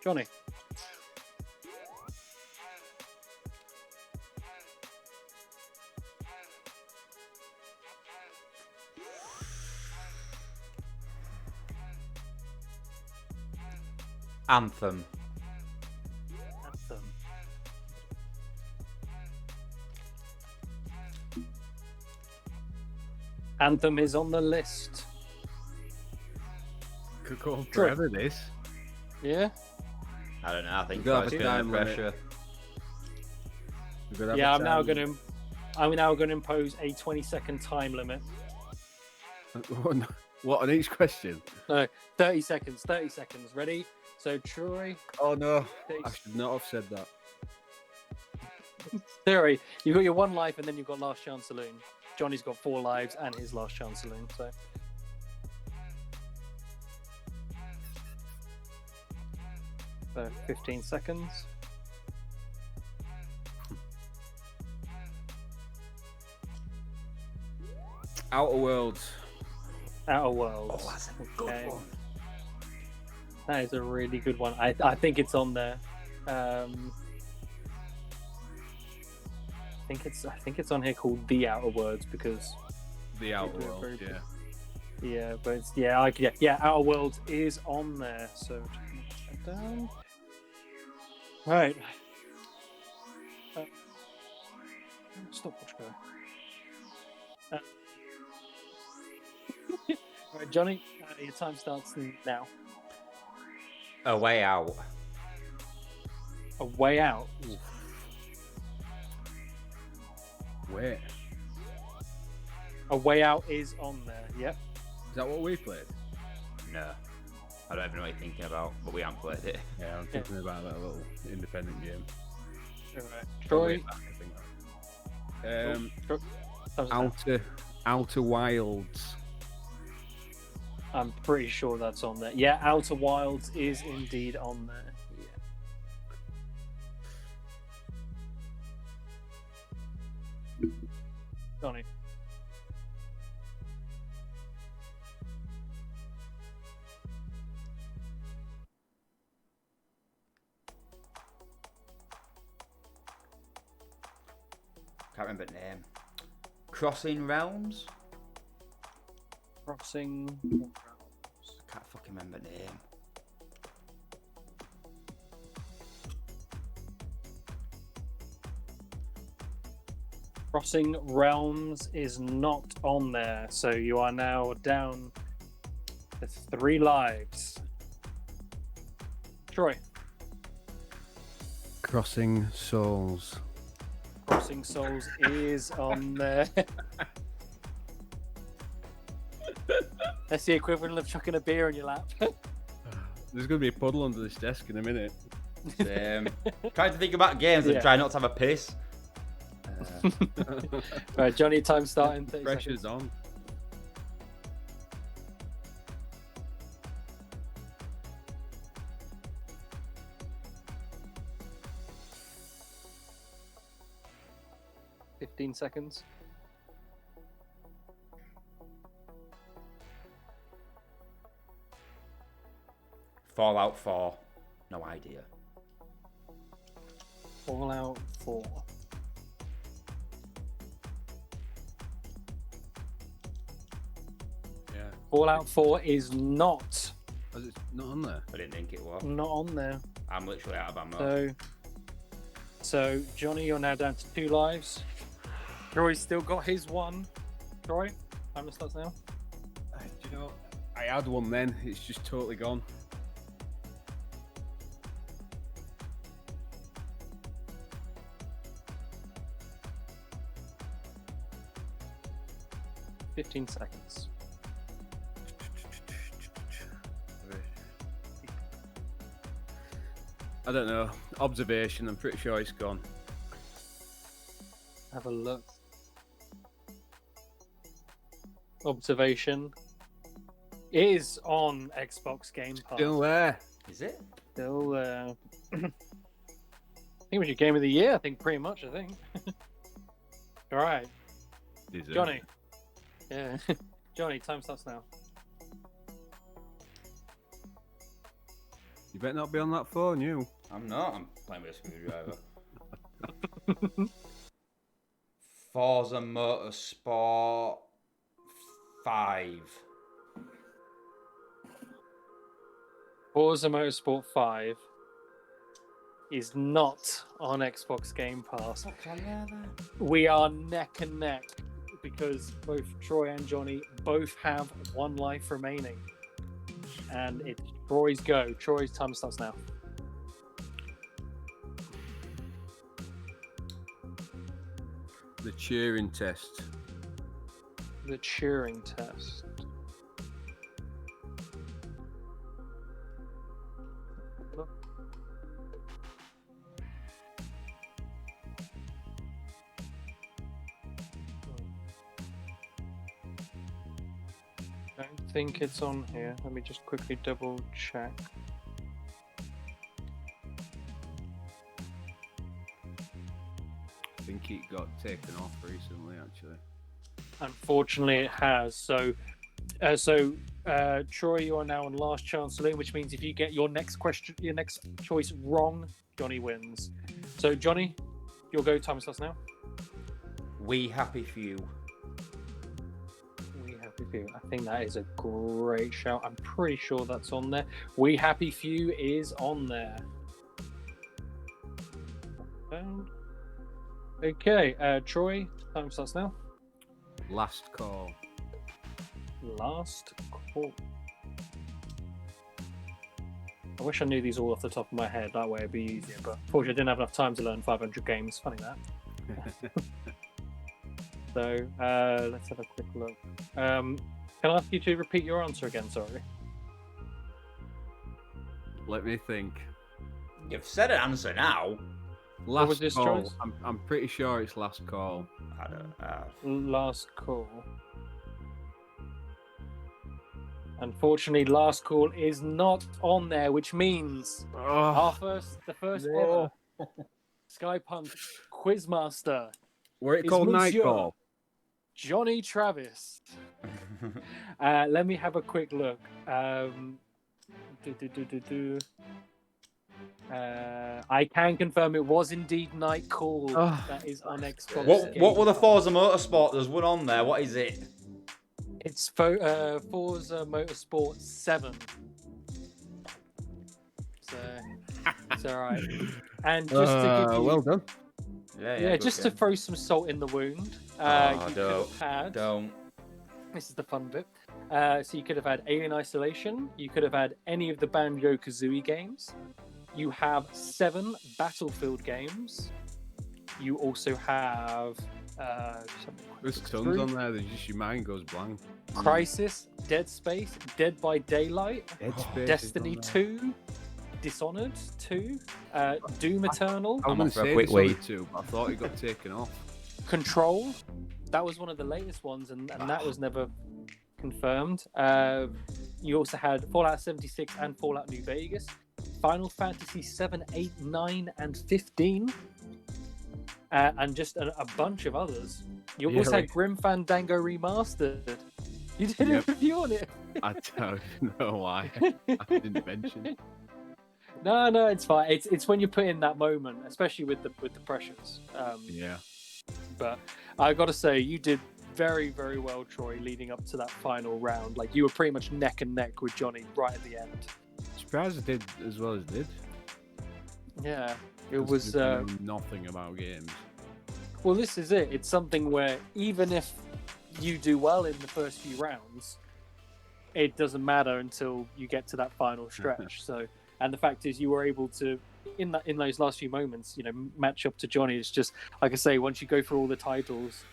Speaker 1: Johnny.
Speaker 2: Anthem.
Speaker 1: Anthem. Anthem is on the list.
Speaker 3: Could go on
Speaker 1: Sure.
Speaker 3: forever, this.
Speaker 1: Yeah?
Speaker 2: I don't know, I think
Speaker 3: We've got
Speaker 2: Troy's
Speaker 3: a
Speaker 2: feeling
Speaker 3: time
Speaker 2: the
Speaker 3: limit.
Speaker 2: pressure.
Speaker 3: We're gonna have
Speaker 1: Yeah,
Speaker 3: a
Speaker 1: I'm now
Speaker 3: time-
Speaker 1: going to impose a 20-second time limit.
Speaker 3: What on each question?
Speaker 1: No, 30 seconds. 30 seconds. Ready? So Troy,
Speaker 3: Oh no,
Speaker 1: Thirty-
Speaker 3: I should not have said that.
Speaker 1: Theory, you've got your one life and then you've got last chance saloon. Johnny's got 4 lives and his last chance saloon. So 15 seconds.
Speaker 3: Outer Worlds.
Speaker 1: Outer Worlds.
Speaker 2: Oh, that's a good
Speaker 1: Okay.
Speaker 2: one.
Speaker 1: That is a really good one. I think it's on there. I think it's on here called The Outer Worlds because
Speaker 3: The Outer
Speaker 1: do it
Speaker 3: Worlds,
Speaker 1: very
Speaker 3: yeah.
Speaker 1: yeah, but it's Outer Worlds is on there. So check that down. Right. Stopwatch go. All right, Johnny, your time starts now.
Speaker 2: A Way Out.
Speaker 1: A Way Out.
Speaker 3: Wait,
Speaker 1: A Way Out is on there. Yep.
Speaker 3: is that what we played?
Speaker 2: No. I don't even know what you're thinking about, but we haven't played it.
Speaker 3: Yeah, I'm thinking about that little independent game.
Speaker 1: All right.
Speaker 3: Oh,
Speaker 1: Troy.
Speaker 3: way back, I think.
Speaker 1: Troy- Thumbs down.
Speaker 3: Outer Wilds.
Speaker 1: I'm pretty sure that's on there. Yeah, Outer Wilds is indeed on there. Yeah. Johnny.
Speaker 2: can't remember the name. Crossing Realms?
Speaker 1: Crossing.
Speaker 2: Can't fucking remember the name.
Speaker 1: Crossing Realms is not on there, so you are now down to 3 lives. Troy.
Speaker 3: Crossing Souls.
Speaker 1: Crossing Souls is on there. That's the equivalent of chucking a beer in your lap.
Speaker 3: There's going to be a puddle under this desk in a minute.
Speaker 2: Trying to think about games and try not to have a piss.
Speaker 1: Right, Jonny, time starting. 30
Speaker 3: Pressure's
Speaker 1: seconds.
Speaker 3: on.
Speaker 1: $15 seconds.
Speaker 2: Fallout 4. No idea.
Speaker 1: Fallout 4.
Speaker 3: Yeah.
Speaker 1: Fallout 4 is not
Speaker 3: Oh, it's not on there.
Speaker 2: I didn't think it was.
Speaker 1: on there.
Speaker 2: I'm literally out of ammo.
Speaker 1: So Jonny, you're now down to 2 lives. Troy's still got his one. Troy, time starts now.
Speaker 3: Do you know, I had one then. It's just totally gone.
Speaker 1: $15 seconds.
Speaker 3: I don't know. Observation. I'm pretty sure it's gone.
Speaker 1: Have a look. Observation is on Xbox Game Pass.
Speaker 3: Still there.
Speaker 2: Is it?
Speaker 1: Still I think it was your game of the year, I think, pretty much, I think. All right.
Speaker 3: Is it?
Speaker 1: Jonny. Yeah. Jonny, time starts now.
Speaker 3: You better not be on that phone, you.
Speaker 2: I'm not. I'm playing with a screwdriver. Forza Motorsport 5.
Speaker 1: Forza Motorsport 5 is not on Xbox Game Pass. We are neck and neck because both Troy and Jonny both have 1 life remaining. And it's Troy's go. Troy's time starts now.
Speaker 3: The Turing test.
Speaker 1: The Turing test. I don't think it's on here. Let me just quickly double check.
Speaker 3: I think it got taken off recently, actually.
Speaker 1: Unfortunately, it has. So, Troy, you are now on last chance saloon, which means if you get your next choice wrong, Jonny wins. So, Jonny, your go time starts now.
Speaker 2: We Happy Few.
Speaker 1: We Happy Few. I think that is a great shout. I'm pretty sure that's on there. We Happy Few is on there. Okay, Troy, time starts now.
Speaker 3: Last call.
Speaker 1: Last call. I wish I knew these all off the top of my head. That way it'd be easier. But unfortunately, I didn't have enough time to learn 500 games. Funny that. So let's have a quick look. Can I ask you to repeat your answer again? Sorry.
Speaker 3: Let me think.
Speaker 2: You've said an answer now.
Speaker 3: Last
Speaker 1: was this
Speaker 3: call.
Speaker 1: choice?
Speaker 3: I'm pretty sure it's last call.
Speaker 2: I don't know.
Speaker 1: Last call. Unfortunately, last call is not on there, which means the first ever SkyPunk Quizmaster.
Speaker 3: Were it
Speaker 1: is
Speaker 3: called
Speaker 1: Monsieur
Speaker 3: Nightfall?
Speaker 1: Jonny Travis. Let me have a quick look. I can confirm it was indeed Night Call.
Speaker 3: Oh.
Speaker 1: That is on Xbox.
Speaker 2: What were the
Speaker 1: Game
Speaker 2: Forza Motorsport? There's one on there. What is it?
Speaker 1: It's Forza Motorsport 7. So it's all right. And just to give you,
Speaker 3: well done.
Speaker 1: yeah, just to throw some salt in the wound. You could have had.
Speaker 2: Don't.
Speaker 1: This is the fun bit. So you could have had Alien Isolation. You could have had any of the Banjo-Kazooie games. You have 7 Battlefield games. You also have
Speaker 3: There's tons on there. There's just your mind goes blank.
Speaker 1: Crisis, Dead Space, Dead by Daylight,
Speaker 3: Dead Space
Speaker 1: Destiny
Speaker 3: is on there.
Speaker 1: 2, Dishonored 2, Doom Eternal,
Speaker 3: I was
Speaker 2: I'm
Speaker 3: going
Speaker 2: off
Speaker 3: to
Speaker 2: for a
Speaker 3: say
Speaker 2: quick
Speaker 3: Dishonored
Speaker 2: wee.
Speaker 3: 2, but I thought it got taken off.
Speaker 1: Control. That was one of the latest ones, and that was never confirmed. You also had Fallout 76 and Fallout New Vegas, Final Fantasy 7, 8, 9, and 15, and just a bunch of others. You also had Grim Fandango Remastered. You did a review on it.
Speaker 3: I don't know why. I didn't mention it.
Speaker 1: No, it's fine. It's when you put in that moment, especially with the pressures.
Speaker 3: Yeah.
Speaker 1: But I got to say, you did very, very well, Troy, leading up to that final round. Like, you were pretty much neck and neck with Jonny right at the end.
Speaker 3: Surprised it did as well as it did.
Speaker 1: Yeah, it was.
Speaker 3: Nothing about games.
Speaker 1: Well, this is it. It's something where even if you do well in the first few rounds, it doesn't matter until you get to that final stretch. So, and the fact is, you were able to, in those last few moments, match up to Jonny. It's just like I say, once you go through all the titles,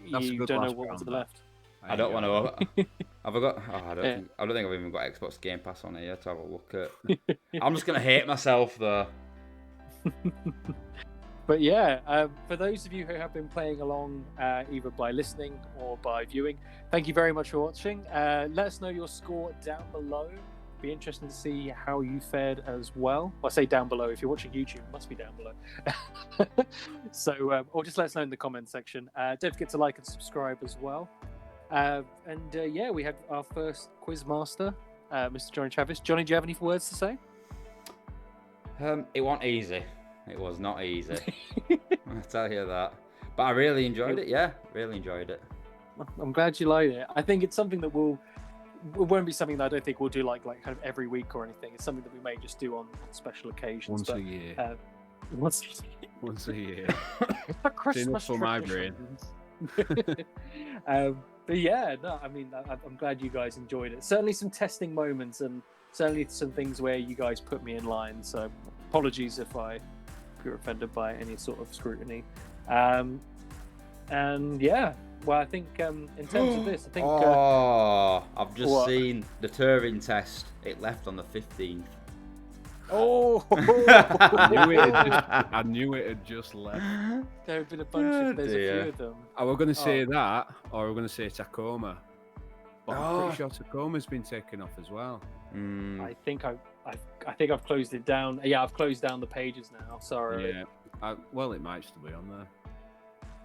Speaker 1: you don't know what's to the left.
Speaker 2: I don't want to. Have I got? Oh, I don't think I've even got Xbox Game Pass on here to have a look at. I'm just gonna hate myself though.
Speaker 1: But yeah, for those of you who have been playing along, either by listening or by viewing, thank you very much for watching. Let us know your score down below. Be interesting to see how you fared as well. I say down below. If you're watching YouTube, it must be down below. So, or just let us know in the comment section. Don't forget to like and subscribe as well. Yeah, we have our first quiz master, Mr. Jonny Travis. Jonny, do you have any words to say?
Speaker 2: It wasn't easy. It was not easy. I'll tell you that. But I really enjoyed it. Yeah, really enjoyed it.
Speaker 1: I'm glad you liked it. I think it's something that it won't be something that I don't think we'll do like kind of every week or anything. It's something that we may just do on special occasions.
Speaker 3: Once a year.
Speaker 1: Once
Speaker 3: a year.
Speaker 1: A Christmas
Speaker 3: for my brain.
Speaker 1: But yeah, no, I mean, I'm glad you guys enjoyed it. Certainly some testing moments and certainly some things where you guys put me in line. So apologies if you're offended by any sort of scrutiny. And yeah, well, I think in terms of this, I think...
Speaker 2: I've just seen the Turing test. It left on the 15th.
Speaker 1: Oh!
Speaker 3: I knew it had just left.
Speaker 1: There have been a bunch there's a few of them.
Speaker 3: Are we going to say that, or are we going to say Tacoma? But I'm pretty sure Tacoma's been taken off as well.
Speaker 1: I think I've closed it down. Yeah, I've closed down the pages now. Sorry.
Speaker 3: Yeah. Well, it might still be on there.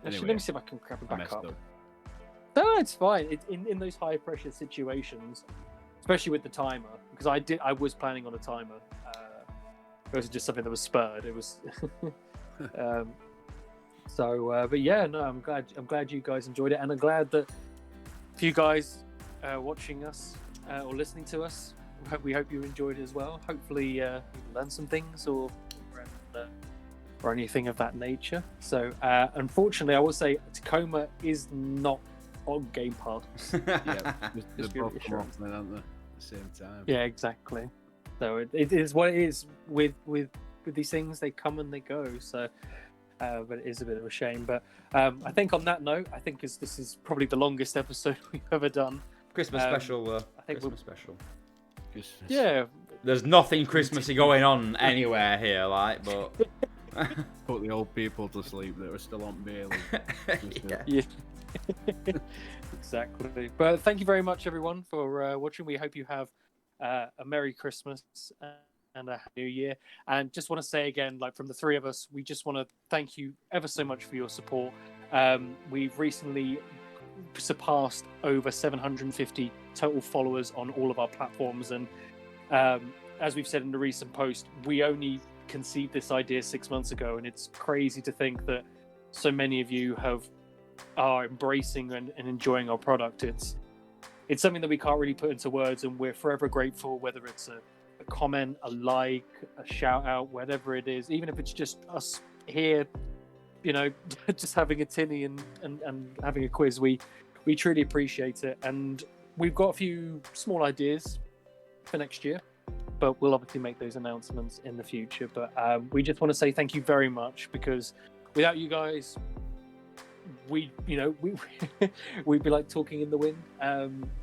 Speaker 1: Actually, let me see if I can grab it back up.
Speaker 3: Up.
Speaker 1: No, it's fine. In those high pressure situations, especially with the timer, because I was planning on a timer. It was just something that was spurred. It was. But yeah, no, I'm glad you guys enjoyed it, and I'm glad that if you guys watching us or listening to us, we hope you enjoyed it as well. Hopefully, you learned some things or anything of that nature. So, unfortunately, I will say Tacoma is not on Game Pass.
Speaker 3: Yeah, they're both come off then, aren't they? At the same time.
Speaker 1: Yeah, exactly. So it is what it is with these things. They come and they go. So, but it is a bit of a shame. But I think on that note, I think this is probably the longest episode we've ever done.
Speaker 2: Christmas special.
Speaker 1: I think
Speaker 2: Christmas special.
Speaker 1: Yeah.
Speaker 2: There's nothing Christmassy going on anywhere here, like, but.
Speaker 3: Put the old people to sleep that are still on Bailey.
Speaker 1: Yeah. Exactly. But thank you very much, everyone, for watching. We hope you have a Merry Christmas and a Happy New Year. And just want to say again, like from the three of us, we just want to thank you ever so much for your support. We've recently surpassed over 750 total followers on all of our platforms, and as we've said in the recent post, we only conceived this idea 6 months ago, and it's crazy to think that so many of you are embracing and enjoying our product. It's something that we can't really put into words, and we're forever grateful, whether it's a comment, a like, a shout out, whatever it is, even if it's just us here, just having a tinny and having a quiz. We truly appreciate it, and we've got a few small ideas for next year, but we'll obviously make those announcements in the future. But we just want to say thank you very much, because without you guys, we'd be like talking in the wind.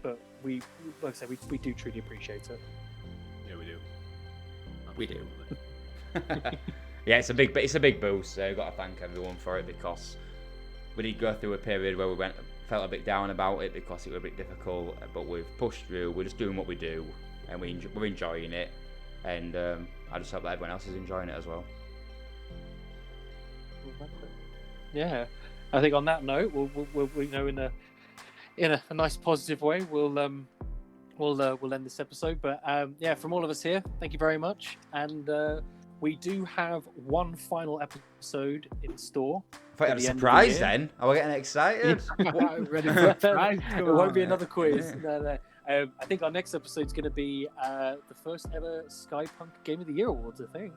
Speaker 1: But like I said, we do truly appreciate it.
Speaker 3: Yeah, we do.
Speaker 2: We do. Yeah, it's a big boost. So we've got to thank everyone for it, because we did go through a period where we felt a bit down about it because it was a bit difficult, but we've pushed through. We're just doing what we do, and we're enjoying it, and I just hope that everyone else is enjoying it as well.
Speaker 1: Yeah, I think on that note, we'll in a nice positive way, we'll end this episode. But from all of us here, thank you very much, and we do have one final episode in store.
Speaker 2: I thought you had a surprise then. Are we getting excited?
Speaker 3: Ready for a surprise?
Speaker 1: It won't be another quiz. No. I think our next episode is going to be the first ever SkyPunk Game of the Year Awards, I think.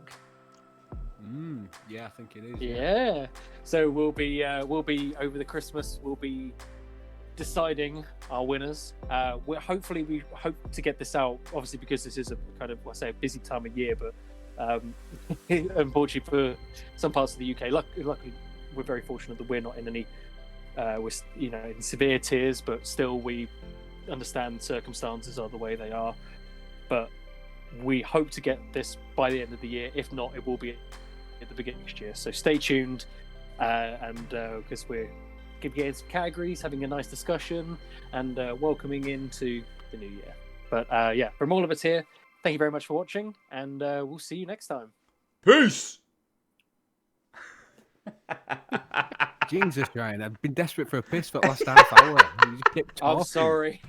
Speaker 3: Yeah, I think it is.
Speaker 1: Yeah. So we'll be over the Christmas. We'll be deciding our winners. We hope to get this out, obviously, because this is a kind of, a busy time of year, but unfortunately for some parts of the UK, luckily we're very fortunate that we're not in any in severe tiers, but still we understand circumstances are the way they are. But we hope to get this by the end of the year. If not, it will be at the beginning of next year. So stay tuned, and because we're getting some categories, having a nice discussion, and welcoming into the new year. But from all of us here, thank you very much for watching, and we'll see you next time.
Speaker 2: Peace!
Speaker 3: Jesus, Ryan, I've been desperate for a piss for the last half hour. You just kept talking.
Speaker 1: I'm sorry.